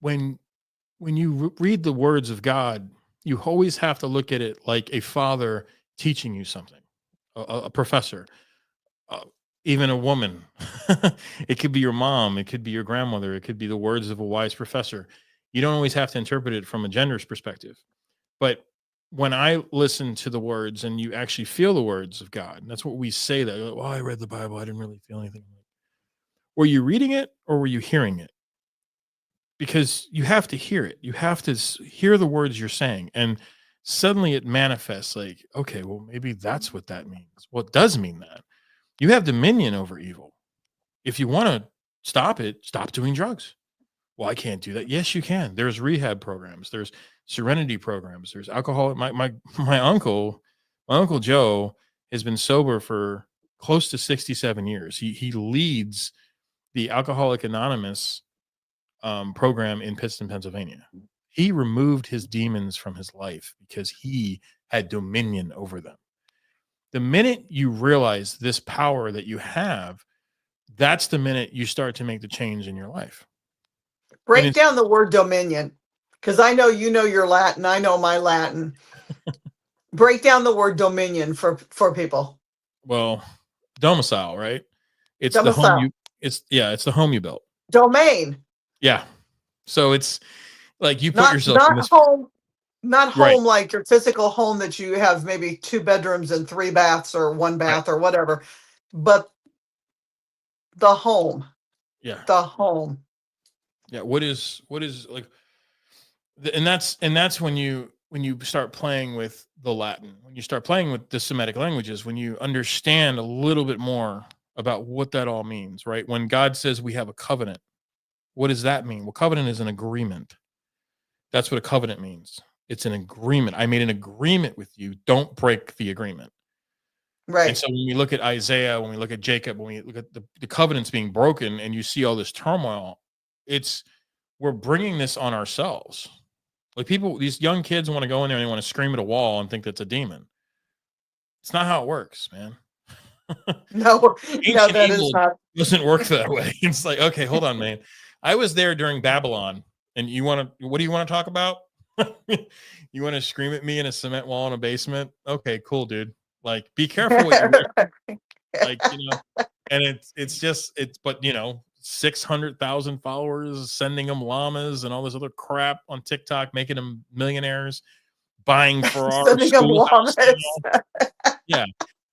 when you read the words of God, you always have to look at it like a father teaching you something, a professor, even a woman. It could be your mom, it could be your grandmother, it could be the words of a wise professor. You don't always have to interpret it from a gender's perspective. But when I listen to the words and you actually feel the words of God, and that's what we say, that, well, I read the Bible, I didn't really feel anything. Were you reading it or were you hearing it? Because you have to hear it. You have to hear the words you're saying. And suddenly it manifests like, okay, well, maybe that's what that means. Well, it does mean that. You have dominion over evil. If you want to stop it, stop doing drugs. Well, I can't do that. Yes, you can. There's rehab programs. There's serenity programs. There's alcohol. My uncle Joe has been sober for close to 67 years. He leads the Alcoholic Anonymous program in Pittston, Pennsylvania. He removed his demons from his life because he had dominion over them. The minute you realize this power that you have, that's the minute you start to make the change in your life. Break down the word dominion, because I know you know your Latin. I know my Latin. Break down the word dominion for people. Well, domicile, right? It's domicile. The home it's the home you built. Domain. Yeah. So it's like you put yourself not in this home, not home, right. Like your physical home that you have maybe 2 bedrooms and 3 baths or 1 bath or whatever, but the home. Yeah. The home. Yeah. What is like, and that's when you start playing with the Latin, when you start playing with the Semitic languages, when you understand a little bit more about what that all means, right? When God says we have a covenant, what does that mean? Well, covenant is an agreement. That's what a covenant means. It's an agreement. I made an agreement with you. Don't break the agreement. Right. And so when we look at Isaiah, when we look at Jacob, when we look at the covenants being broken and you see all this turmoil, we're bringing this on ourselves. Like these young kids want to go in there and they want to scream at a wall and think that's a demon. It's not how it works, man. No, that is not. It doesn't work that way. It's like, okay, hold on, man. I was there during Babylon, and what do you want to talk about? You want to scream at me in a cement wall in a basement? Okay, cool, dude. Like, be careful what you wish. Like, you know, and but you know, 600,000 followers, sending them llamas and all this other crap on TikTok, making them millionaires, buying Ferrari Sending them schoolhouse. llamas. Yeah.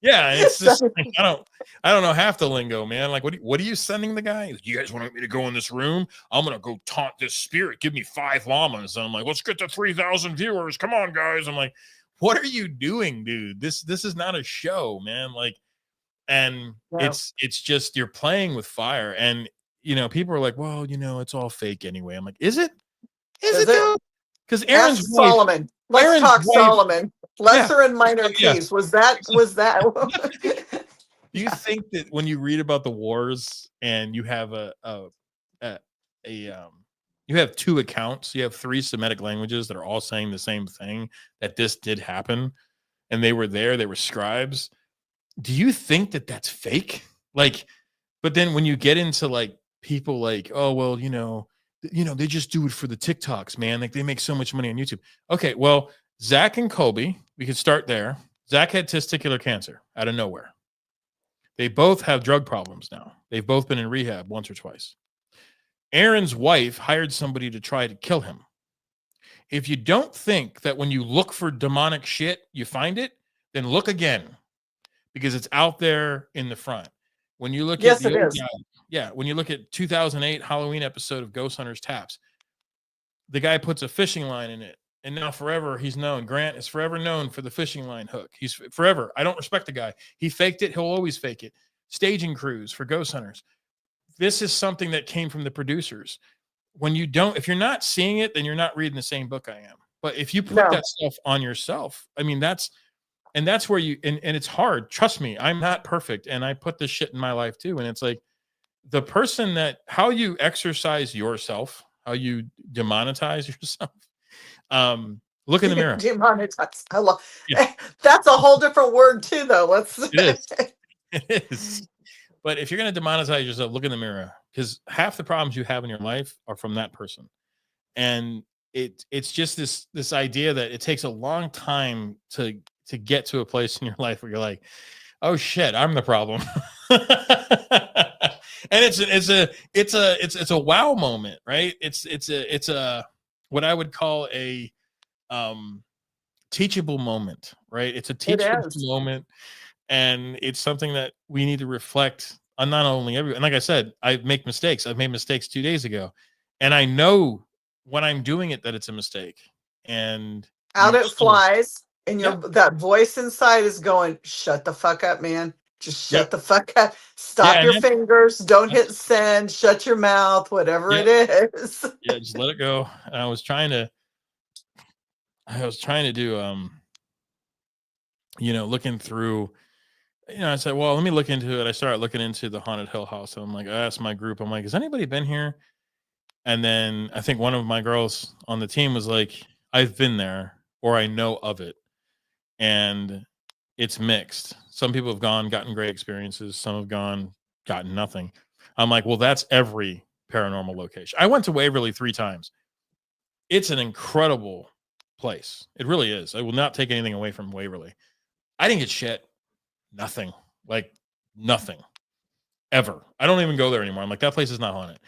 Yeah. And it's just Sending- like, I don't know half the lingo, man. Like, what are you sending the guy? You guys want me to go in this room? I'm going to go taunt this spirit. Give me 5 llamas. And I'm like, let's get to 3,000 viewers. Come on, guys. I'm like, what are you doing, dude? This is not a show, man. Like, and No. it's just, you're playing with fire. And, you know, people are like, well, you know, it's all fake anyway. I'm like, is it? Is it though? Because Aaron's Ask wife, Solomon. Let's Aaron's talk wife- Solomon. Lesser and minor Yeah. keys. Was that? Do you think that when you read about the wars and you have you have 2 accounts, you have 3 Semitic languages that are all saying the same thing, that this did happen, and they were there, they were scribes. Do you think that that's fake? Like, but then when you get into like people like, oh, well, you know, they just do it for the TikToks, man. Like, they make so much money on YouTube. Okay, well, Zach and Colby, we could start there. Zach had testicular cancer out of nowhere. They both have drug problems now. They've both been in rehab once or twice. Aaron's wife hired somebody to try to kill him. If you don't think that when you look for demonic shit, you find it, then look again, because it's out there in the front. When you look at the old guy, when you look at 2008 Halloween episode of Ghost Hunters Taps, the guy puts a fishing line in it, and now forever he's known. Grant is forever known for the fishing line hook. He's forever. I don't respect the guy. He faked it. He'll always fake it. Staging crews for Ghost Hunters. This is something that came from the producers. If you're not seeing it, then you're not reading the same book I am. But if you put that stuff on yourself, I mean, that's where you, and it's hard. Trust me, I'm not perfect. And I put this shit in my life too. And it's like, the person how you exercise yourself, how you demonetize yourself. Look in the mirror. Demonetize. I love. Yeah. That's a whole different word too, though. It is. But if you're going to demonetize yourself, look in the mirror, because half the problems you have in your life are from that person. And it's just this idea that it takes a long time to get to a place in your life where you're like, oh shit, I'm the problem. And it's a wow moment, right? It's a what I would call a teachable moment, right? It's a teachable moment, and it's something that we need to reflect on. Not only and like I said, I make mistakes. I've made mistakes 2 days ago, and I know when I'm doing it that it's a mistake. And out it flies, and that voice inside is going, "Shut the fuck up, man. Just shut the fuck up. Stop your fingers. Don't hit send. Shut your mouth. Whatever it is." Yeah, just let it go. And I was trying to do looking through. I said, well, let me look into it. I started looking into the Haunted Hill House. And I'm like, I asked my group, I'm like, has anybody been here? And then I think one of my girls on the team was like, I've been there, or I know of it. And it's mixed. Some people have gotten great experiences. Some have gotten nothing. I'm like, well, that's every paranormal location. I went to Waverly 3 times. It's an incredible place. It really is. I will not take anything away from Waverly. I didn't get shit. Nothing. Like nothing. Ever. I don't even go there anymore. I'm like, that place is not haunted.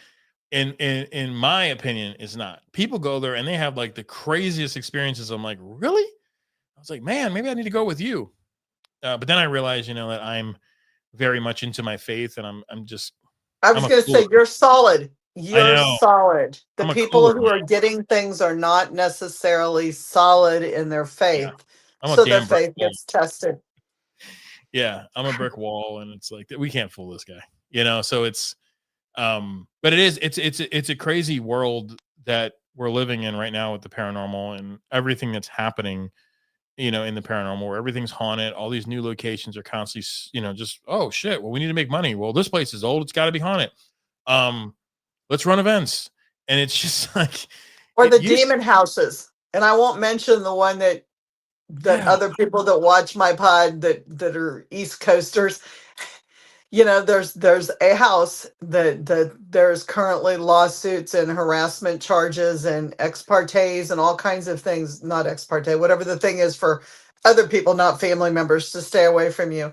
In my opinion, it's not. People go there and they have like the craziest experiences. I'm like, really? I was like, man, maybe I need to go with you. But then I realized, that I'm very much into my faith, and I'm just. I was going to say, you're solid. You're solid. The people who are getting things are not necessarily solid in their faith. Yeah. So their faith gets tested. Yeah, I'm a brick wall, and it's like, we can't fool this guy, so it's but it's a crazy world that we're living in right now with the paranormal and everything that's happening, in the paranormal, where everything's haunted. All these new locations are constantly, just, oh shit, well, we need to make money. Well, this place is old, it's got to be haunted. Let's run events. And it's just like, or the demon houses. And I won't mention the one that other people that watch my pod that are East Coasters, there's a house that there's currently lawsuits and harassment charges and ex partes and all kinds of things, not ex parte, whatever the thing is for other people, not family members, to stay away from you.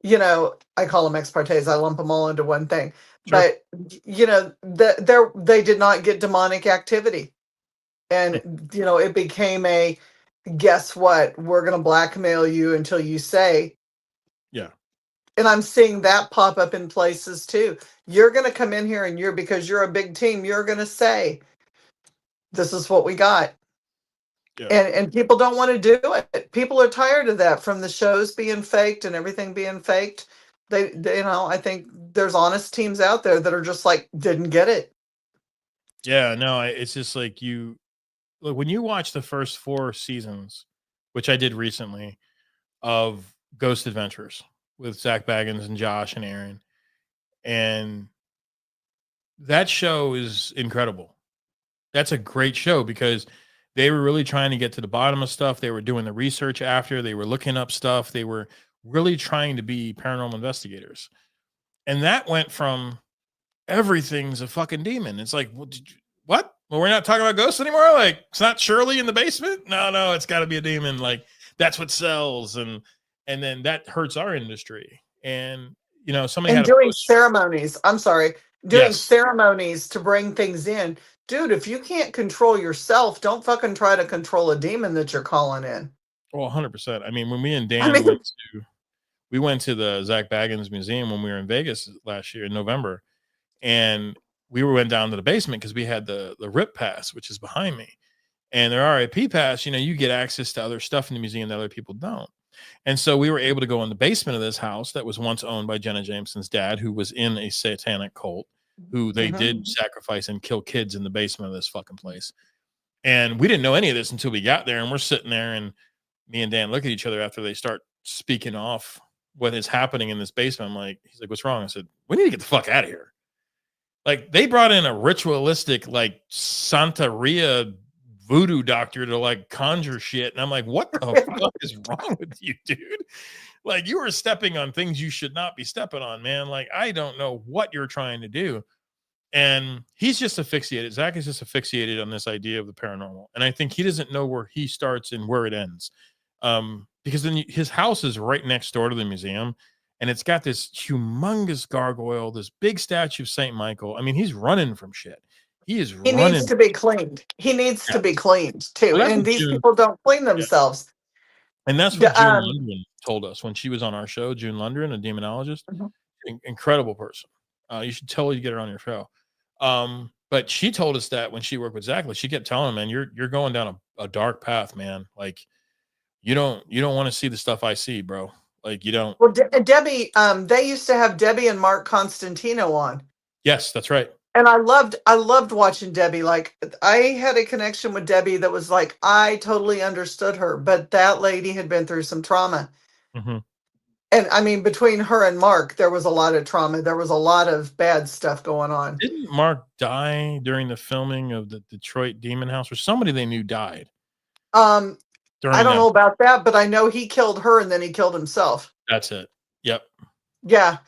I call them ex partes. I lump them all into one thing. Sure. But they did not get demonic activity, and it became a guess what? We're going to blackmail you until you say. Yeah. And I'm seeing that pop up in places too. You're going to come in here and because you're a big team, you're going to say, this is what we got. Yeah. And people don't want to do it. People are tired of that, from the shows being faked and everything being faked. I think there's honest teams out there that are just like, didn't get it. Yeah, no, it's just like look, when you watch the first 4 seasons, which I did recently, of Ghost Adventures with Zach Baggins and Josh and Aaron, and that show is incredible. That's a great show because they were really trying to get to the bottom of stuff. They were doing the research after, they were looking up stuff. They were really trying to be paranormal investigators. And that went from everything's a fucking demon. It's like, what? Well, we're not talking about ghosts anymore. Like, it's not Shirley in the basement. No, it's got to be a demon. Like, that's what sells, and then that hurts our industry. And somebody And had a doing post. ceremonies. I'm sorry, doing Yes. ceremonies to bring things in. Dude, if you can't control yourself, don't fucking try to control a demon that you're calling in. Well, 100%. I mean, when me and I Dan mean, went to the Zach Baggins Museum when we were in Vegas last year in November, and we went down to the basement because we had the RIP pass, which is behind me, and their RIP pass. You get access to other stuff in the museum that other people don't. And so we were able to go in the basement of this house that was once owned by Jenna Jameson's dad, who was in a satanic cult, who they did sacrifice and kill kids in the basement of this fucking place. And we didn't know any of this until we got there, and we're sitting there, and me and Dan look at each other after they start speaking off what is happening in this basement. I'm like, he's like, what's wrong? I said, we need to get the fuck out of here. Like, they brought in a ritualistic, like, Santeria voodoo doctor to like conjure shit. And I'm like, what the fuck is wrong with you, dude? Like, you are stepping on things you should not be stepping on, man. Like, I don't know what you're trying to do. And he's just asphyxiated. Zach is just asphyxiated on this idea of the paranormal. And I think he doesn't know where he starts and where it ends. Because then his house is right next door to the museum, and it's got this humongous gargoyle, this big statue of St. Michael. I mean, he's running from shit. He he running. needs to be cleaned. He needs to be cleaned too. Well, And these people don't clean themselves. And that's what June Lundgren told us when she was on our show. June Lundgren, a demonologist, incredible person. You should totally get her on your show. But she told us that when she worked with Zach, like, she kept telling him, man, you're going down a dark path, man. Like, you don't want to see the stuff I see, bro. Like, you don't. Well, Debbie, they used to have Debbie and Mark Constantino on. Yes, that's right. And I loved watching Debbie. Like, I had a connection with Debbie that was like, I totally understood her, but that lady had been through some trauma. And I mean, between her and Mark, there was a lot of trauma. There was a lot of bad stuff going on. Didn't Mark die during the filming of the Detroit Demon House, or somebody they knew died? I don't know about that, but I know he killed her and then he killed himself. That's it. Yep. Yeah.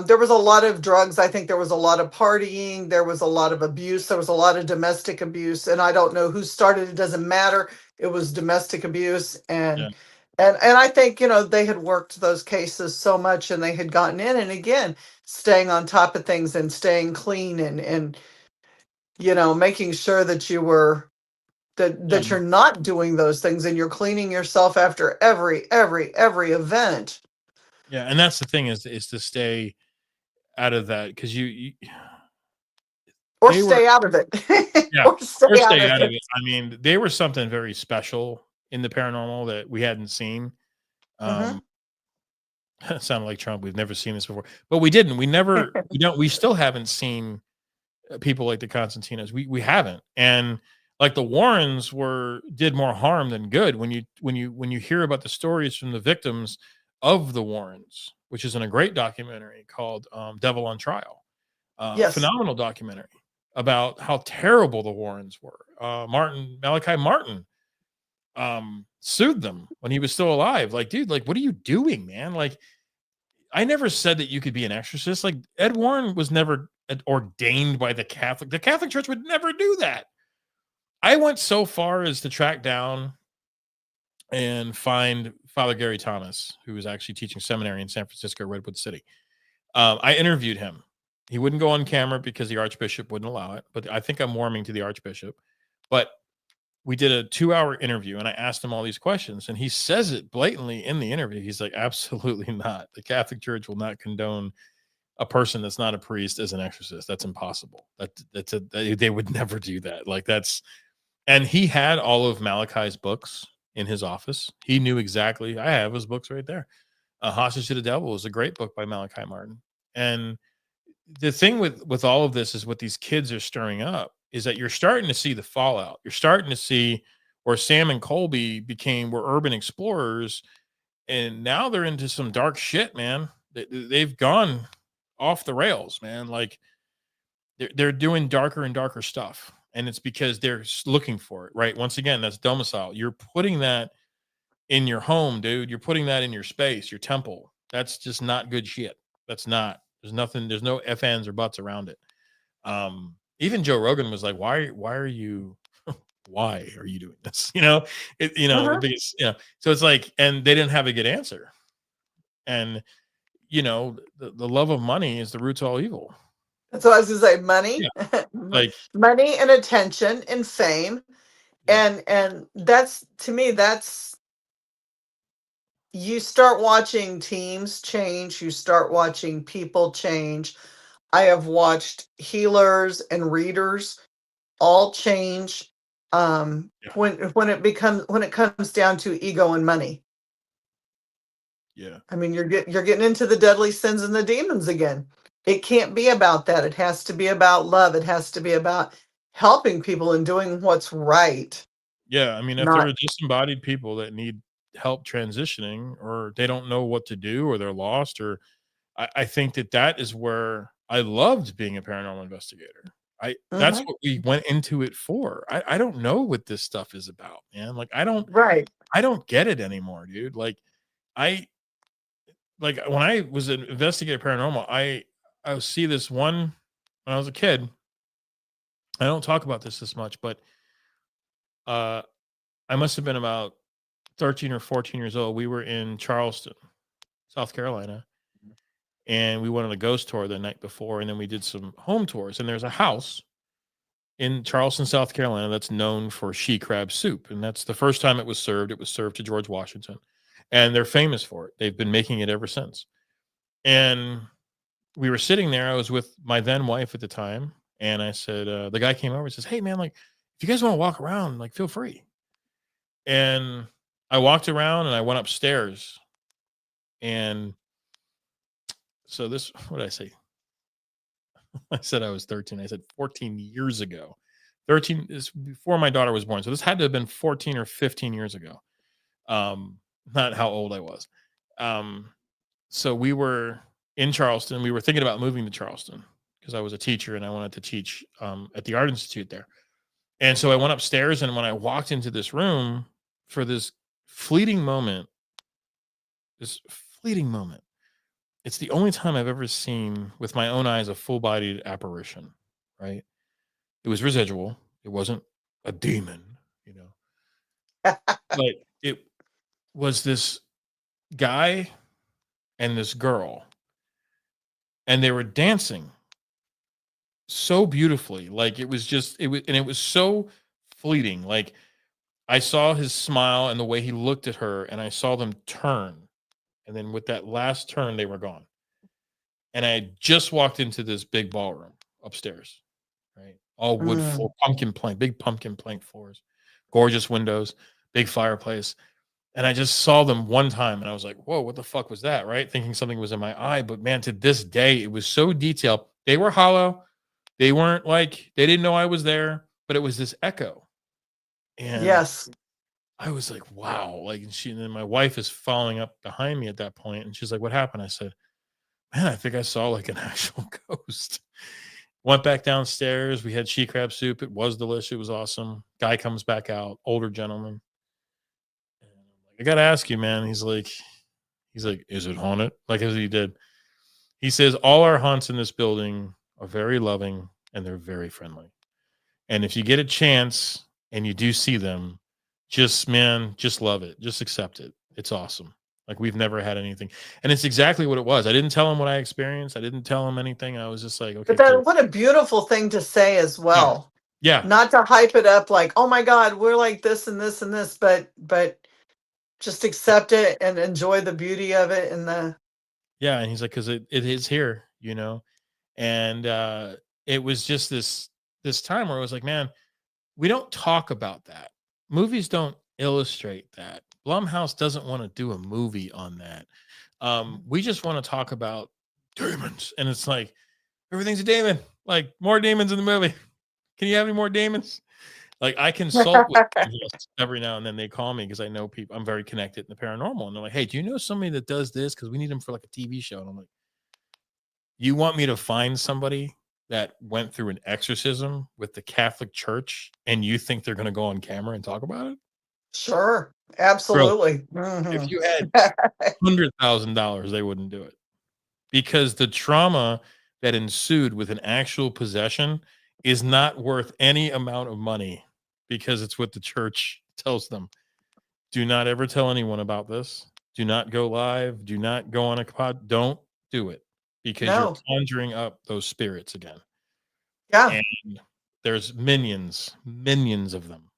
There was a lot of drugs. I think there was a lot of partying. There was a lot of abuse. There was a lot of domestic abuse. And I don't know who started. It doesn't matter. It was domestic abuse. And I think, they had worked those cases so much, and they had gotten in, and again, staying on top of things and staying clean and making sure that you were that you're not doing those things, and you're cleaning yourself after every event. Yeah, and that's the thing is to stay out of that, because you stay out of it. Yeah, or stay out of it. I mean, they were something very special in the paranormal that we hadn't seen. It sounded like Trump. We've never seen this before, but we didn't. We still haven't seen people like the Constantinos. We haven't. And like the Warrens did more harm than good. When you hear about the stories from the victims of the Warrens, which is in a great documentary called Devil on Trial. Phenomenal documentary about how terrible the Warrens were. Malachi Martin sued them when he was still alive. Like, dude, like, what are you doing, man? Like, I never said that you could be an exorcist. Like, Ed Warren was never ordained by the Catholic. The Catholic Church would never do that. I went so far as to track down and find Father Gary Thomas, who was actually teaching seminary in San Francisco, Redwood City. I interviewed him. He wouldn't go on camera because the Archbishop wouldn't allow it, but I think I'm warming to the Archbishop. But we did a 2-hour interview and I asked him all these questions, and he says it blatantly in the interview. He's like, absolutely not. The Catholic Church will not condone a person that's not a priest as an exorcist. That's impossible. They would never do that. Like and he had all of Malachi's books in his office. He knew exactly. I have his books right there. Hostage to the Devil is a great book by Malachi Martin. And the thing with all of this is what these kids are stirring up is that you're starting to see the fallout. You're starting to see where Sam and Colby were urban explorers, and now they're into some dark shit, man. They've gone off the rails, man. Like they're doing darker and darker stuff, and it's because they're looking for it, right? Once again, that's domicile. You're putting that in your home, dude. You're putting that in your space, your temple. That's just not good shit. That's not. There's nothing. There's no ifs, ands, or buts around it. Even Joe Rogan was like, why are you why are you doing this? Because, so it's like, and they didn't have a good answer. And the love of money is the root to all evil. That's what I was gonna say. Money, like money and attention and fame. And that's, to me, that's, you start watching teams change, you start watching people change. I have watched healers and readers all change when it comes down to ego and money. Yeah. I mean, you're getting into the deadly sins and the demons again. It can't be about that. It has to be about love. It has to be about helping people and doing what's right. Yeah, I mean, if there are disembodied people that need help transitioning, or they don't know what to do, or they're lost, or I think that is where I loved being a paranormal investigator. That's what we went into it for. I don't know what this stuff is about, man. Like I don't get it anymore, dude. Like when I was an investigator paranormal, I see this one when I was a kid. I don't talk about this much, but I must have been about 13 or 14 years old. We were in Charleston, South Carolina, and we went on a ghost tour the night before, and then we did some home tours. And there's a house in Charleston, South Carolina, that's known for she crab soup, and that's the first time it was served. It was served to George Washington, and they're famous for it. They've been making it ever since. And we were sitting there. I was with my then wife at the time, and I said, the guy came over and says, "Hey, man, like, if you guys want to walk around, like, feel free." And I walked around and I went upstairs. And so what did I say? I said I was 13. I said 14 years ago. 13 is before my daughter was born. So this had to have been 14 or 15 years ago. Not how old I was. So we were in Charleston. We were thinking about moving to Charleston because I was a teacher and I wanted to teach at the Art Institute there. And so I went upstairs, and when I walked into this room for this fleeting moment, it's the only time I've ever seen with my own eyes a full-bodied apparition, right? It was residual. It wasn't a demon, but it was this guy and this girl, and they were dancing so beautifully. Like it was so fleeting. Like I saw his smile and the way he looked at her, and I saw them turn. And then with that last turn, they were gone. And I had just walked into this big ballroom upstairs, right? All wood floor, big pumpkin plank floors, gorgeous windows, big fireplace. And I just saw them one time, and I was like, whoa, what the fuck was that, right? Thinking something was in my eye. But man, to this day, it was so detailed. They were hollow. They weren't like, they didn't know I was there, but it was this echo. And yes, I was like, wow. Like, and then my wife is following up behind me at that point, and she's like, what happened? I said, man, I think I saw like an actual ghost. Went back downstairs. We had she crab soup. It was delicious. It was awesome. Guy comes back out, older gentleman. And I'm like, I gotta ask you, man. He's like, is it haunted? Like as he did. He says, all our haunts in this building are very loving and they're very friendly. And if you get a chance and you do see them, just love it. Just accept it. It's awesome. Like, we've never had anything. And it's exactly what it was. I didn't tell him what I experienced. I didn't tell him anything. I was just like, But okay, that cool. what a beautiful thing to say as Yeah. well. Yeah. Not to hype it up like, oh my God, we're like this and this and this, but just accept it and enjoy the beauty of it and the Yeah. And he's like, because it is here, And it was just this time where I was like, man, we don't talk about that. Movies don't illustrate that. Blumhouse doesn't want to do a movie on that. We just want to talk about demons. And it's like, everything's a demon. Like, more demons in the movie. Can you have any more demons? Like, I consult with yes, every now and then. They call me because I know people. I'm very connected in the paranormal. And they're like, hey, do you know somebody that does this? Because we need them for like a TV show. And I'm like, you want me to find somebody that went through an exorcism with the Catholic Church and you think they're going to go on camera and talk about it? Sure, Bro, absolutely. if you had $100,000, they wouldn't do it, because the trauma that ensued with an actual possession is not worth any amount of money, because it's what the church tells them. Do not ever tell anyone about this. Do not go live. Do not go on a pod. Don't do it, because you're No, conjuring up those spirits again. yeah. And there's minions of them.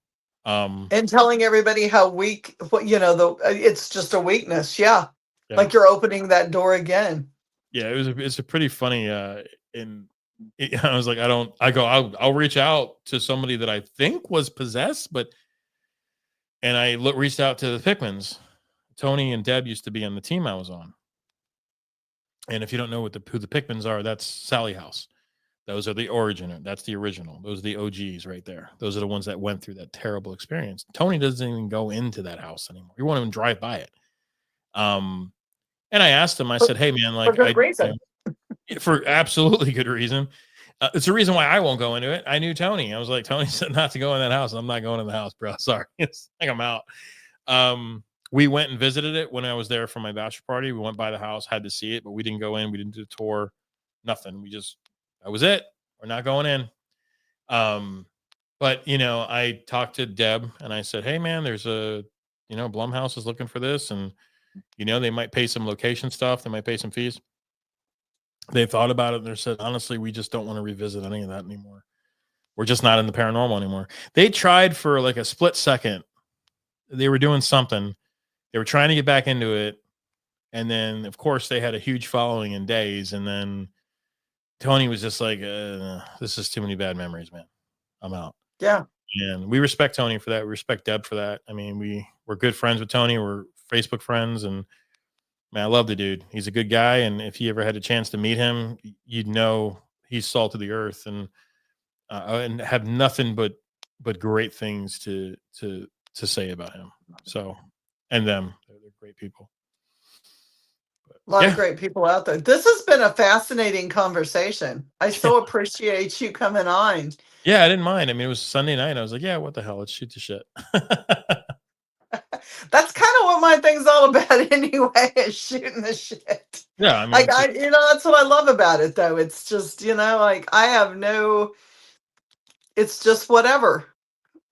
And telling everybody how weak, what it's just a weakness. Yeah, Yeah. like you're opening that door again. Yeah, it's a pretty funny I was like, I'll reach out to somebody that I think was possessed, and I reached out to the Pickmans. Tony and Deb used to be on the team I was on. And if you don't know who the Pickmans are, that's Sally House. Those are the origin. That's the original. Those are the OGs right there. Those are the ones that went through that terrible experience. Tony doesn't even go into that house anymore. He won't even drive by it. And I asked him, I said, hey man, For like, good reason. for absolutely good reason. It's the reason why I won't go into it. I knew Tony. I was like, Tony said not to go in that house. I'm not going in the house, bro. Sorry. It's like, I'm out. We went and visited it when I was there for my bachelor party. We went by the house, had to see it, but we didn't go in. We didn't do the tour. Nothing. That was it. We're not going in. But I talked to Deb and I said, hey man, there's Blumhouse is looking for this, and they might pay some location stuff. They might pay some fees. They thought about it and they said, honestly, we just don't want to revisit any of that anymore. We're just not in the paranormal anymore. They tried for like a split second. They were doing something. They were trying to get back into it. And then, of course, they had a huge following in days. And then Tony was just like, this is too many bad memories, man. I'm out. Yeah. And we respect Tony for that. We respect Deb for that. I mean, we're good friends with Tony. We're Facebook friends. And man, I love the dude. He's a good guy. And if you ever had a chance to meet him, you'd know he's salt of the earth and have nothing but great things to say about him. So, and them, they're great people. A lot of great people out there. This has been a fascinating conversation. I so appreciate you coming on. Yeah, I didn't mind. I mean, it was Sunday night. I was like, yeah, what the hell? Let's shoot the shit. That's kind of what my thing's all about anyway, is shooting the shit. Yeah, I mean, like that's what I love about it though. It's just, like it's just whatever.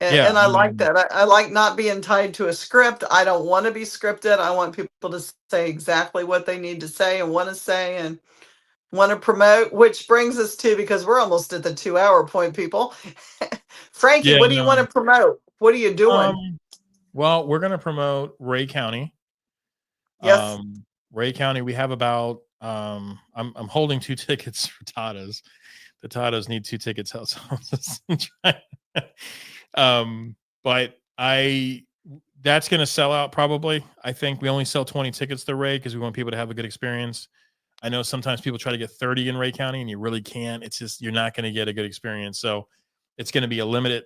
And I like that. I like not being tied to a script. I don't want to be scripted. I want people to say exactly what they need to say and want to say and want to promote, which brings us to, because we're almost at the 2-hour point, people. Frankie, what do you want to promote? What are you doing? Well, we're going to promote Ray County. Yes. Ray County, we have about, I'm holding 2 tickets for Tatas. The Tatas need 2 tickets. But that's going to sell out probably. I think we only sell 20 tickets to Ray because we want people to have a good experience. I know sometimes people try to get 30 in Ray County and you really can't. It's just, you're not going to get a good experience. So it's going to be a limited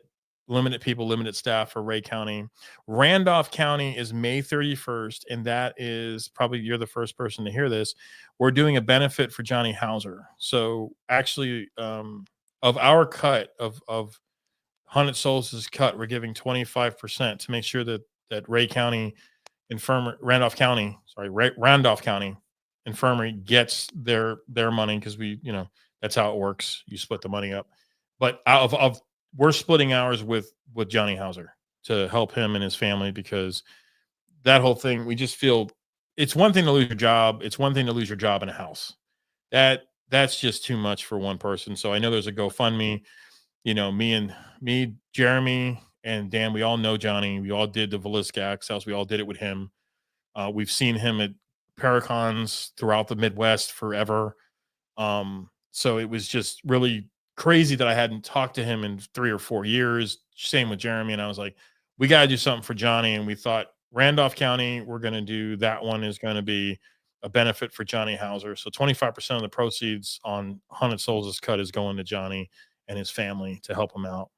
people, limited staff for Ray County. Randolph County is May 31st. And that is probably, you're the first person to hear this. We're doing a benefit for Johnny Hauser. So actually, of our cut of Haunted Souls' cut, we're giving 25% to make sure that Randolph County Infirmary gets their money, because we, that's how it works. You split the money up. But we're splitting ours with Johnny Hauser to help him and his family, because that whole thing, we just feel it's one thing to lose your job. It's one thing to lose your job in a house. That's just too much for one person. So I know there's a GoFundMe. Me, Jeremy, and Dan, we all know Johnny. We all did the Velisca Axe House. We all did it with him. We've seen him at Paracons throughout the Midwest forever. So it was just really crazy that I hadn't talked to him in 3 or 4 years. Same with Jeremy. And I was like, we got to do something for Johnny. And we thought Randolph County, we're going to do that one is going to be a benefit for Johnny Hauser. So 25% of the proceeds on Haunted Souls' cut is going to Johnny and his family to help him out.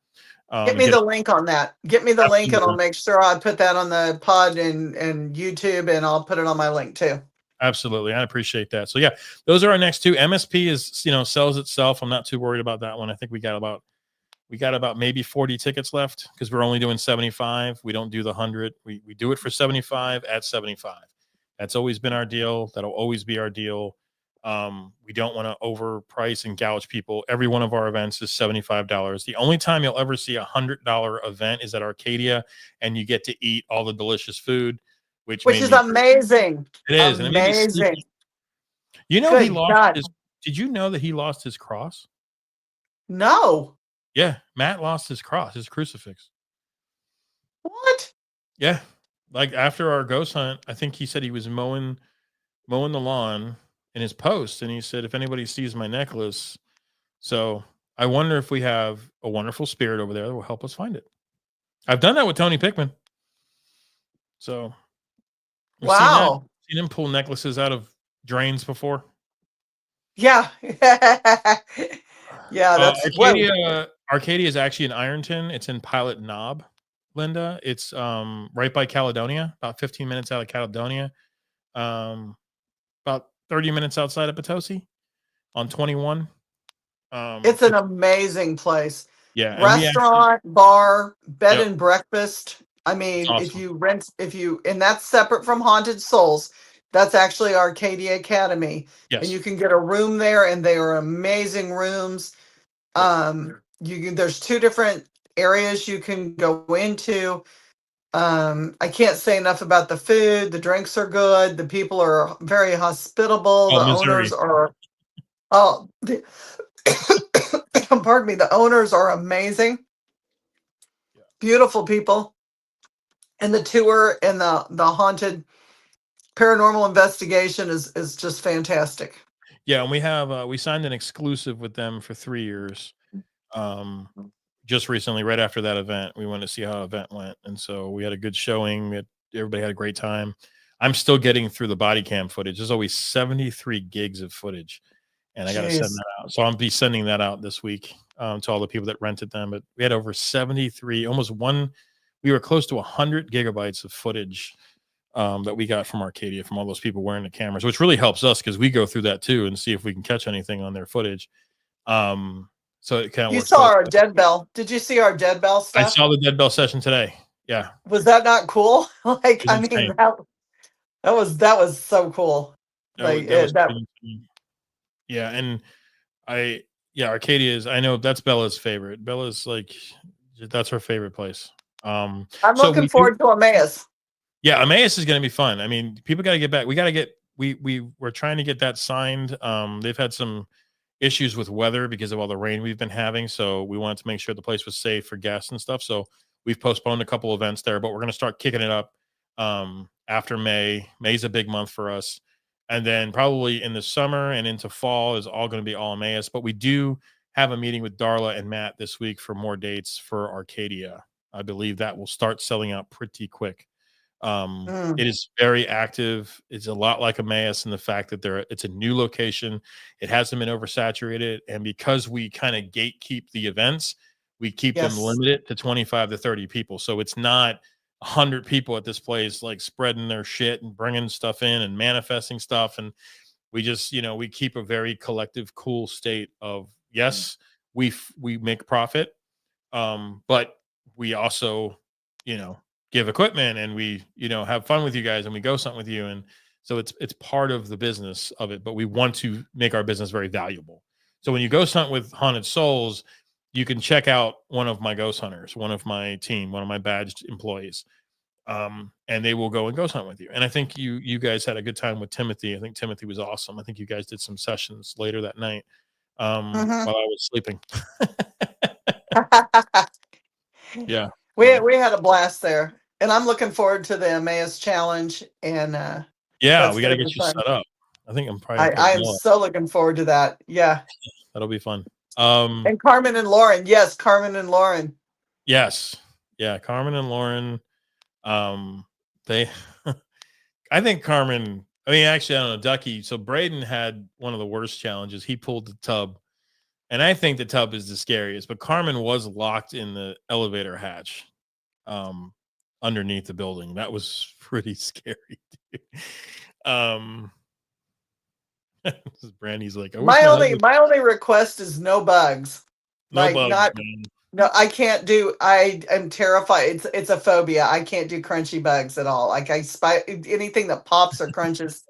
Get me the link on that. Get me the link, and I'll make sure I put that on the pod and YouTube, and I'll put it on my link too. Absolutely. I appreciate that. So yeah, those are our next two. MSP is, sells itself. I'm not too worried about that one. I think we got about maybe 40 tickets left, because we're only doing 75. We don't do the 100. We do it for 75 at 75. That's always been our deal. That'll always be our deal. We don't want to overprice and gouge people. Every one of our events is $75. The only time you'll ever see $100 event is at Arcadia, and you get to eat all the delicious food, which is amazing. It is amazing. He lost his. Did you know that he lost his cross? No. Yeah, Matt lost his cross, his crucifix. What? Yeah, like after our ghost hunt, I think he said he was mowing the lawn in his post, and he said, if anybody sees my necklace. So I wonder if we have a wonderful spirit over there that will help us find it. I've done that with Tony Pickman. So wow. Seen him pull necklaces out of drains before. Yeah. Yeah, that's Arcadia is actually in Ironton. It's in Pilot Knob, Linda. It's right by Caledonia, about 15 minutes out of Caledonia. About 30 minutes outside of Potosi on 21. It's an amazing place. Yeah. Restaurant, bar, bed and breakfast. I mean, awesome. And that's separate from Haunted Souls. That's actually Arcadia Academy. Yes. And you can get a room there, and they are amazing rooms. There's 2 different areas you can go into. I can't say enough about the food. The drinks are good. The people are very hospitable. The owners are pardon me, the owners are amazing. Beautiful people. And the tour and the haunted paranormal investigation is just fantastic. Yeah, and we have we signed an exclusive with them for 3 years. Just recently, right after that event, we wanted to see how the event went, and so we had a good showing. Everybody had a great time. I'm still getting through the body cam footage. There's always 73 gigs of footage, and I got to send that out. So I'll be sending that out this week to all the people that rented them. But we had over 73, almost one. We were close to 100 gigabytes of footage that we got from Arcadia, from all those people wearing the cameras, which really helps us because we go through that too and see if we can catch anything on their footage. So it kind of works. You saw our Dead Bell. Did you see our Dead Bell stuff? I saw the Dead Bell session today. Yeah. Was that not cool? Like, I mean, that was so cool. Yeah, and Arcadia is. I know that's Bella's favorite. Bella's like, that's her favorite place. I'm looking forward to Emmaus. Yeah, Emmaus is going to be fun. I mean, people got to get back. We're trying to get that signed. They've had some issues with weather because of all the rain we've been having. So we wanted to make sure the place was safe for guests and stuff. So we've postponed a couple events there, but we're going to start kicking it up after May. May's a big month for us. And then probably in the summer and into fall is all going to be all Emmaus. But we do have a meeting with Darla and Matt this week for more dates for Arcadia. I believe that will start selling out pretty quick. It is very active. It's a lot like Emmaus in the fact that it's a new location. It hasn't been oversaturated, and because we kind of gatekeep the events, we keep them limited to 25 to 30 people. So it's not 100 people at this place like spreading their shit and bringing stuff in and manifesting stuff. And we just, we keep a very collective, cool state of we make profit, but we also, give equipment, and we, have fun with you guys, and we go something with you. And so it's part of the business of it, but we want to make our business very valuable. So when you go something with Haunted Souls, you can check out one of my ghost hunters, one of my team, one of my badged employees, and they will go and ghost hunt with you. And I think you guys had a good time with Timothy. I think Timothy was awesome. I think you guys did some sessions later that night while I was sleeping. Yeah. We had a blast there, and I'm looking forward to the Emmaus challenge. And yeah, that's we got to gonna get be you fun. set up. I think I'm probably I am so looking forward to that. Yeah, that'll be fun. And Carmen and Lauren, yes, Carmen and Lauren. Yes, yeah, Carmen and Lauren. They, I think Carmen. I mean, actually, I don't know, Ducky. So Braden had one of the worst challenges. He pulled the tub, and I think the tub is the scariest. But Carmen was locked in the elevator hatch, underneath the building. That was pretty scary. Brandy's like, I wish My only request is no bugs. no Like bugs, not man. no, I can't do. I am terrified. It's a phobia. I can't do crunchy bugs at all. Like anything that pops or crunches,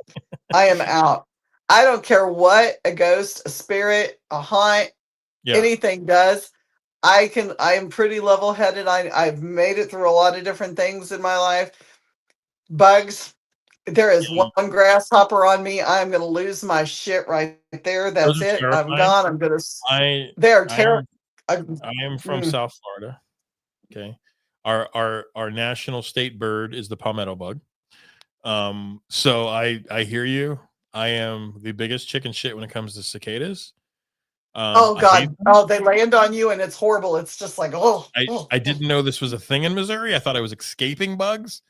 I am out. I don't care what a ghost, a spirit, a haunt, anything does. I am pretty level headed. I've made it through a lot of different things in my life. Bugs. There is one grasshopper on me. I'm going to lose my shit right there. That's it. I'm gone. I'm going to. They're terrible. I am from South Florida. Okay. Our national state bird is the palmetto bug. So I hear you. I am the biggest chicken shit when it comes to cicadas. Oh God. Oh, they land on you and it's horrible. It's just like, I didn't know this was a thing in Missouri. I thought I was escaping bugs.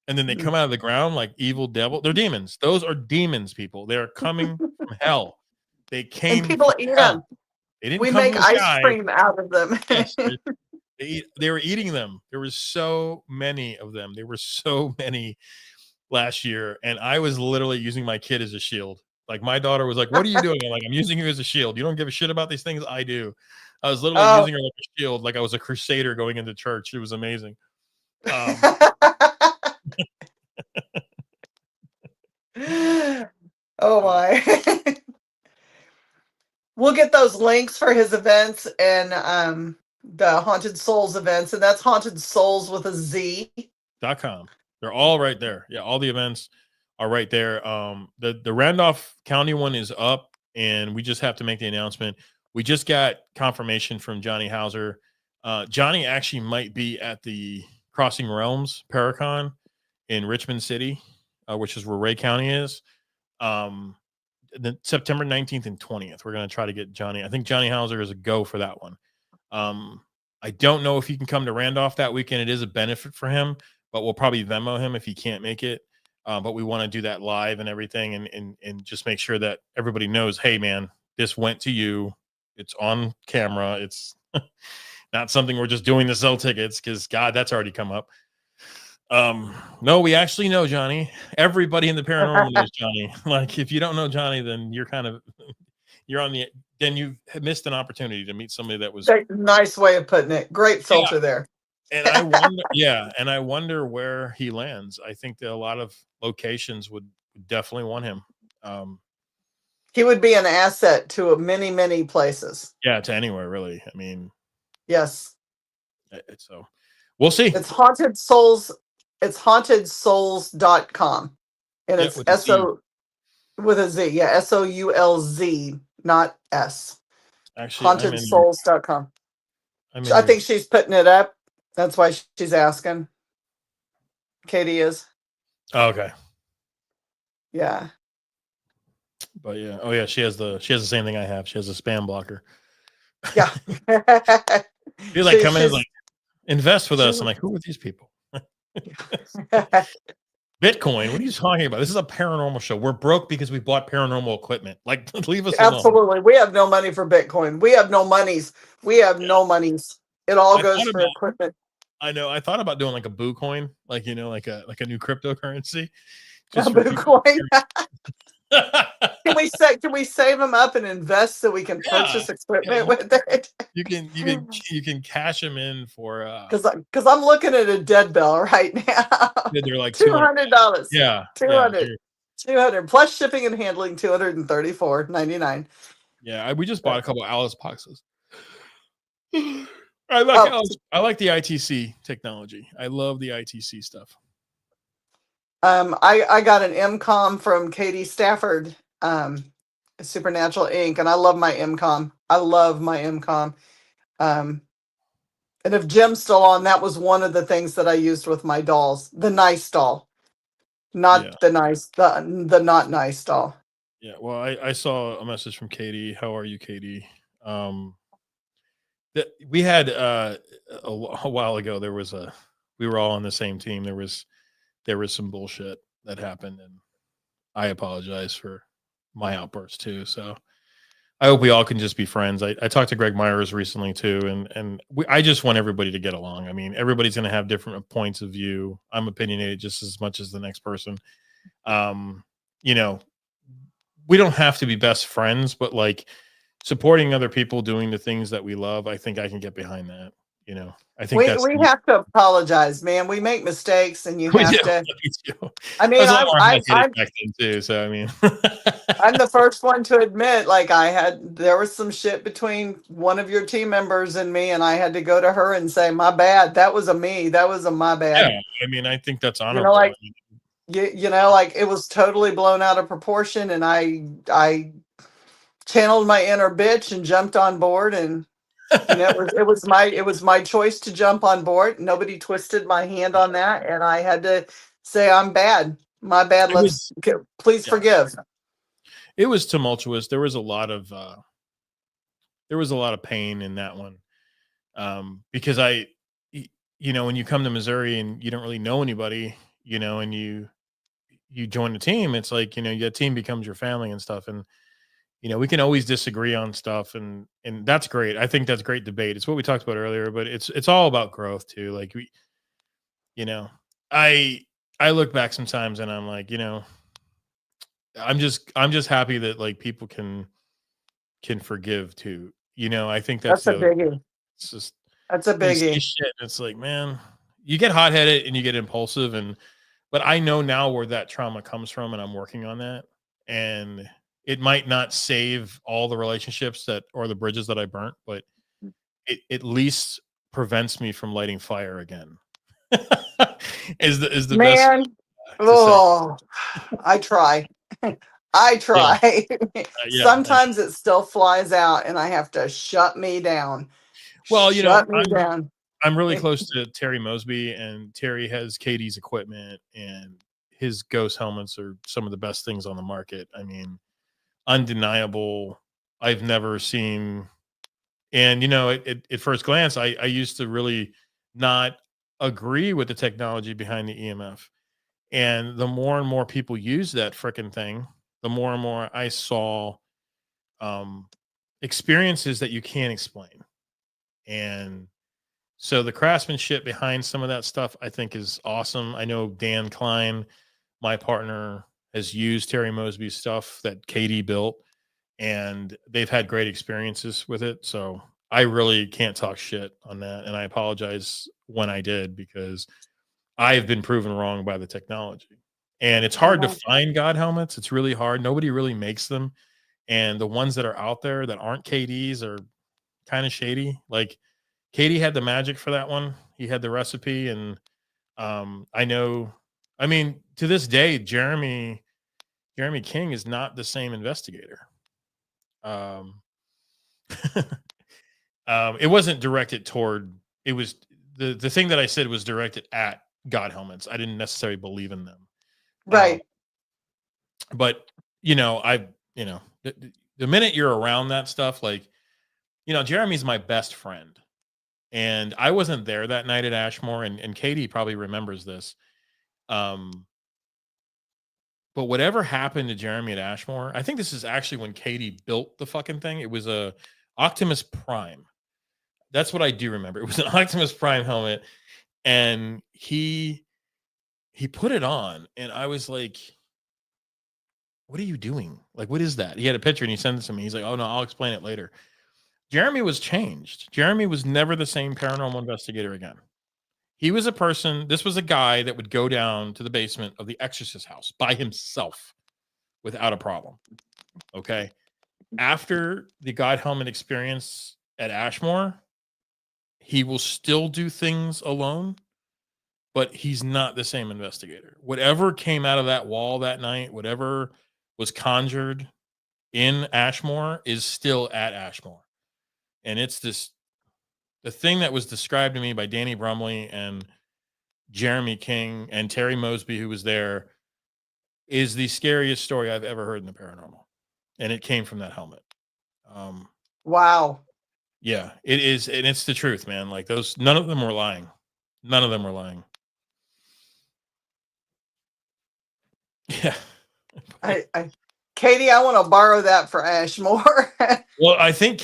And then they come out of the ground like evil devil. They're demons. Those are demons, people. They are coming from hell. They came. And people eat them. They didn't. We come make from the ice sky. cream out of them. Yes, they were eating them. There was so many of them. There were so many last year, and I was literally using my kid as a shield. Like my daughter was like, "What are you doing?" I'm like, "I'm using you as a shield. You don't give a shit about these things. I do." I was literally using her like a shield, like I was a crusader going into church. It was amazing. Oh my. We'll get those links for his events and the Haunted Souls events, and that's Haunted Souls with a Z.com. They're all right there. Yeah, all the events are right there. The Randolph County one is up, and we just have to make the announcement. We just got confirmation from Johnny Hauser. Johnny actually might be at the Crossing Realms Paracon in Richmond City, which is where Ray County is. The September 19th and 20th. We're going to try to get Johnny. I think Johnny Hauser is a go for that one. I don't know if he can come to Randolph that weekend. It is a benefit for him, but we'll probably Venmo him if he can't make it. But we want to do that live and everything and just make sure that everybody knows, hey, man, this went to you. It's on camera. It's not something we're just doing to sell tickets because, God, that's already come up. No, we actually know Johnny. Everybody in the paranormal knows Johnny. Like, if you don't know Johnny, then you're then you missed an opportunity to meet somebody that was nice way of putting it. Great filter there. And I wonder where he lands. I think that a lot of locations would definitely want him. He would be an asset to many, many places. Yeah, to anywhere really. I mean, yes. So we'll see. It's Haunted Souls. It's hauntedsouls.com. And it's S-O with a Z. Yeah, S-O-U-L-Z, not S. Actually, hauntedsouls.com. I think she's putting it up. That's why she's asking. Katie is. Oh, okay. Yeah. But yeah. Oh yeah, she has the same thing I have. She has a spam blocker. Yeah. She's like, come in, like, invest with us. I'm like, who are these people? Bitcoin, what are you talking about? This is a paranormal show. We're broke because we bought paranormal equipment. Like, leave us alone. Absolutely. We have no money for Bitcoin. We have no monies. We have no monies. It all goes for equipment. I know. I thought about doing like a Boo coin, like, you know, like a new cryptocurrency. A Boo coin. Can we save them up and invest so we can purchase equipment with it? You can cash them in for because I'm looking at a dead bell right now. They're like $200. Yeah, 200 plus shipping and handling, $234.99. Yeah, we just bought a couple Alice boxes. Oh, I like the ITC technology. I love the ITC stuff. I got an MCOM from Katie Stafford, Supernatural Inc., and I love my MCOM. I love my MCOM. Um, and if Jim's still on, that was one of the things that I used with my dolls. The nice doll, Yeah. not the nice, the not nice doll. Yeah. Well, I saw a message from Katie. How are you, Katie? Um, that we had a while ago. We were all on the same team. There was some bullshit that happened, and I apologize for my outburst too. So I hope we all can just be friends. I talked to Greg Myers recently too, I just want everybody to get along. I mean, everybody's going to have different points of view. I'm opinionated just as much as the next person. Um, you know, we don't have to be best friends, but like supporting other people doing the things that we love, I think I can get behind that. I think that's We have to apologize, man. We make mistakes, and you we do. have to. Me too. I I mean, was a lot more hot headed back then too. So I mean, I'm the first one to admit, like, there was some shit between one of your team members and me, and I had to go to her and say, my bad. That was a me. That was a my bad. yeah, I mean, I think that's You know, honorable. like, like it was totally blown out of proportion, and I channeled my inner bitch and jumped on board, and it was my choice to jump on board. Nobody twisted my hand on that, and I had to say I'm bad. My bad. It was Please yeah, forgive. it was tumultuous. There was a lot of pain in that one, because when you come to Missouri and you don't really know anybody, and you join the team, it's like your team becomes your family and stuff, and we can always disagree on stuff, and that's great. I think that's great debate. It's what we talked about earlier, but it's all about growth too. Like you know, I I look back sometimes and I'm like, I'm just happy that like people can forgive too. I think that's That's a the other. biggie. It's just That's a you see biggie. shit and it's like, man, you get hot headed and you get impulsive, but I know now where that trauma comes from, and I'm working on that. And it might not save all the relationships that or the bridges that I burnt, but it at least prevents me from lighting fire again. is the best Man, to say. oh, I try. I Yeah, try. yeah. I Sometimes it still flies out and I have to shut me down. Well, Shut me down. I'm really close to Terry Mosby, and Terry has Katie's equipment, and his ghost helmets are some of the best things on the market. I mean, undeniable. I've never seen, and at first glance, I used to really not agree with the technology behind the EMF, and the more and more people use that freaking thing, the more and more I saw um, experiences that you can't explain, and so the craftsmanship behind some of that stuff, I think, is awesome. I know Dan Klein, my partner, has used Terry Mosby's stuff that Katie built, and they've had great experiences with it. So I really can't talk shit on that, and I apologize when I did, because I've been proven wrong by the technology. And it's hard to Mhm. find God helmets. It's really hard. Nobody really makes them, and the ones that are out there that aren't KDs are kind of shady. Like Katie had the magic for that one. He had the recipe, and I know. I mean, to this day, Jeremy King is not the same investigator. Um, it wasn't directed toward. It was the thing that I said was directed at God helmets. I didn't necessarily believe in them. Um, Right. but I the minute you're around that stuff, like Jeremy's my best friend. And I wasn't there that night at Ashmore, and Katie probably remembers this. Um, but whatever happened to Jeremy at Ashmore, I think this is actually when Katie built the fucking thing. It was a Optimus Prime. That's what I do remember. It was an Optimus Prime helmet, and he put it on, and I was like, "What are you doing? Like, what is that?" He had a picture, and he sent it to me. He's like, "Oh no, I'll explain it later." Jeremy was changed. Jeremy was never the same paranormal investigator again. He was a person, this was a guy that would go down to the basement of the exorcist house by himself without a problem. Okay. After the God helmet experience at Ashmore, he will still do things alone, but he's not the same investigator. Whatever came out of that wall that night, whatever was conjured in Ashmore is still at Ashmore. And it's the thing that was described to me by Danny Brumley and Jeremy King and Terry Mosby, who was there, is the scariest story I've ever heard in the paranormal. And it came from that helmet. Wow. Yeah, it is. And it's the truth, man. Like none of them were lying. None of them were lying. Yeah. Katie, I want to borrow that for Ashmore. Well, I think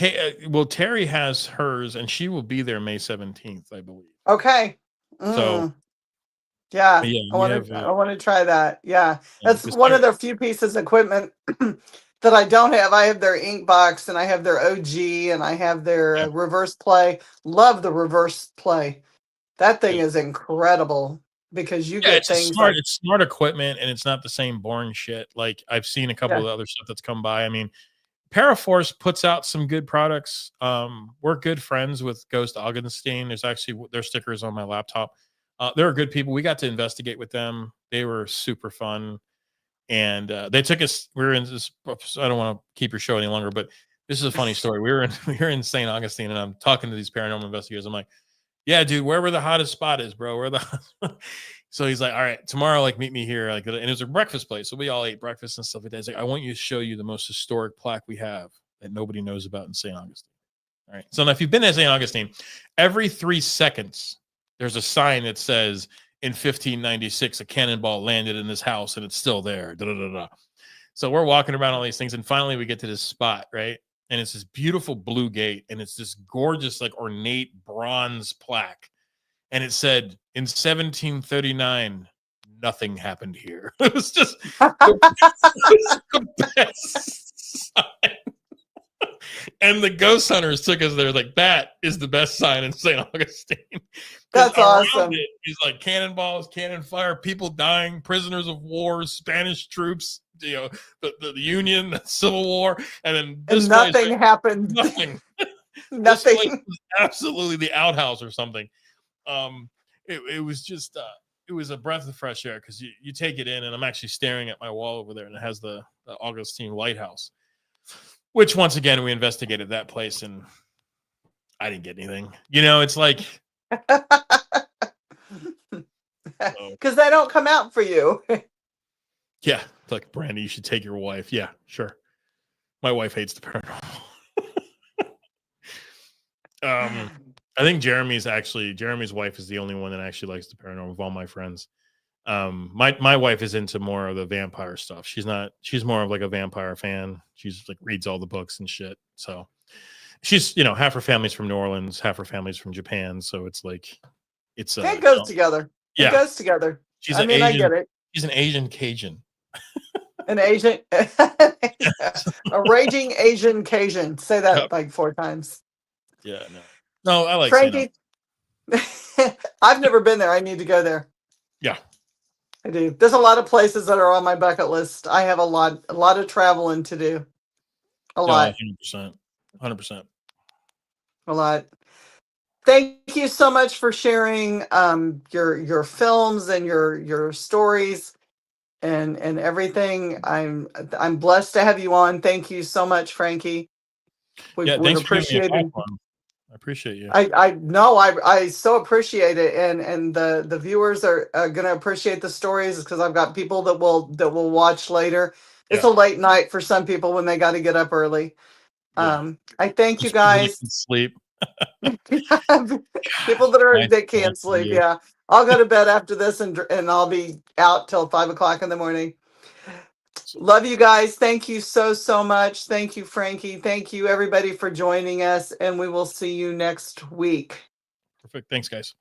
Terry has hers, and she will be there May 17th, I believe. Okay. So, yeah, I want to try that. Yeah, that's one of the few pieces of equipment that I don't have. I have their ink box, and I have their OG, and I have their reverse play. Love the reverse play. That thing is incredible. Because you get things it's smart equipment, and it's not the same boring shit. Like I've seen a couple of the other stuff that's come by. I mean, Paraforce puts out some good products. We're good friends with Ghost Augenstein. There's actually their stickers on my laptop. They're good people. We got to investigate with them. They were super fun, and they took us. We were in this. I don't want to keep your show any longer, but this is a funny story. We were in St. Augustine, and I'm talking to these paranormal investigators. I'm like, yeah, dude, wherever the hottest spot is, bro. So he's like, all right, tomorrow, like, meet me here. Like, and it was a breakfast place. So we all ate breakfast and stuff like that. He's like, I want you to show you the most historic plaque we have that nobody knows about in St. Augustine. All right. So now if you've been to St. Augustine, every 3 seconds, there's a sign that says, in 1596, a cannonball landed in this house and it's still there. Da, da, da, da. So we're walking around all these things. And finally we get to this spot, right? And it's this beautiful blue gate, and it's this gorgeous, like, ornate bronze plaque. And it said, in 1739, nothing happened here. It was just the best sign. And the ghost hunters took us there, like, that is the best sign in St. Augustine. That's awesome. He's like, cannonballs, cannon fire, people dying, prisoners of war, Spanish troops, you know, the Union, the Civil War, and then this nothing happened. Nothing. Nothing. This place was absolutely the outhouse or something. It was just it was a breath of fresh air, because you take it in, and I'm actually staring at my wall over there, and it has the Augustine Lighthouse, which once again we investigated that place, and I didn't get anything. You know, it's like because they don't come out for you. Yeah, it's like, Brandy, you should take your wife. Yeah, sure. My wife hates the paranormal. I think Jeremy's wife is the only one that actually likes the paranormal of all my friends. My wife is into more of the vampire stuff. She's more of like a vampire fan. She's like reads all the books and shit. So she's, you know, half her family's from New Orleans, half her family's from Japan. So it's like, it goes together. Yeah. It goes together. I get it. She's an Asian Cajun. An Asian, a raging Asian Cajun. Say that like 4 times. Yeah, no, I like Frankie. I've never been there. I need to go there. Yeah, I do. There's a lot of places that are on my bucket list. I have a lot of traveling to do. A lot. 100%. A lot. Thank you so much for sharing your films and your stories and everything. I'm blessed to have you on. Thank you so much, Frankie. Thanks for having me. I appreciate you. I know. I so appreciate it, and the viewers are going to appreciate the stories, because I've got people that will watch later. It's a late night for some people when they got to get up early. I thank you guys. Sleep. People that can't sleep. Yeah, I'll go to bed after this, and I'll be out till 5 o'clock in the morning. Love you guys. Thank you so much. Thank you, Frankie. Thank you, everybody, for joining us, and we will see you next week. Perfect. Thanks, guys.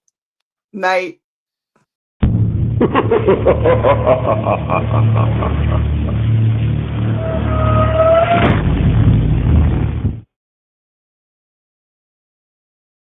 Night.